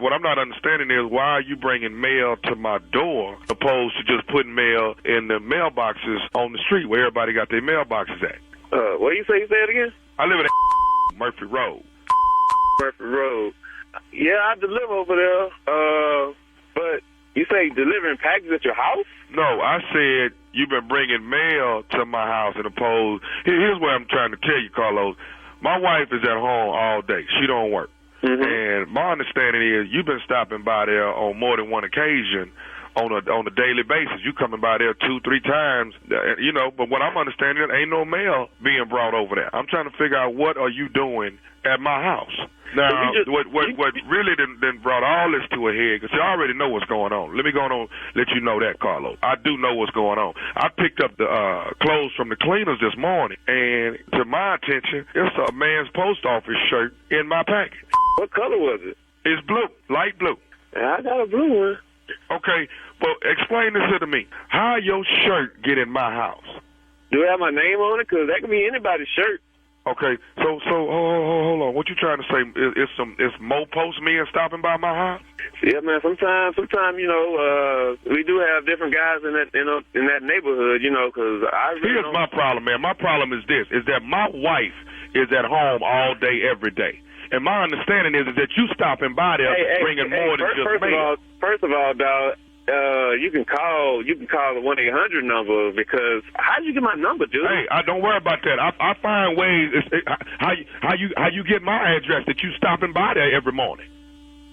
what I'm not understanding is why are you bringing mail to my door opposed to just putting mail in the mailboxes on the street where everybody got their mailboxes at? What do you say? You say it again? I live at Murphy Road. Murphy Road. Yeah, I deliver over there, but you say delivering packages at your house? No, I said you've been bringing mail to my house and opposed. Here's what I'm trying to tell you, Carlos. My wife is at home all day. She don't work. Mm-hmm. And my understanding is you've been stopping by there on more than one occasion on a daily basis. You coming by there 2-3 times, you know, but what I'm understanding is ain't no mail being brought over there. I'm trying to figure out what are you doing at my house. Now, what really done brought all this to a head, because you already know what's going on. Let me go on and let you know that, Carlos. I do know what's going on. I picked up the clothes from the cleaners this morning, and to my attention, it's a man's post office shirt in my package. What color was it? It's blue, light blue. I got a blue one. Okay, but explain this to me. How your shirt get in my house? Do it have my name on it? Because that could be anybody's shirt. Okay, so hold on. What you trying to say? It's more postmen stopping by my house? Yeah, man. Sometimes, you know, we do have different guys in that neighborhood, you know, because Here's my problem, man. My problem is this: is that my wife is at home all day, every day, and my understanding is that you stopping by there bringing more than just mail. First of all, dog. You can call the 1-800 number because how did you get my number, dude? Hey, don't worry about that. I find ways. How you get my address that you stopping by there every morning?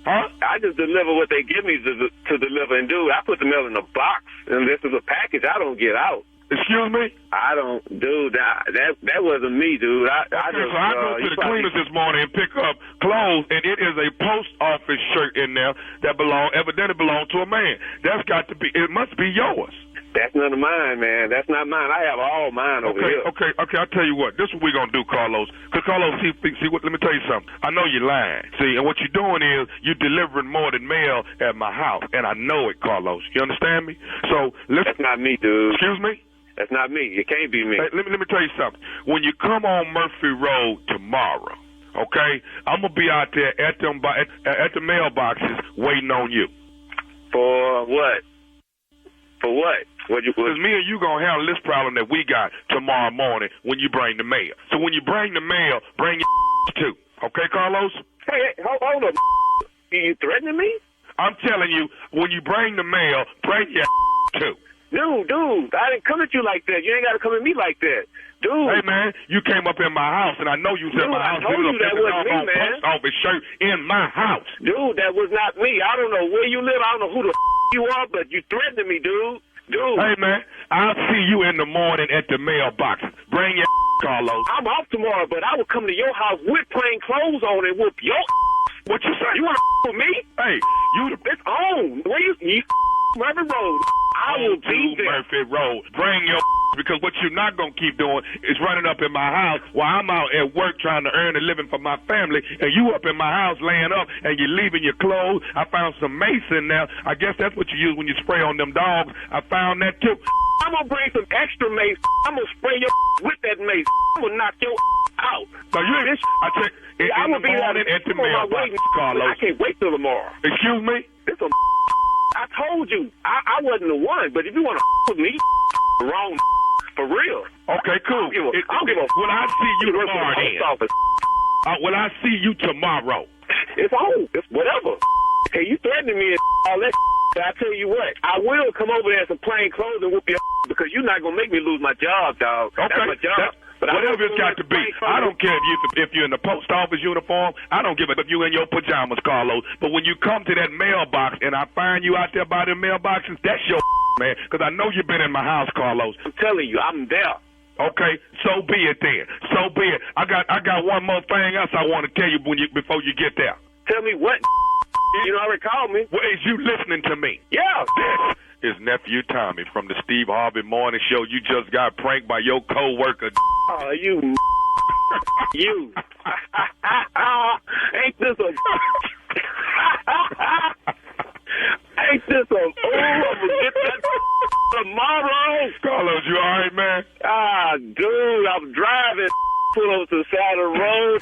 Huh? I just deliver what they give me to deliver, and dude, I put the mail in a box, and this is a package I don't get out. Excuse me? I don't, dude. That wasn't me, dude. I go to the cleaners this morning and pick up clothes, and it is a post office shirt in there that evidently belonged to a man. That's got to be. It must be yours. That's none of mine, man. That's not mine. I have all mine over here. Okay. I'll tell you what. This is what we're gonna do, Carlos. Because Carlos, see what? Let me tell you something. I know you're lying. See, and what you're doing is you're delivering more than mail at my house, and I know it, Carlos. You understand me? So listen. That's not me, dude. Excuse me? That's not me. It can't be me. Hey, let me tell you something. When you come on Murphy Road tomorrow, okay, I'm gonna be out there at the mailboxes waiting on you. For what? For what? Because me and you gonna handle this problem that we got tomorrow morning when you bring the mail. So when you bring the mail, bring your too. Okay, Carlos? Hey, hold up. Are you threatening me? I'm telling you, when you bring the mail, bring your too. Dude, I didn't come at you like that. You ain't got to come at me like that. Dude. Hey, man, you came up in my house, and I know you was in my house. I told you that wasn't me, man. Post office shirt in my house. Dude, that was not me. I don't know where you live. I don't know who the you are, but you threatening me, dude. Hey, man, I'll see you in the morning at the mailbox. Bring your Carlos. I'm off tomorrow, but I will come to your house with plain clothes on and whoop your What you say? You want to with me? Hey, it's on. Where you Murphy Road. I will be there. Murphy Road. Bring your because what you're not going to keep doing is running up in my house while I'm out at work trying to earn a living for my family, and you up in my house laying up, and you're leaving your clothes. I found some mace in there. I guess that's what you use when you spray on them dogs. I found that too. I'm going to bring some extra mace. I'm going to spray your with that mace. I'm going to knock your out. So you ain't, I check in the morning at the mailbox, Carlos. I can't wait till tomorrow. Excuse me? It's a I told you, I wasn't the one, but if you want to with me, wrong, for real. Okay, cool. I don't give a Will I see you tomorrow then? Will I see you tomorrow? It's on. It's whatever. Hey, you threatening me and all that. I tell you what, I will come over there in some plain clothes and whoop your because you're not going to make me lose my job, dog. Okay. That's my job. But whatever it's got to be. I don't care if you're in the post office uniform. I don't give a if you in your pajamas, Carlos. But when you come to that mailbox and I find you out there by the mailboxes, that's your man. Because I know you've been in my house, Carlos. I'm telling you, I'm there. Okay, so be it then. So be it. I got one more thing else I want to tell you before you get there. Tell me what? You already called me. Well, is you listening to me? Yeah. This is Nephew Tommy from the Steve Harvey Morning Show. You just got pranked by your co-worker. Oh, you. You. Ain't this a... Ain't this a... Oh, I'm gonna get that tomorrow. Carlos, you all right, man? Dude, I'm driving. Pull over to the side of the road.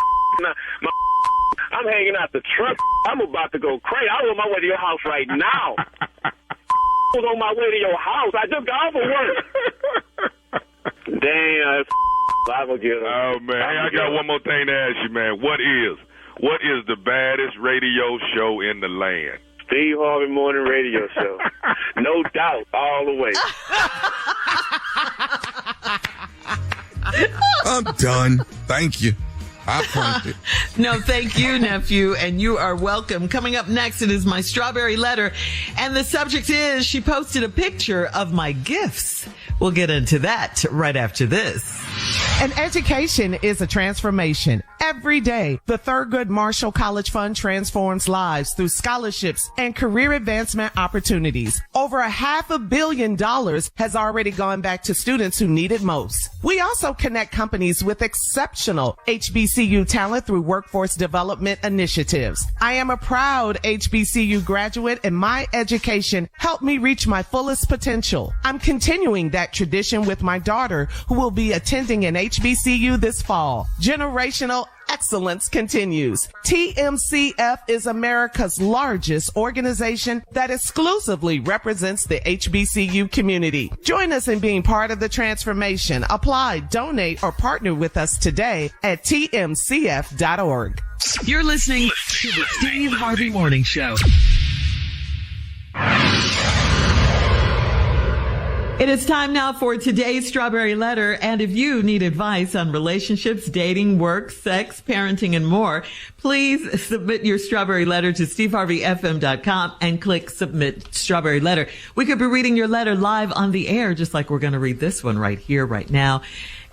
I'm hanging out the truck. I'm about to go crazy. I'm on my way to your house right now. I was on my way to your house. I just got off of work. Damn. I'm going to get him. Oh, man. Hey, I got one more thing to ask you, man. What is the baddest radio show in the land? Steve Harvey Morning Radio Show. No doubt. All the way. I'm done. Thank you. I pranked it. No, thank you, nephew, and you are welcome. Coming up next, it is my strawberry letter, and the subject is she posted a picture of my gifts. We'll get into that right after this. An education is a transformation. Every day, the Thurgood Marshall College Fund transforms lives through scholarships and career advancement opportunities. Over $500 million has already gone back to students who need it most. We also connect companies with exceptional HBCU talent through workforce development initiatives. I am a proud HBCU graduate, and my education helped me reach my fullest potential. I'm continuing that tradition with my daughter, who will be attending an HBCU this fall. Generational excellence continues. TMCF is America's largest organization that exclusively represents the HBCU community. Join us in being part of the transformation. Apply, donate, or partner with us today at tmcf.org. You're listening to the Steve Harvey Morning Show. It is time now for today's Strawberry Letter. And if you need advice on relationships, dating, work, sex, parenting, and more, please submit your Strawberry Letter to steveharveyfm.com and click Submit Strawberry Letter. We could be reading your letter live on the air, just like we're going to read this one right here, right now.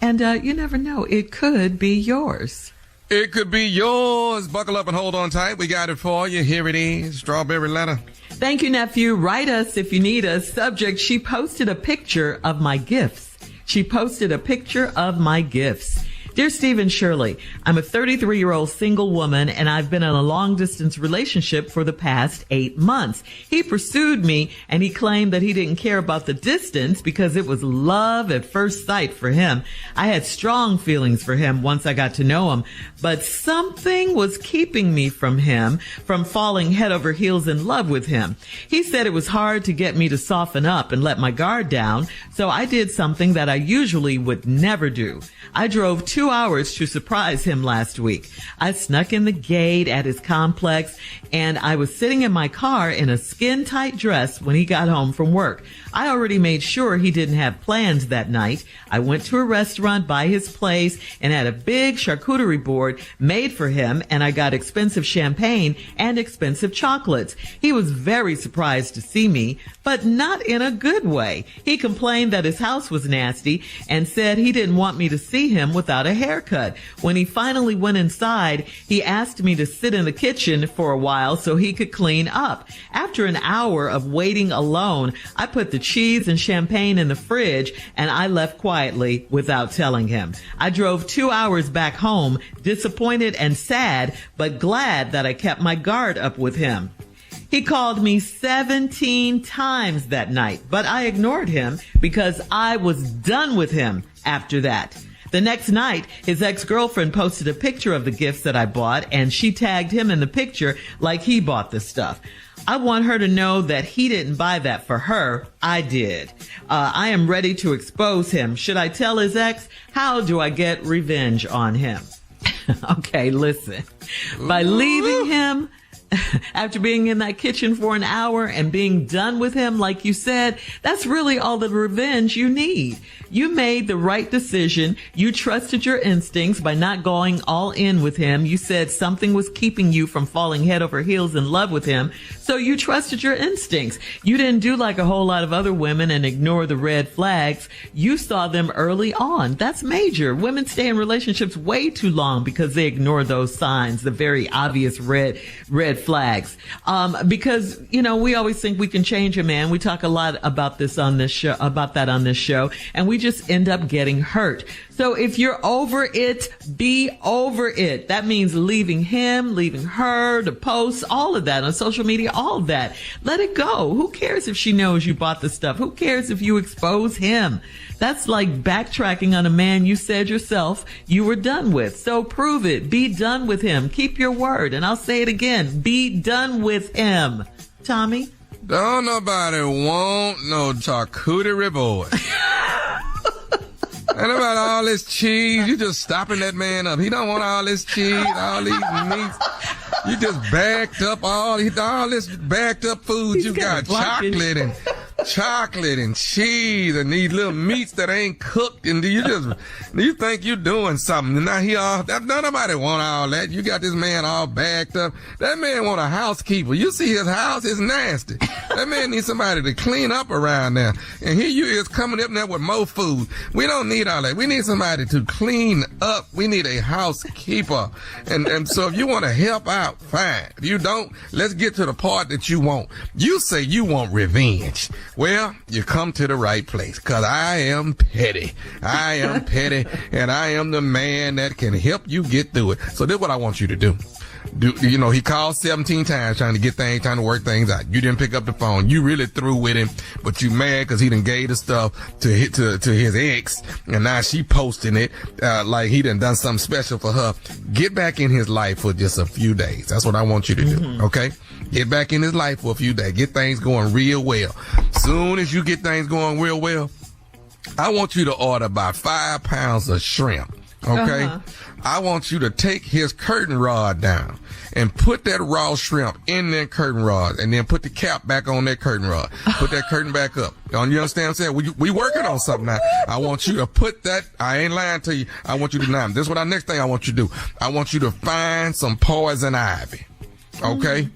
And you never know, it could be yours. It could be yours. Buckle up and hold on tight. We got it for you. Here it is. Strawberry Letter. Thank you, nephew. Write us if you need us. Subject, she posted a picture of my gifts. She posted a picture of my gifts. Dear Steve and Shirley, I'm a 33-year-old single woman, and I've been in a long-distance relationship for the past 8 months. He pursued me, and he claimed that he didn't care about the distance because it was love at first sight for him. I had strong feelings for him once I got to know him, but something was keeping me from him, from falling head over heels in love with him. He said it was hard to get me to soften up and let my guard down, so I did something that I usually would never do. I drove 2 hours to surprise him last week. I snuck in the gate at his complex, and I was sitting in my car in a skin-tight dress when he got home from work. I already made sure he didn't have plans that night. I went to a restaurant by his place and had a big charcuterie board made for him, and I got expensive champagne and expensive chocolates. He was very surprised to see me, but not in a good way. He complained that his house was nasty and said he didn't want me to see him without a haircut. When he finally went inside, he asked me to sit in the kitchen for a while so he could clean up. After an hour of waiting alone, I put the cheese and champagne in the fridge, and I left quietly without telling him. I drove 2 hours back home, disappointed and sad, but glad that I kept my guard up with him. He called me 17 times that night, but I ignored him because I was done with him after that. The next night, his ex-girlfriend posted a picture of the gifts that I bought, and she tagged him in the picture like he bought the stuff. I want her to know that he didn't buy that for her. I did. I am ready to expose him. Should I tell his ex? How do I get revenge on him? Okay, listen. By leaving him after being in that kitchen for an hour and being done with him, like you said, that's really all the revenge you need. You made the right decision. You trusted your instincts by not going all in with him. You said something was keeping you from falling head over heels in love with him. So you trusted your instincts. You didn't do like a whole lot of other women and ignore the red flags. You saw them early on. That's major. Women stay in relationships way too long because they ignore those signs, the very obvious red flags. Because, you know, we always think we can change a man. We talk a lot about this on this show, about that on this show, and we just end up getting hurt. So if you're over it, be over it. That means leaving him, leaving her, the posts, all of that on social media, all of that. Let it go. Who cares if she knows you bought the stuff? Who cares if you expose him? That's like backtracking on a man you said yourself you were done with. So prove it. Be done with him. Keep your word. And I'll say it again. Be done with him. Tommy? Don't nobody want no charcuterie board. And about all this cheese, you just stopping that man up. He don't want all this cheese, all these meats. You just backed up all this backed up food. You got chocolate and chocolate and cheese and these little meats that ain't cooked, and you think you're doing something. And now nobody want all that. You got this man all backed up. That man want a housekeeper. You see his house is nasty. That man needs somebody to clean up around there. And here you is coming up there with more food. We don't need all that. We need somebody to clean up. We need a housekeeper. And so if you want to help out, fine. If you don't, let's get to the part that you want. You say you want revenge. Well, you come to the right place, because I am petty. I am petty, and I am the man that can help you get through it. So this is what I want you to do. He called 17 times trying to work things out. You didn't pick up the phone. You really through with him, but you mad because he done gave the stuff to his ex, and now she posting it like he done something special for her. Get back in his life for just a few days. That's what I want you to do, okay? Get back in his life for a few days. Get things going real well. Soon as you get things going real well, I want you to order about 5 pounds of shrimp, okay? I want you to take his curtain rod down and put that raw shrimp in that curtain rod, and then put the cap back on that curtain rod. Put that curtain back up. You understand what I'm saying? We working on something now. I want you to put that, I ain't lying to you. I want you to now. This is what our next thing I want you to do. I want you to find some poison ivy. Okay?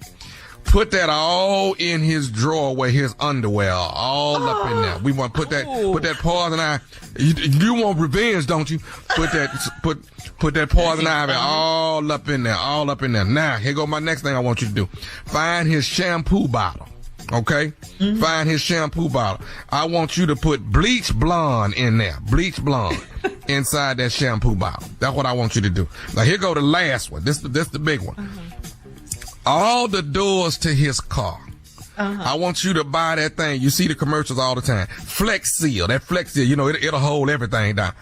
Put that all in his drawer where his underwear are, all up in there. We want to put that poison ivy. You want revenge, don't you? Put that poison ivy all up in there. Now, here go my next thing I want you to do. Find his shampoo bottle. Okay? Find his shampoo bottle. I want you to put bleach blonde in there. Bleach blonde inside that shampoo bottle. That's what I want you to do. Now, here go the last one. This the big one. All the doors to his car. I want you to buy that thing. You see the commercials all the time. Flex Seal. That Flex Seal, it'll hold everything down.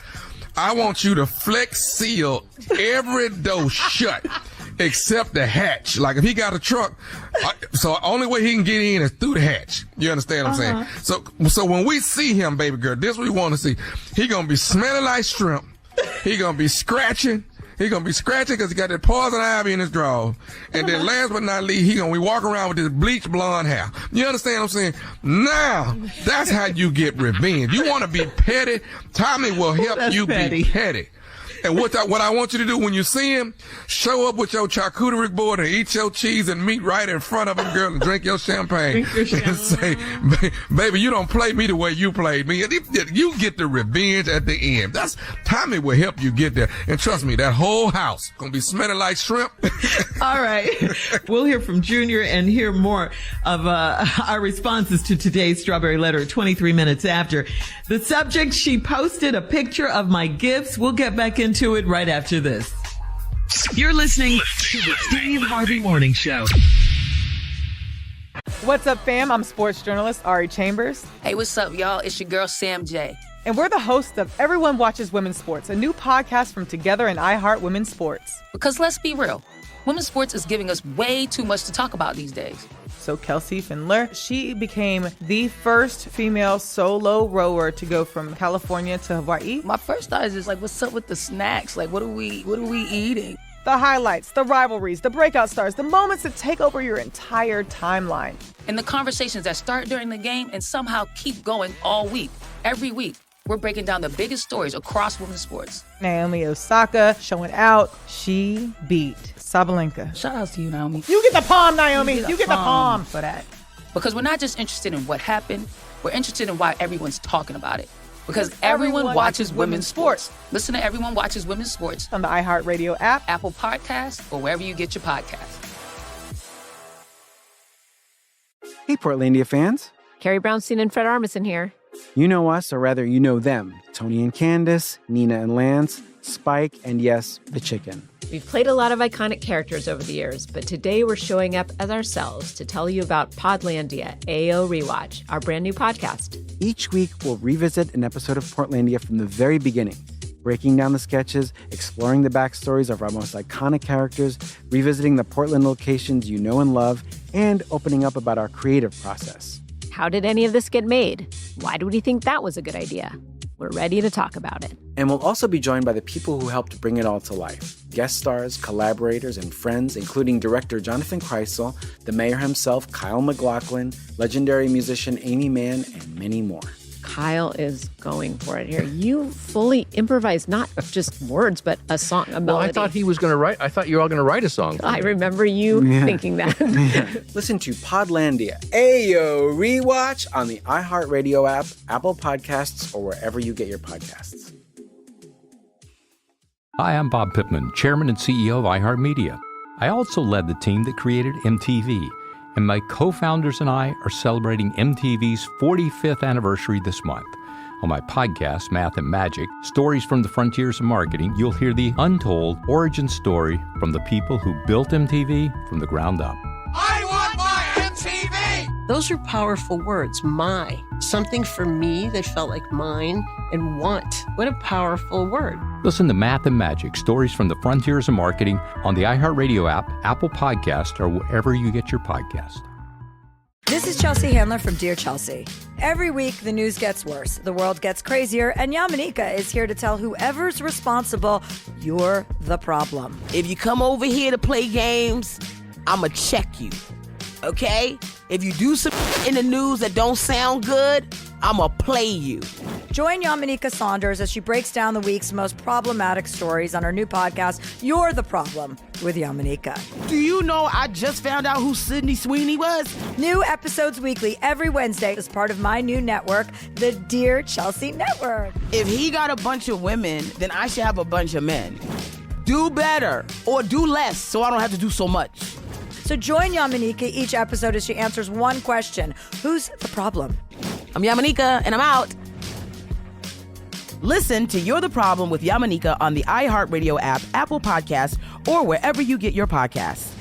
I want you to Flex Seal every door shut except the hatch. Like if he got a truck, so only way he can get in is through the hatch. You understand what I'm saying? So when we see him, baby girl, this is what we want to see. He gonna be smelling like shrimp. He gonna be scratching. He gonna be scratching because he got that poison ivy in his drawers. And then last but not least, he gonna be walking around with this bleach blonde hair. You understand what I'm saying? Now, that's how you get revenge. You want to be petty? Tommy will help you be petty. And what I want you to do when you see him, show up with your charcuterie board and eat your cheese and meat right in front of him, girl, and drink your champagne. And say, baby, you don't play me the way you played me. You get the revenge at the end. Tommy will help you get there. And trust me, that whole house gonna be smelling like shrimp. All right. We'll hear from Junior and hear more of our responses to today's Strawberry Letter 23 minutes after. The subject, she posted a picture of my gifts. We'll get back into it right after this. You're listening to the Steve Harvey Morning Show. What's up, fam? I'm sports journalist Ari Chambers. Hey, what's up, y'all? It's your girl, Sam J. And we're the hosts of Everyone Watches Women's Sports, a new podcast from Together and iHeart Women's Sports. Because let's be real, women's sports is giving us way too much to talk about these days. So Kelsey Findler, she became the first female solo rower to go from California to Hawaii. My first thought is just like, what's up with the snacks? Like, what are we eating? The highlights, the rivalries, the breakout stars, the moments that take over your entire timeline. And the conversations that start during the game and somehow keep going all week, every week. We're breaking down the biggest stories across women's sports. Naomi Osaka showing out. She beat Sabalenka. Shout out to you, Naomi. You get the palm, Naomi. You get the palm for that. Because we're not just interested in what happened. We're interested in why everyone's talking about it. Because everyone watches women's sports. Listen to Everyone Watches Women's Sports on the iHeartRadio app, Apple Podcasts, or wherever you get your podcasts. Hey, Portlandia fans. Carrie Brownstein and Fred Armisen here. You know us, or rather you know them. Tony and Candace, Nina and Lance, Spike, and yes, the chicken. We've played a lot of iconic characters over the years, but today we're showing up as ourselves to tell you about Podlandia, AO Rewatch, our brand new podcast. Each week, we'll revisit an episode of Portlandia from the very beginning, breaking down the sketches, exploring the backstories of our most iconic characters, revisiting the Portland locations you know and love, and opening up about our creative process. How did any of this get made? Why do we think that was a good idea? We're ready to talk about it. And we'll also be joined by the people who helped bring it all to life. Guest stars, collaborators, and friends, including director Jonathan Kreisel, the mayor himself, Kyle MacLachlan, legendary musician Amy Mann, and many more. Kyle is going for it here. You fully improvised not just words, but a song, a melody. Well, I thought he was going to write. I thought you were all going to write a song. I remember you thinking that. Listen to Podlandia, Ayo Rewatch on the iHeartRadio app, Apple Podcasts, or wherever you get your podcasts. Hi, I'm Bob Pittman, Chairman and CEO of iHeartMedia. I also led the team that created MTV, and my co-founders and I are celebrating MTV's 45th anniversary this month. On my podcast, Math and Magic, Stories from the Frontiers of Marketing, you'll hear the untold origin story from the people who built MTV from the ground up. I want my MTV! Those are powerful words. My. Something for me that felt like mine, and want. What a powerful word. Listen to Math and Magic, Stories from the Frontiers of Marketing on the iHeartRadio app, Apple Podcast, or wherever you get your podcast. This is Chelsea Handler from Dear Chelsea. Every week, the news gets worse, the world gets crazier, and Yamanika is here to tell whoever's responsible, you're the problem. If you come over here to play games, I'ma check you, okay? If you do some in the news that don't sound good, I'ma play you. Join Yamanika Saunders as she breaks down the week's most problematic stories on her new podcast, You're the Problem, with Yamanika. Do you know I just found out who Sydney Sweeney was? New episodes weekly every Wednesday as part of my new network, the Dear Chelsea Network. If he got a bunch of women, then I should have a bunch of men. Do better or do less so I don't have to do so much. So join Yamanika each episode as she answers one question. Who's the problem? I'm Yamanika, and I'm out. Listen to You're the Problem with Yamanika on the iHeartRadio app, Apple Podcasts, or wherever you get your podcasts.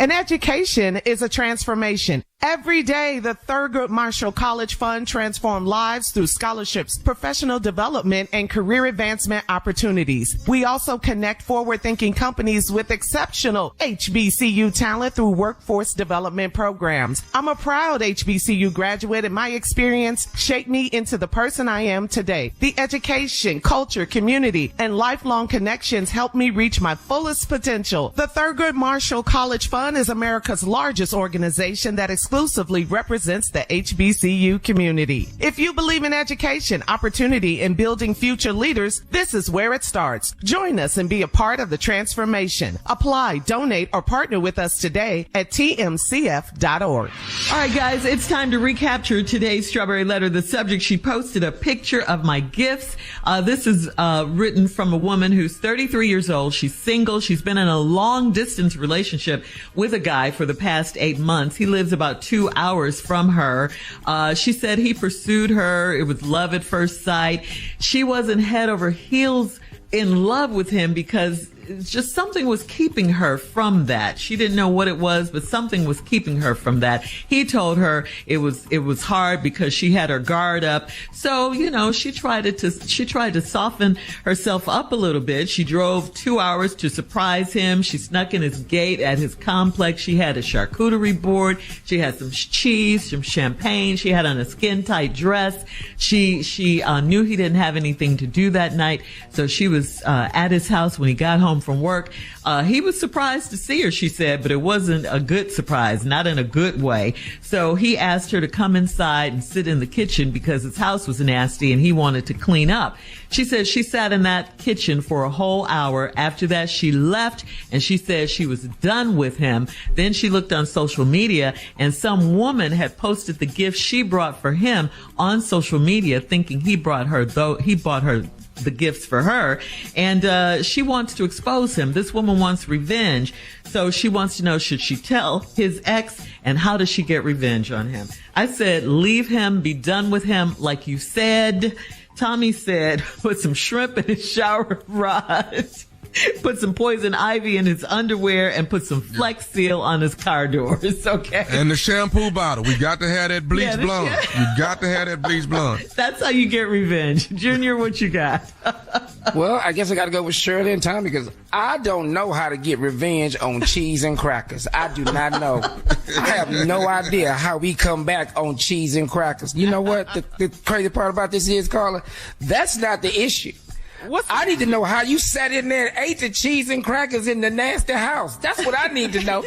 An education is a transformation. Every day, the Thurgood Marshall College Fund transforms lives through scholarships, professional development, and career advancement opportunities. We also connect forward-thinking companies with exceptional HBCU talent through workforce development programs. I'm a proud HBCU graduate, and my experience shaped me into the person I am today. The education, culture, community, and lifelong connections helped me reach my fullest potential. The Thurgood Marshall College Fund is America's largest organization that exclusively represents the HBCU community. If you believe in education, opportunity, and building future leaders, this is where it starts. Join us and be a part of the transformation. Apply, donate, or partner with us today at tmcf.org. All right, guys, it's time to recapture today's Strawberry Letter. The subject, she posted a picture of my gifts. This is written from a woman who's 33 years old. She's single. She's been in a long-distance relationship with a guy for the past 8 months. He lives about 2 hours from her. She said he pursued her. It was love at first sight. She wasn't head over heels in love with him because just something was keeping her from that. She didn't know what it was, but something was keeping her from that. He told her it was hard because she had her guard up. So, you know, she tried to soften herself up a little bit. She drove 2 hours to surprise him. She snuck in his gate at his complex. She had a charcuterie board. She had some cheese, some champagne. She had on a skin tight dress. She knew he didn't have anything to do that night. So she was at his house when he got home from work. He was surprised to see her, she said, but it wasn't a good surprise, not in a good way. So he asked her to come inside and sit in the kitchen because his house was nasty and he wanted to clean up. She said she sat in that kitchen for a whole hour. After that, she left and she said she was done with him. Then she looked on social media and some woman had posted the gift she brought for him on social media, thinking he bought her the gifts for her, and she wants to expose him. This woman wants revenge, so she wants to know, should she tell his ex, and how does she get revenge on him? I said, leave him, be done with him, like you said. Tommy said, put some shrimp in his shower rod. Put some poison ivy in his underwear and put some Flex Seal on his car doors, okay? And the shampoo bottle. We got to have that bleach blonde. You got to have that bleach blonde. That's how you get revenge. Junior, what you got? Well, I guess I got to go with Shirley and Tommy because I don't know how to get revenge on cheese and crackers. I do not know. I have no idea how we come back on cheese and crackers. You know what? The crazy part about this is, Carla, that's not the issue. I need to know how you sat in there and ate the cheese and crackers in the nasty house. That's what I need to know.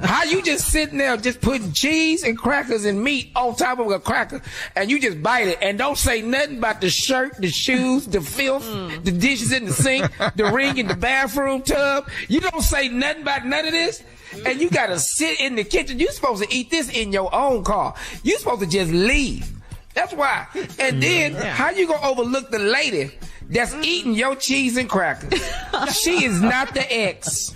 How you just sitting there just putting cheese and crackers and meat on top of a cracker and you just bite it and don't say nothing about the shirt, the shoes, the filth, the dishes in the sink, the ring in the bathroom tub. You don't say nothing about none of this. And you gotta sit in the kitchen. You're supposed to eat this in your own car. You're supposed to just leave. That's why. And then how you gonna overlook the lady that's eating your cheese and crackers? She is not the ex.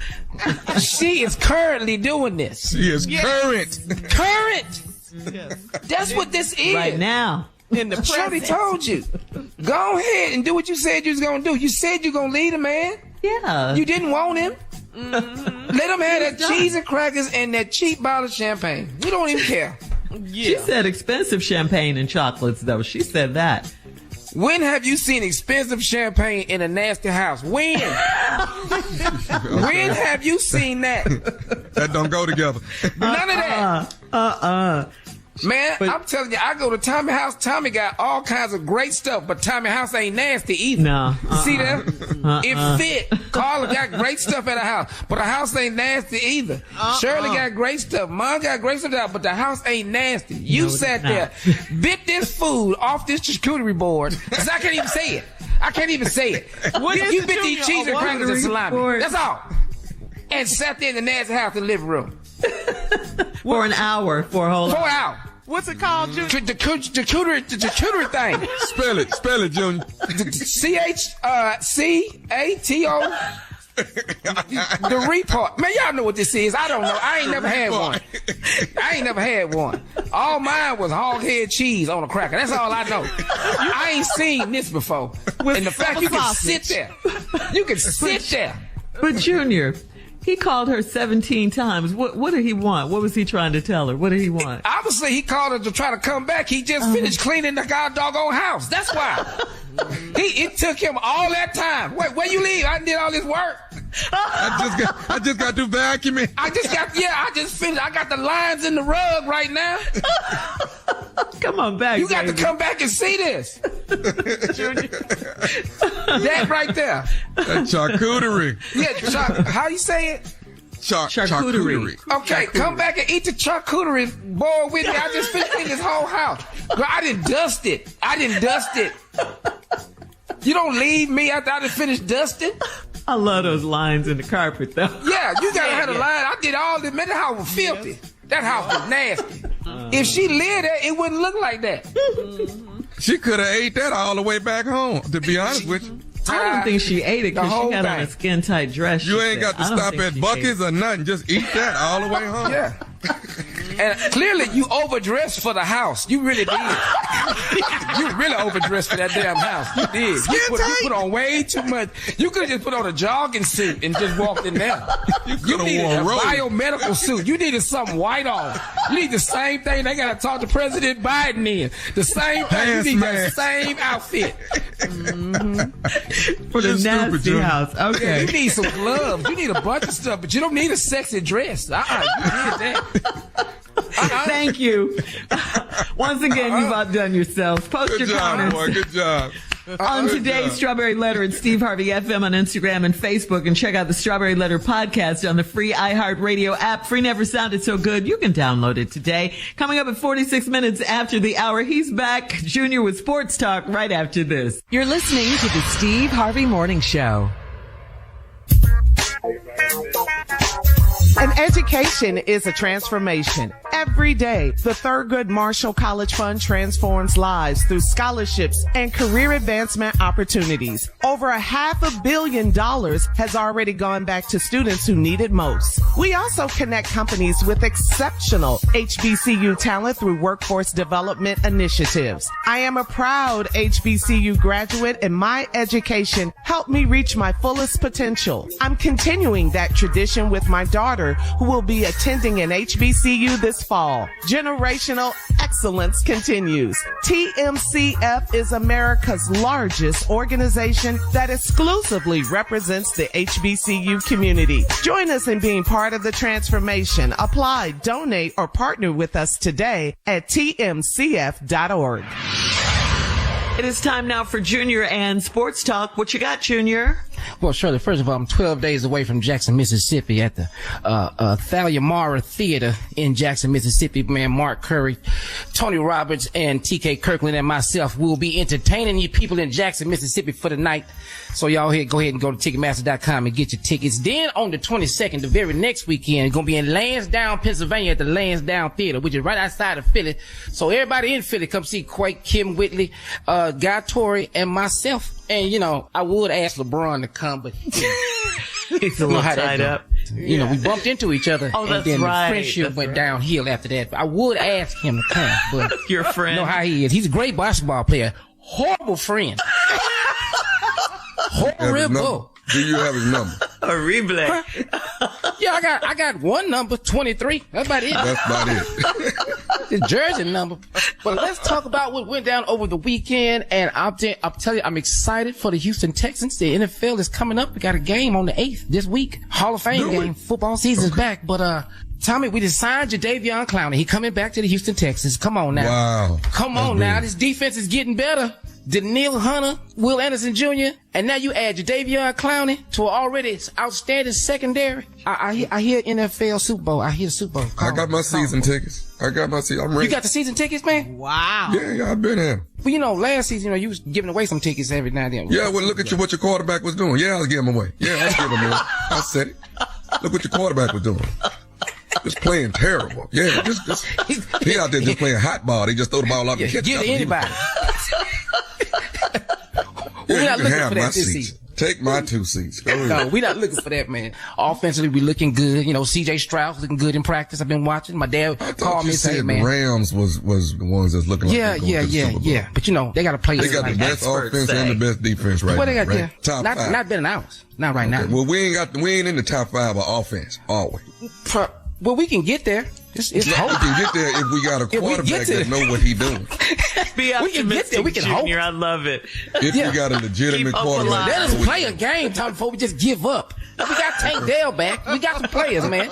She is currently doing this. She is current. Current. That's what this is. Right now. In the Shorty told you. Go ahead and do what you said you was gonna do. You said you gonna leave the man. Yeah. You didn't want him. Let him have that cheese and crackers and that cheap bottle of champagne. We don't even care. She said expensive champagne and chocolates, though. She said that. When have you seen expensive champagne in a nasty house? When? When have you seen that? That don't go together. None of that. Man, I'm telling you, I go to Tommy house. Tommy got all kinds of great stuff, but Tommy house ain't nasty either. No. See that? It fit. Carla got great stuff at her house, but the house ain't nasty either. Shirley got great stuff. Mom got great stuff, but the house ain't nasty. You sat there, bit this food off this charcuterie board, because I can't even say it. I can't even say it. You bit these cheese and crackers and salami. That's all. And sat there in the nasty house in the living room. For an hour, for a whole 4 hours. What's it called, Junior? The charcuterie thing. Spell it, Junior. CHCATO. The report. Man, y'all know what this is. I don't know. I ain't never had one. All mine was hog head cheese on a cracker. That's all I know. I ain't seen this before. And the fact you can sit there. You can sit there. But Junior, he called her 17 times. What did he want? What was he trying to tell her? What did he want? Obviously, he called her to try to come back. He just finished cleaning the doggone house. That's why. It took him all that time. Wait, where you leave? I did all this work. I just got through vacuuming. I just finished. I got the lines in the rug right now. Come on back. You got to come back and see this. That right there. That charcuterie. Yeah, how you say it? Charcuterie. Okay, come back and eat the charcuterie boy with me. I just finished this whole house. Girl, I didn't dust it. You don't leave me after I done finished dusting. I love those lines in the carpet, though. Yeah, you gotta have a line. I did all this. Man, that house was filthy. That house was nasty. If she lived there, it wouldn't look like that. She could have ate that all the way back home, to be honest with you. I don't think she ate it because she had on a skin-tight dress. You ain't got to stop at Buc-ee's or nothing. Just eat that all the way home. Yeah. And clearly you overdressed for the house. You really did. You really overdressed for that damn house. You did. You put on way too much. You could have just put on a jogging suit and just walked in there. You needed a biomedical suit. You needed something white on. You need the same thing they got to talk to President Biden in. The same thing. You need the same outfit. For the nasty house. Okay. Yeah, you need some gloves. You need a bunch of stuff, but you don't need a sexy dress. You need that. Thank you. Once again, you've outdone yourselves. Post your comments. Good job. On today's Strawberry Letter at Steve Harvey FM on Instagram and Facebook, and check out the Strawberry Letter podcast on the free iHeartRadio app. Free never sounded so good. You can download it today. Coming up at 46 minutes after the hour, he's back. Junior with Sports Talk right after this. You're listening to the Steve Harvey Morning Show. An education is a transformation. Every day, the Thurgood Marshall College Fund transforms lives through scholarships and career advancement opportunities. Over $500 million has already gone back to students who need it most. We also connect companies with exceptional HBCU talent through workforce development initiatives. I am a proud HBCU graduate, and my education helped me reach my fullest potential. I'm continuing that tradition with my daughter, who will be attending an HBCU this fall. Generational excellence continues. TMCF is America's largest organization that exclusively represents the HBCU community. Join us in being part of the transformation. Apply, donate, or partner with us today at tmcf.org. It is time now for Junior and Sports Talk. What you got, Junior? Well, Shirley, first of all, I'm 12 days away from Jackson, Mississippi at the Thalia Mara Theater in Jackson, Mississippi. Man, Mark Curry, Tony Roberts, and TK Kirkland and myself will be entertaining you people in Jackson, Mississippi for the night. So y'all go ahead and go to Ticketmaster.com and get your tickets. Then on the 22nd, the very next weekend, it's going to be in Lansdowne, Pennsylvania at the Lansdowne Theater, which is right outside of Philly. So everybody in Philly, come see Quake, Kim Whitley, Guy Torrey, and myself. And, you know, I would ask LeBron to come, but he's a little tied up. You know, we bumped into each other. Oh, that's and then right. The friendship went downhill after that. But I would ask him to come, but your friend. You know how he is. He's a great basketball player. Horrible friend. Horrible. Do you have his number? Horrible. Yeah, I got one number, 23. That's about it. That's about it. His jersey number. But let's talk about what went down over the weekend. And I'll tell you, I'm excited for the Houston Texans. The NFL is coming up. We got a game on the 8th this week. Hall of Fame game. Football season's back. But, Tommy, we just signed Jadeveon Clowney. He coming back to the Houston Texans. Come on now. Wow. Come on now. This defense is getting better. Daniil Hunter, Will Anderson Jr., and now you add Jadeveon Clowney to an already outstanding secondary. I hear NFL Super Bowl. I hear the Super Bowl. I got my season tickets. I'm ready. You got the season tickets, man? Wow. Yeah, I've been here. Well, you know, last season, you was giving away some tickets every now and then. Yeah, well, look at what your quarterback was doing. Yeah, I was giving them away. Yeah, I was giving them away. I said it. Look what your quarterback was doing. Just playing terrible. Yeah, just he out there just playing hot ball. They just throw the ball off the catch. Give it to anybody. Yeah, you can have my seats. Take my 2 seats. Go ahead. No, we're not looking for that, man. Offensively, we looking good. You know, C.J. Stroud looking good in practice. I've been watching. My dad called me and said, man. The Rams was the ones that's looking like yeah. But, you know, they got to play. They got the best offense and the best defense right now. What they got there? Top five. Not better than ours. Not right now. Well, we ain't in the top 5 of offense, are we? Well, we can get there. It's hope. We can get there if we got a quarterback that know what he's doing. Be optimistic, we can get there. We can Junior. hope. I love it. If we got a legitimate quarterback. Let us play a game, Tom, before we just give up. We got Tank Dell back. We got some players, man.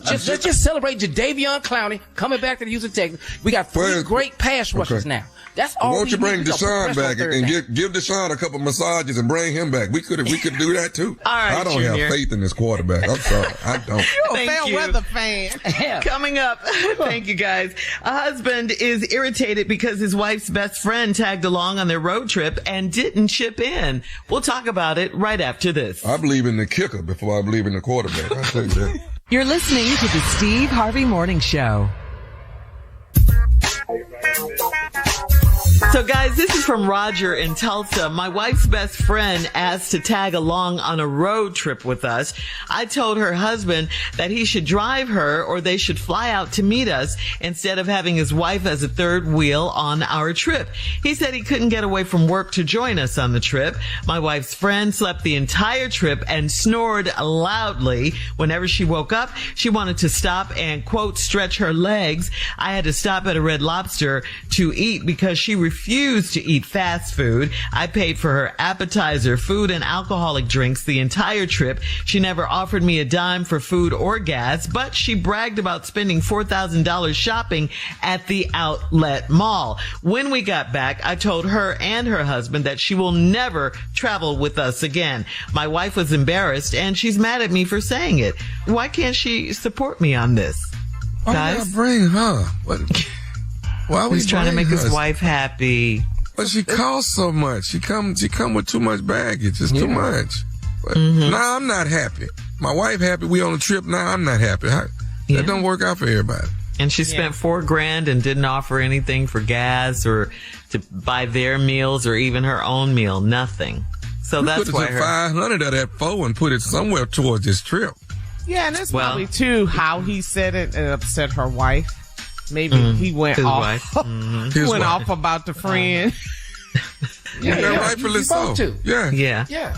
Let's just celebrate Jadeveon Clowney coming back to the Houston Texans. We got 3 great pass rushers now. That's all. Why don't you bring Deshaun back and give Deshaun a couple massages and bring him back? We could do that too. All right, I don't have faith in this quarterback. I'm sorry, I don't. You're a fair weather fan. Coming up, thank you guys. A husband is irritated because his wife's best friend tagged along on their road trip and didn't chip in. We'll talk about it right after this. I believe in the kicker before I believe in the quarterback. I'll tell you that. You're listening to the Steve Harvey Morning Show. So guys, this is from Roger in Tulsa. My wife's best friend asked to tag along on a road trip with us. I told her husband that he should drive her or they should fly out to meet us instead of having his wife as a third wheel on our trip. He said he couldn't get away from work to join us on the trip. My wife's friend slept the entire trip and snored loudly. Whenever she woke up, she wanted to stop and, quote, stretch her legs. I had to stop at a Red Lobster to eat because she refused to eat fast food. I paid for her appetizer, food, and alcoholic drinks the entire trip. She never offered me a dime for food or gas, but she bragged about spending $4,000 shopping at the outlet mall. When we got back, I told her and her husband that she will never travel with us again. My wife was embarrassed, and she's mad at me for saying it. Why can't she support me on this? Why guys? not bring her? Why He's trying to make his wife happy. But she costs so much. She come with too much baggage. It's too much. But no, I'm not happy. My wife happy. We on a trip now. I'm not happy. That don't work out for everybody. And she spent $4,000 and didn't offer anything for gas or to buy their meals or even her own meal. Nothing. So that's why $500 of that $4,000 and put it somewhere towards this trip. Yeah, and it's probably too how he said it and upset her wife. Maybe he went off. He went off about the friend. Rightfully so. Yeah.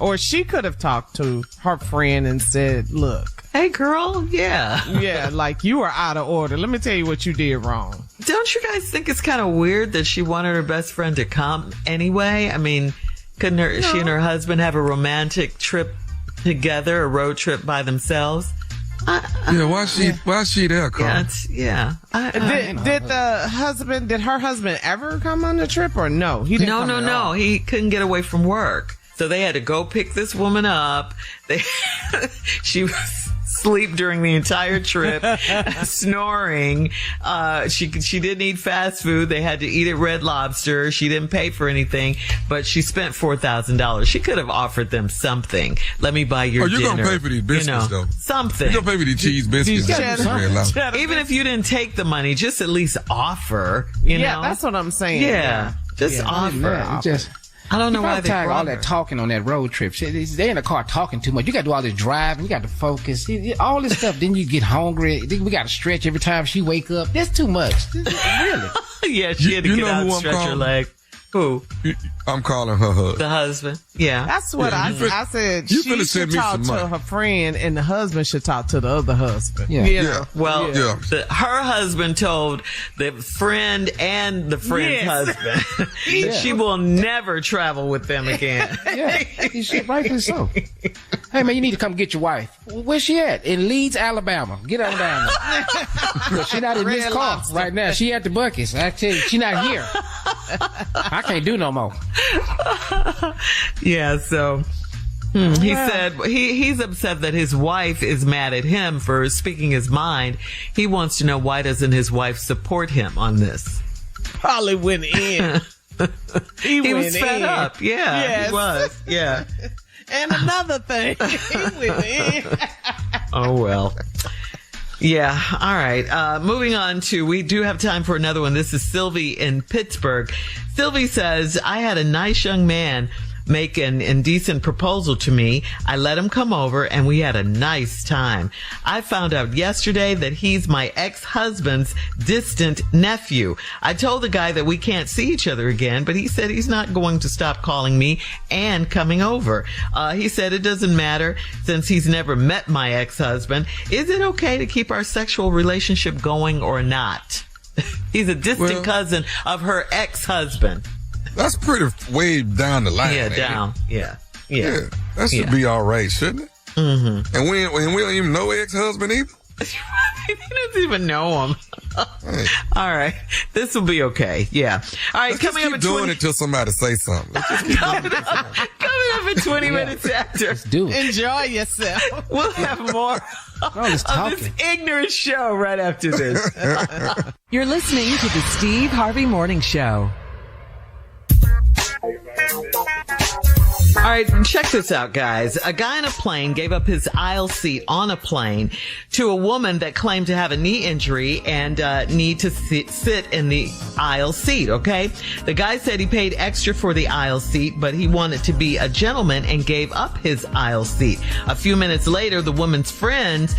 Or she could have talked to her friend and said, "Look, hey girl, yeah, like you are out of order. Let me tell you what you did wrong." Don't you guys think it's kind of weird that she wanted her best friend to come anyway? I mean, couldn't she and her husband have a romantic trip together, a road trip by themselves? Why she there, Carl? Did her husband ever come on the trip or no? He didn't No. He couldn't get away from work. So they had to go pick this woman up. She was asleep during the entire trip, snoring. She didn't eat fast food. They had to eat at Red Lobster. She didn't pay for anything, but she spent $4,000. She could have offered them something. Let me buy your dinner. You're going to pay for these biscuits, though. Something. You're going to pay for these cheese biscuits. Even if you didn't take the money, just at least offer, you know? Yeah, that's what I'm saying. Yeah. Just offer. I don't know why they tired of all that talking on that road trip. They in the car talking too much. You got to do all this driving. You got to focus. All this stuff. Then you get hungry. Then we got to stretch every time she wake up. That's too much. Really? Yeah, she had to get out and stretch her leg. Who? I'm calling her husband. The husband. Yeah. That's what I said. She should talk to her friend and the husband should talk to the other husband. Her husband told the friend and the friend's husband that she will never travel with them again. Rightfully so. Hey, man, you need to come get your wife. Where's she at? In Leeds, Alabama. Get on down there. She's not in this car right now. She at the Buc-ee's. I tell you, she's not here. I can't do no more. Yeah, so he said he's upset that his wife is mad at him for speaking his mind. He wants to know why doesn't his wife support him on this? Probably went in. He was fed up. Yeah, yes. He was. Yeah. And another thing, he went in. Oh, well. Yeah. All right. Moving on to, we do have time for another one. This is Sylvie in Pittsburgh. Sylvie says, I had a nice young man make an indecent proposal to me. I let him come over and we had a nice time. I found out yesterday that he's my ex-husband's distant nephew. I told the guy that we can't see each other again, but he said he's not going to stop calling me and coming over. He said it doesn't matter since he's never met my ex-husband. Is it okay to keep our sexual relationship going or not? He's a distant cousin of her ex-husband. That's pretty way down the line. Yeah, down. Yeah. That should be all right, shouldn't it? Mm-hmm. And we don't even know ex-husband either. He doesn't even know him. Hey. All right. This will be okay. Yeah. All right. Coming up at 20 minutes until somebody say something. Coming up at 20 minutes after. Let's do it. Enjoy yourself. We'll have more of this ignorant show right after this. You're listening to the Steve Harvey Morning Show. All right, check this out, guys. A guy in a plane gave up his aisle seat on a plane to a woman that claimed to have a knee injury and need to sit in the aisle seat, okay? The guy said he paid extra for the aisle seat, but he wanted to be a gentleman and gave up his aisle seat. A few minutes later, the woman's friends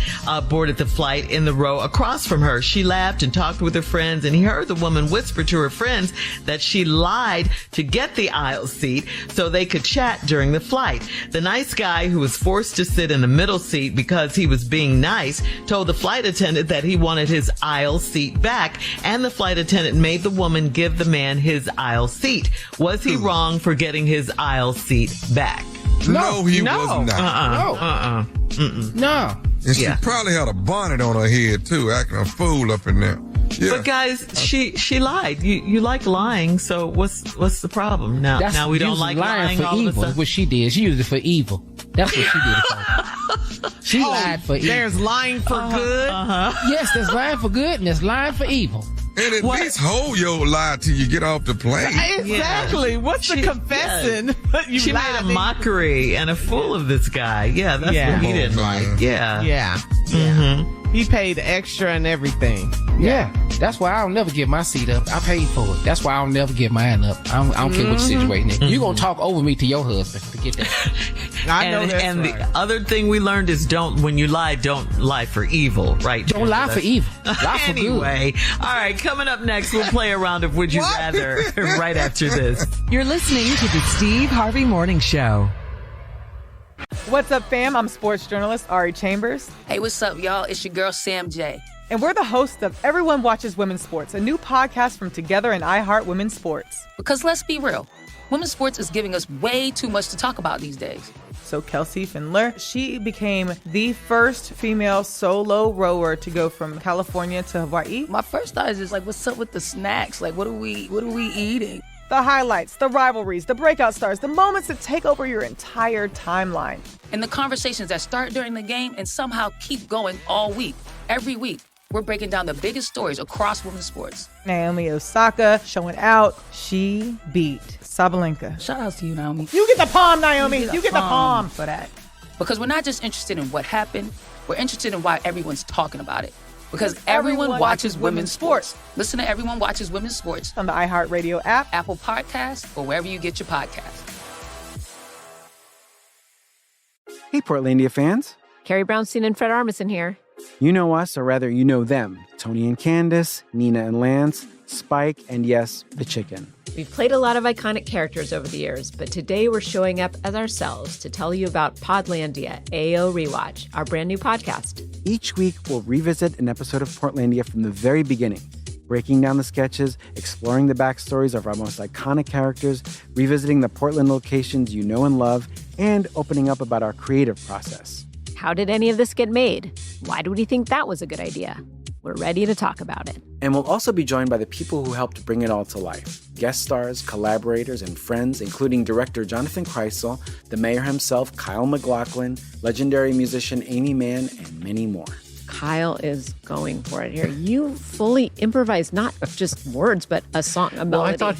boarded the flight in the row across from her. She laughed and talked with her friends, and he heard the woman whisper to her friends that she lied to get the aisle seat so they could chat during the flight. The nice guy, who was forced to sit in the middle seat because he was being nice, told the flight attendant that he wanted his aisle seat back, and the flight attendant made the woman give the man his aisle seat. Was he wrong for getting his aisle seat back? No, he was not. No. And she probably had a bonnet on her head too, acting a fool up in there. Yeah. But guys, she lied. You like lying, so what's the problem? Now we don't like lying for all evil. of a sudden. What she did, she used it for evil. That's what she did it for. She lied for evil. There's lying for good? Yes, there's lying for good and there's lying for evil. And at least hold your lie till you get off the plane. Exactly. What's the confessing? She made a mockery and a fool of this guy. Yeah, that's what he didn't like. Yeah. Yeah. Mm-hmm. He paid extra and everything. Yeah. That's why I'll never give my seat up. I paid for it. That's why I'll never give mine up. I don't care what situation is. You're going to talk over me to your husband to get that. I know that's and right. the other thing we learned is when you lie, don't lie for evil, right? Don't lie for evil. Lie for anyway, all right, coming up next, we'll play a round of Would You Rather right after this. You're listening to the Steve Harvey Morning Show. What's up, fam? I'm sports journalist Ari Chambers. Hey, what's up, y'all? It's your girl, Sam J. And we're the hosts of Everyone Watches Women's Sports, a new podcast from Together and iHeart Women's Sports. Because let's be real, women's sports is giving us way too much to talk about these days. So Kelsey Findler, she became the first female solo rower to go from California to Hawaii. My first thought is just like, what's up with the snacks? Like, what are we eating? The highlights, the rivalries, the breakout stars, the moments that take over your entire timeline. And the conversations that start during the game and somehow keep going all week, every week. We're breaking down the biggest stories across women's sports. Naomi Osaka showing out. She beat Sabalenka. Shout out to you, Naomi. You get the palm, Naomi. You get the palm for that. Because we're not just interested in what happened. We're interested in why everyone's talking about it. Because everyone watches women's sports. Listen to Everyone Watches Women's Sports on the iHeartRadio app, Apple Podcasts, or wherever you get your podcasts. Hey, Portlandia fans. Carrie Brownstein and Fred Armisen here. You know us, or rather, you know them. Tony and Candace, Nina and Lance, Spike, and yes, the chicken. We've played a lot of iconic characters over the years, but today we're showing up as ourselves to tell you about Podlandia AO Rewatch, our brand new podcast. Each week, we'll revisit an episode of Portlandia from the very beginning, breaking down the sketches, exploring the backstories of our most iconic characters, revisiting the Portland locations you know and love, and opening up about our creative process. How did any of this get made? Why do we think that was a good idea? We're ready to talk about it. And we'll also be joined by the people who helped bring it all to life. Guest stars, collaborators, and friends, including director Jonathan Kreisel, the mayor himself, Kyle MacLachlan, legendary musician Amy Mann, and many more. Kyle is going for it here. You fully improvised not just words, but a song, a melody. Well, I thought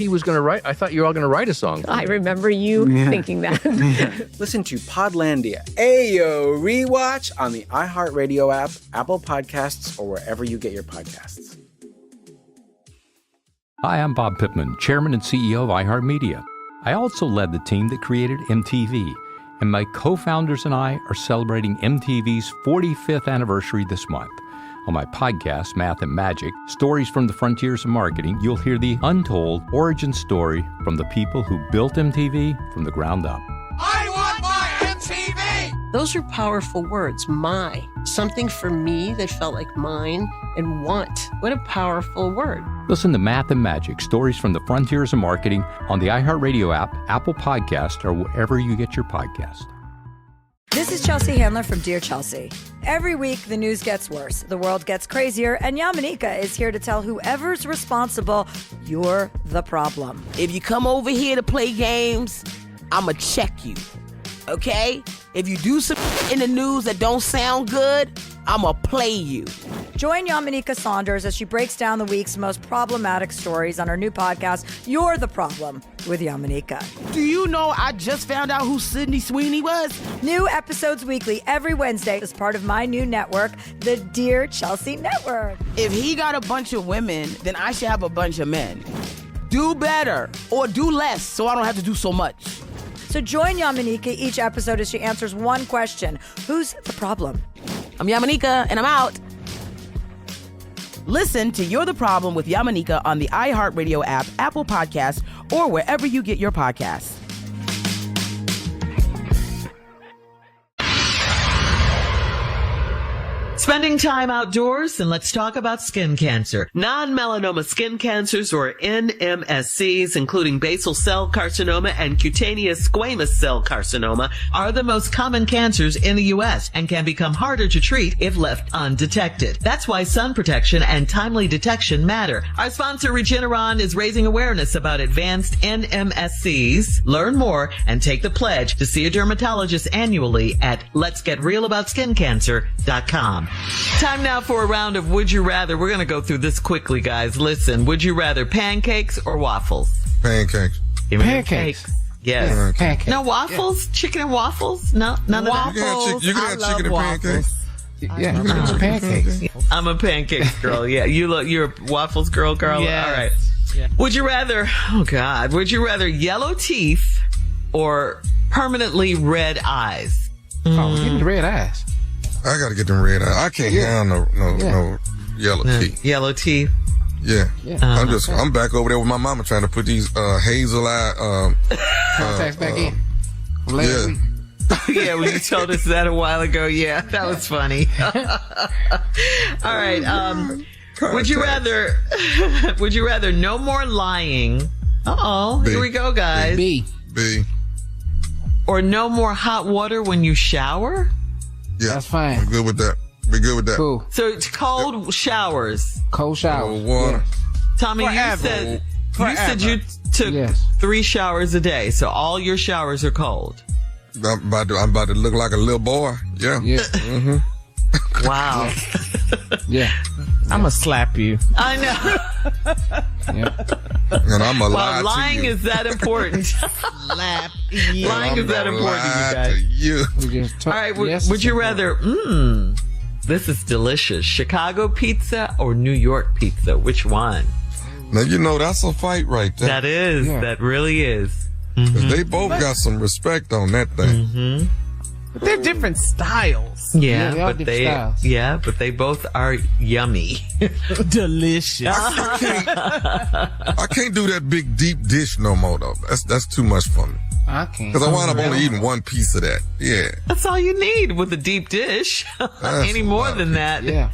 I thought you were all going to write a song. I remember you thinking that. Listen to Podlandia Ayo Rewatch on the iHeartRadio app, Apple Podcasts, or wherever you get your podcasts. Hi, I'm Bob Pittman, Chairman and CEO of iHeartMedia. I also led the team that created MTV, and my co-founders and I are celebrating MTV's 45th anniversary this month. On my podcast, Math and Magic, Stories from the Frontiers of Marketing, you'll hear the untold origin story from the people who built MTV from the ground up. I want my MTV! Those are powerful words. My. Something for me that felt like mine, and want. What a powerful word. Listen to Math and Magic, Stories from the Frontiers of Marketing on the iHeartRadio app, Apple Podcast, or wherever you get your podcast. This is Chelsea Handler from Dear Chelsea. Every week, the news gets worse, the world gets crazier, and Yamanika is here to tell whoever's responsible, you're the problem. If you come over here to play games, I'ma check you. Okay? If you do some in the news that don't sound good, I'ma play you. Join Yamanika Saunders as she breaks down the week's most problematic stories on her new podcast, You're the Problem, with Yamanika. Do you know I just found out who Sydney Sweeney was? New episodes weekly every Wednesday as part of my new network, the Dear Chelsea Network. If he got a bunch of women, then I should have a bunch of men. Do better or do less so I don't have to do so much. So join Yamanika each episode as she answers one question. Who's the problem? I'm Yamanika, and I'm out. Listen to You're the Problem with Yamanika on the iHeartRadio app, Apple Podcasts, or wherever you get your podcasts. Spending time outdoors, and let's talk about skin cancer. Non-melanoma skin cancers, or NMSCs, including basal cell carcinoma and cutaneous squamous cell carcinoma, are the most common cancers in the U.S. and can become harder to treat if left undetected. That's why sun protection and timely detection matter. Our sponsor, Regeneron, is raising awareness about advanced NMSCs. Learn more and take the pledge to see a dermatologist annually at letsgetrealaboutskincancer.com. Time now for a round of Would You Rather. We're going to go through this quickly, guys. Listen, would you rather pancakes or waffles? Pancakes. Give me Pancakes. Yes. Yeah, pancakes. No waffles? Yeah. Chicken and waffles? No, none waffles. of that. You can have chicken and pancakes. Yeah, pancakes. I'm a pancakes girl. Yeah, you're a waffles girl. Yes. All right. Yeah. Would you rather? Oh God. Would you rather yellow teeth or permanently red eyes? Oh, give me the red eyes. I got to get them red eyes. I can't handle no yellow teeth. Yellow teeth. Yeah. I'm back over there with my mama trying to put these hazel eye contacts back in. Yeah. Yeah, when you told us that a while ago. Yeah, that was funny. All right. Would you rather no more lying? Here we go, guys. B. Or no more hot water when you shower? Yeah. That's fine. I'm good with that. Be good with that. Cool. So it's cold showers. Cold showers. Cold water. Yeah. Tommy, Forever. you said you took 3 showers a day, so all your showers are cold. I'm about to look like a little boy. Yeah. Mm-hmm. Wow. Yeah. I'm gonna slap you. I know. And I'm gonna lie lying to you. is that important. Slap you. Lying is that important, you guys. All right. Would you rather? This is delicious. Chicago pizza or New York pizza? Which one? Now you know that's a fight right there. That is. Yeah. That really is. Mm-hmm. They both got some respect on that thing. Mm-hmm. But they're different styles. Yeah, but they both are yummy. Delicious. I can't do that big deep dish no more though. That's too much for me. I can't. Because I wind up only eating one piece of that. Yeah. That's all you need with a deep dish. Any more than that. Yeah.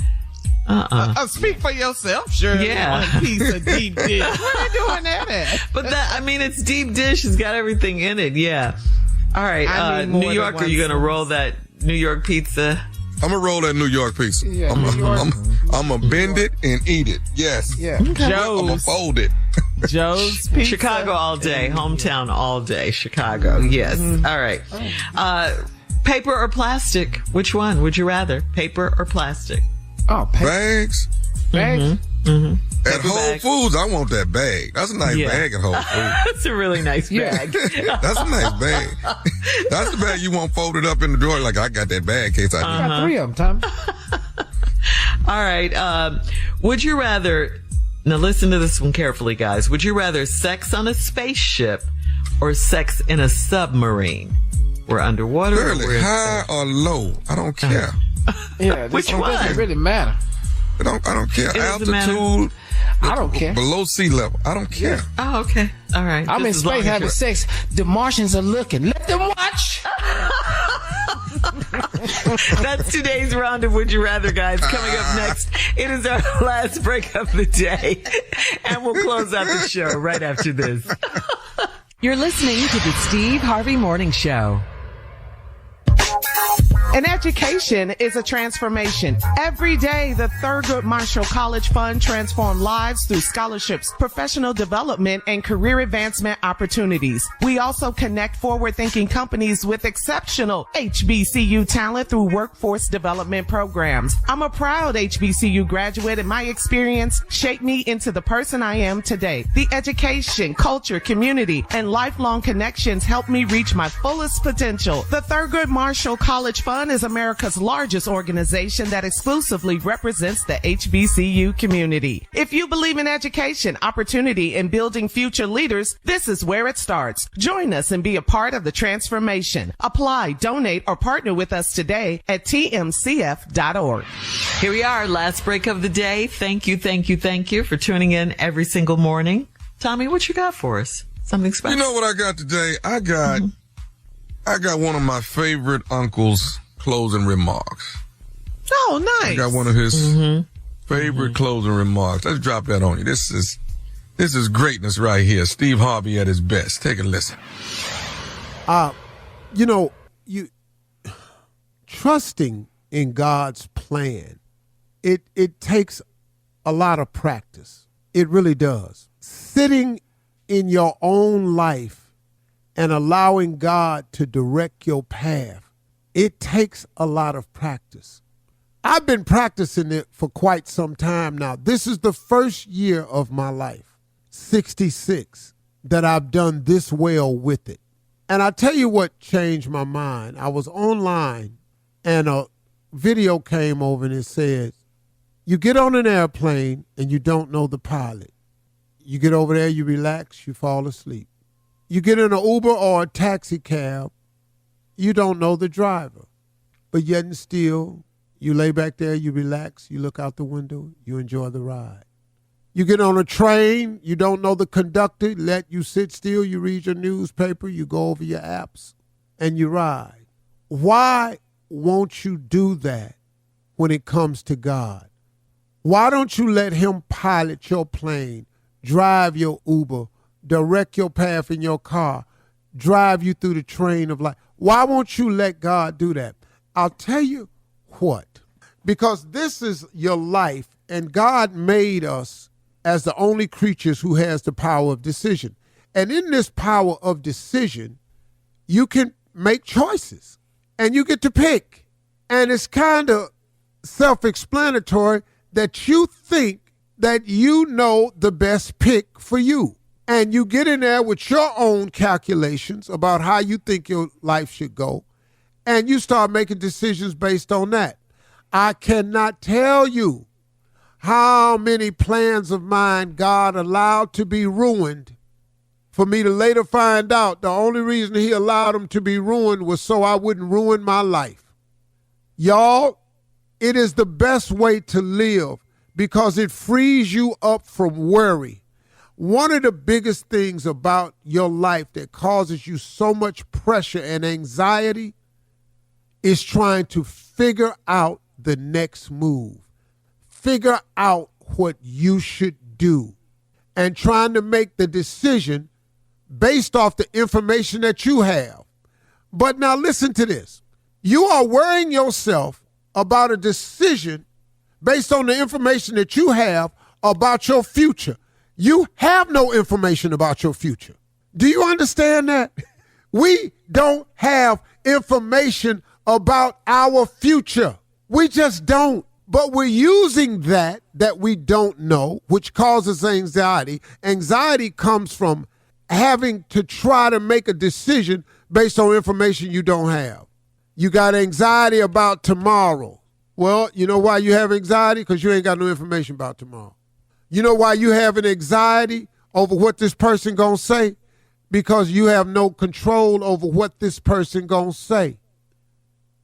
Speak for yourself, sure. Yeah. One piece of deep dish. Where are you doing that at? But it's deep dish. It's got everything in it. Yeah. All right. New York, are you going to roll that New York pizza? I'm going to roll that New York pizza. Yeah, I'm going to bend it and eat it. Yes. Yeah. I'm going to fold it. Joe's pizza. Chicago all day. Hometown all day. Chicago. Yes. All right. Paper or plastic? Which one would you rather? Paper or plastic? Oh, bags. Bags. Mm-hmm. At Whole Foods, I want that bag. That's a nice bag at Whole Foods. That's a really nice bag. That's a nice bag. That's the bag you want folded up in the drawer. Like, I got that bag in case I need. I got 3 of them, Tom. All right. Would you rather, now listen to this one carefully, guys. Would you rather sex on a spaceship or sex in a submarine? We're underwater. Really, high or low? I don't care. Yeah, which one doesn't really matter. I don't care. Altitude. I don't care. Below sea level. I don't care. Oh, okay. All right. I'm in space having sex. The Martians are looking. Let them watch. That's today's round of Would You Rather, guys. Coming up next, it is our last break of the day. And we'll close out the show right after this. You're listening to the Steve Harvey Morning Show. An education is a transformation. Every day, the Thurgood Marshall College Fund transforms lives through scholarships, professional development, and career advancement opportunities. We also connect forward-thinking companies with exceptional HBCU talent through workforce development programs. I'm a proud HBCU graduate, and my experience shaped me into the person I am today. The education, culture, community, and lifelong connections helped me reach my fullest potential. The Thurgood Marshall College Fund is America's largest organization that exclusively represents the HBCU community. If you believe in education, opportunity, and building future leaders, this is where it starts. Join us and be a part of the transformation. Apply, donate, or partner with us today at tmcf.org. Here we are, last break of the day. Thank you for tuning in every single morning. Tommy, what you got for us? Something special? You know what I got today? I got one of my favorite uncle's closing remarks. Oh, nice. I got one of his favorite closing remarks. Let's drop that on you. This is greatness right here. Steve Harvey at his best. Take a listen. You trusting in God's plan, it takes a lot of practice. It really does. Sitting in your own life and allowing God to direct your path, it takes a lot of practice. I've been practicing it for quite some time now. This is the first year of my life, 66, that I've done this well with it. And I tell you what changed my mind. I was online and a video came over and it said, you get on an airplane and you don't know the pilot. You get over there, you relax, you fall asleep. You get in an Uber or a taxi cab, you don't know the driver. But yet and still, you lay back there, you relax, you look out the window, you enjoy the ride. You get on a train, you don't know the conductor, let you sit still, you read your newspaper, you go over your apps, and you ride. Why won't you do that when it comes to God? Why don't you let him pilot your plane, drive your Uber, direct your path in your car, drive you through the train of life? Why won't you let God do that? I'll tell you what, because this is your life, and God made us as the only creatures who has the power of decision. And in this power of decision, you can make choices, and you get to pick. And it's kind of self-explanatory that you think that you know the best pick for you. And you get in there with your own calculations about how you think your life should go, and you start making decisions based on that. I cannot tell you how many plans of mine God allowed to be ruined for me to later find out the only reason he allowed them to be ruined was so I wouldn't ruin my life. Y'all, it is the best way to live because it frees you up from worry. One of the biggest things about your life that causes you so much pressure and anxiety is trying to figure out the next move. Figure out what you should do and trying to make the decision based off the information that you have. But now listen to this. You are worrying yourself about a decision based on the information that you have about your future. You have no information about your future. Do you understand that? We don't have information about our future. We just don't. But we're using that we don't know, which causes anxiety. Anxiety comes from having to try to make a decision based on information you don't have. You got anxiety about tomorrow. Well, you know why you have anxiety? Because you ain't got no information about tomorrow. You know why you have an anxiety over what this person gonna say? Because you have no control over what this person gonna say.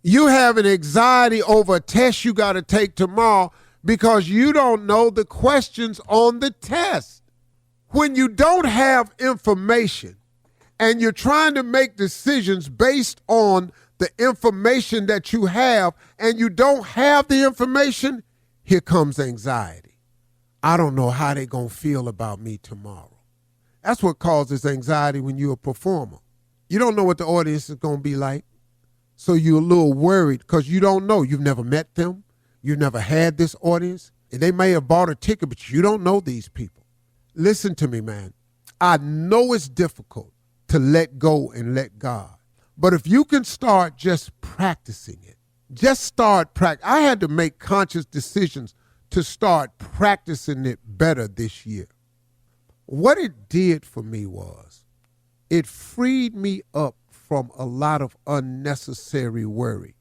You have an anxiety over a test you got to take tomorrow because you don't know the questions on the test. When you don't have information and you're trying to make decisions based on the information that you have and you don't have the information, here comes anxiety. I don't know how they're going to feel about me tomorrow. That's what causes anxiety when you're a performer. You don't know what the audience is going to be like. So you're a little worried because you don't know. You've never met them. You've never had this audience. And they may have bought a ticket, but you don't know these people. Listen to me, man. I know it's difficult to let go and let God. But if you can start just practicing it, just start practice. I had to make conscious decisions to start practicing it better this year. What it did for me was it freed me up from a lot of unnecessary worry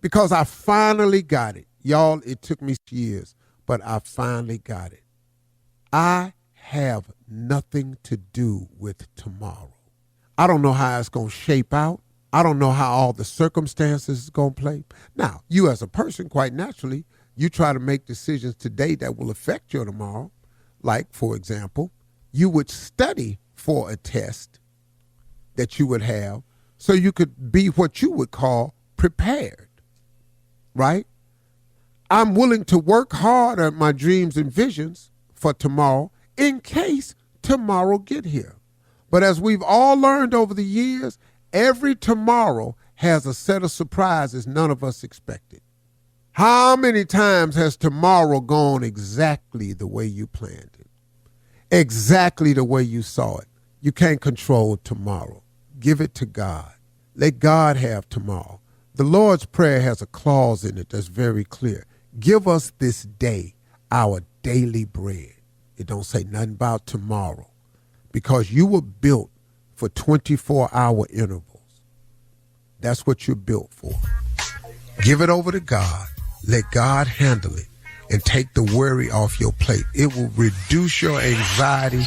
because I finally got it. Y'all, it took me years, but I finally got it. I have nothing to do with tomorrow. I don't know how it's going to shape out. I don't know how all the circumstances is going to play. Now, you as a person, quite naturally, you try to make decisions today that will affect your tomorrow. Like, for example, you would study for a test that you would have so you could be what you would call prepared, right? I'm willing to work hard at my dreams and visions for tomorrow in case tomorrow get here. But as we've all learned over the years, every tomorrow has a set of surprises none of us expected. How many times has tomorrow gone exactly the way you planned it? Exactly the way you saw it. You can't control tomorrow. Give it to God. Let God have tomorrow. The Lord's Prayer has a clause in it that's very clear. Give us this day our daily bread. It don't say nothing about tomorrow, because you were built for 24-hour intervals. That's what you're built for. Give it over to God. Let God handle it and take the worry off your plate. It will reduce your anxiety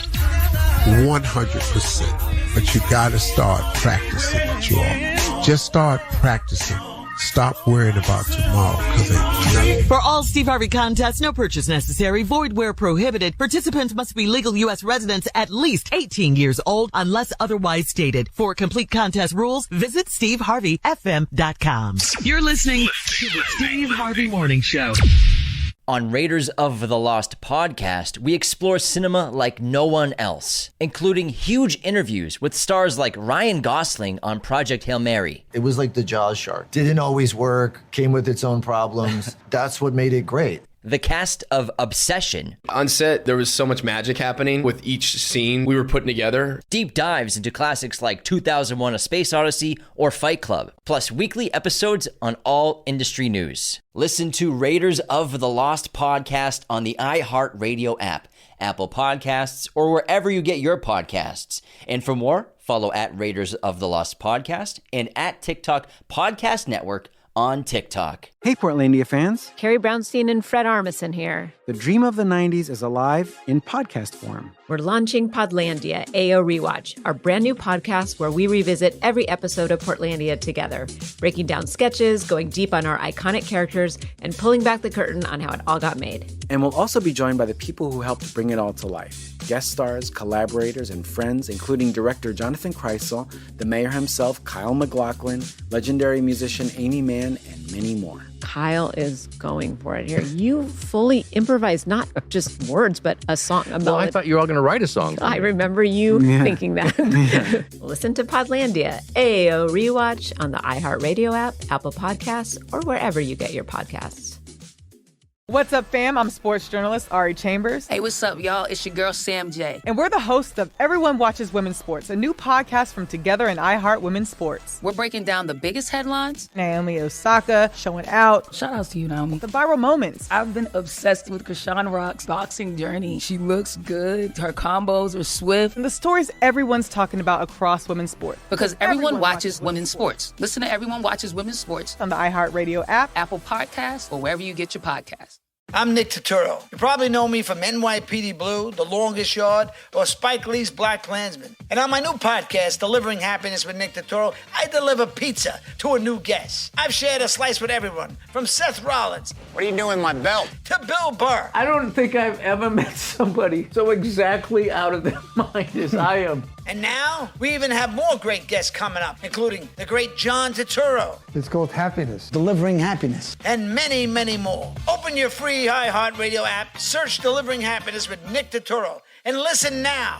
100%. But you got to start practicing it, you all. Just start practicing. Stop worrying about tomorrow, because ain't nothing. For all Steve Harvey contests, no purchase necessary, void where prohibited. Participants must be legal U.S. residents at least 18 years old unless otherwise stated. For complete contest rules, visit SteveHarveyFM.com. You're listening to the Steve Harvey Morning Show. On Raiders of the Lost podcast, we explore cinema like no one else, including huge interviews with stars like Ryan Gosling on Project Hail Mary. It was like the Jaws shark. Didn't always work, came with its own problems. That's what made it great. The cast of Obsession. On set, there was so much magic happening with each scene we were putting together. Deep dives into classics like 2001: A Space Odyssey or Fight Club, plus weekly episodes on all industry news. Listen to Raiders of the Lost podcast on the iHeartRadio app, Apple Podcasts, or wherever you get your podcasts. And for more, follow at Raiders of the Lost podcast and at TikTok Podcast Network on TikTok. Hey, Portlandia fans. Carrie Brownstein and Fred Armisen here. The dream of the 90s is alive in podcast form. We're launching Podlandia, AO Rewatch, our brand new podcast where we revisit every episode of Portlandia together, breaking down sketches, going deep on our iconic characters, and pulling back the curtain on how it all got made. And we'll also be joined by the people who helped bring it all to life. Guest stars, collaborators, and friends, including director Jonathan Kreisel, the mayor himself, Kyle MacLachlan, legendary musician Amy Mann, and many more. Kyle is going for it here. You fully improvised not just words, but a song. Well, I thought you were all going to write a song. I remember you thinking that. Listen to Podlandia, AO Rewatch on the iHeartRadio app, Apple Podcasts, or wherever you get your podcasts. What's up, fam? I'm sports journalist Ari Chambers. Hey, what's up, y'all? It's your girl, Sam J. And we're the hosts of Everyone Watches Women's Sports, a new podcast from Together and iHeart Women's Sports. We're breaking down the biggest headlines. Naomi Osaka showing out. Shout outs to you, Naomi. The viral moments. I've been obsessed with Krishan Rock's boxing journey. She looks good. Her combos are swift. And the stories everyone's talking about across women's sports. Because everyone watches women's sports. Listen to Everyone Watches Women's Sports on the iHeartRadio app, Apple Podcasts, or wherever you get your podcasts. I'm Nick Turturro. You probably know me from NYPD Blue, The Longest Yard, or Spike Lee's Black Klansman. And on my new podcast, Delivering Happiness with Nick Turturro, I deliver pizza to a new guest. I've shared a slice with everyone, from Seth Rollins. What are you doing with my belt? To Bill Burr. I don't think I've ever met somebody so exactly out of their mind as I am. And now, we even have more great guests coming up, including the great John Turturro. It's called happiness, delivering happiness. And many, many more. Open your free iHeartRadio app, search Delivering Happiness with Nick Turturro, and listen now.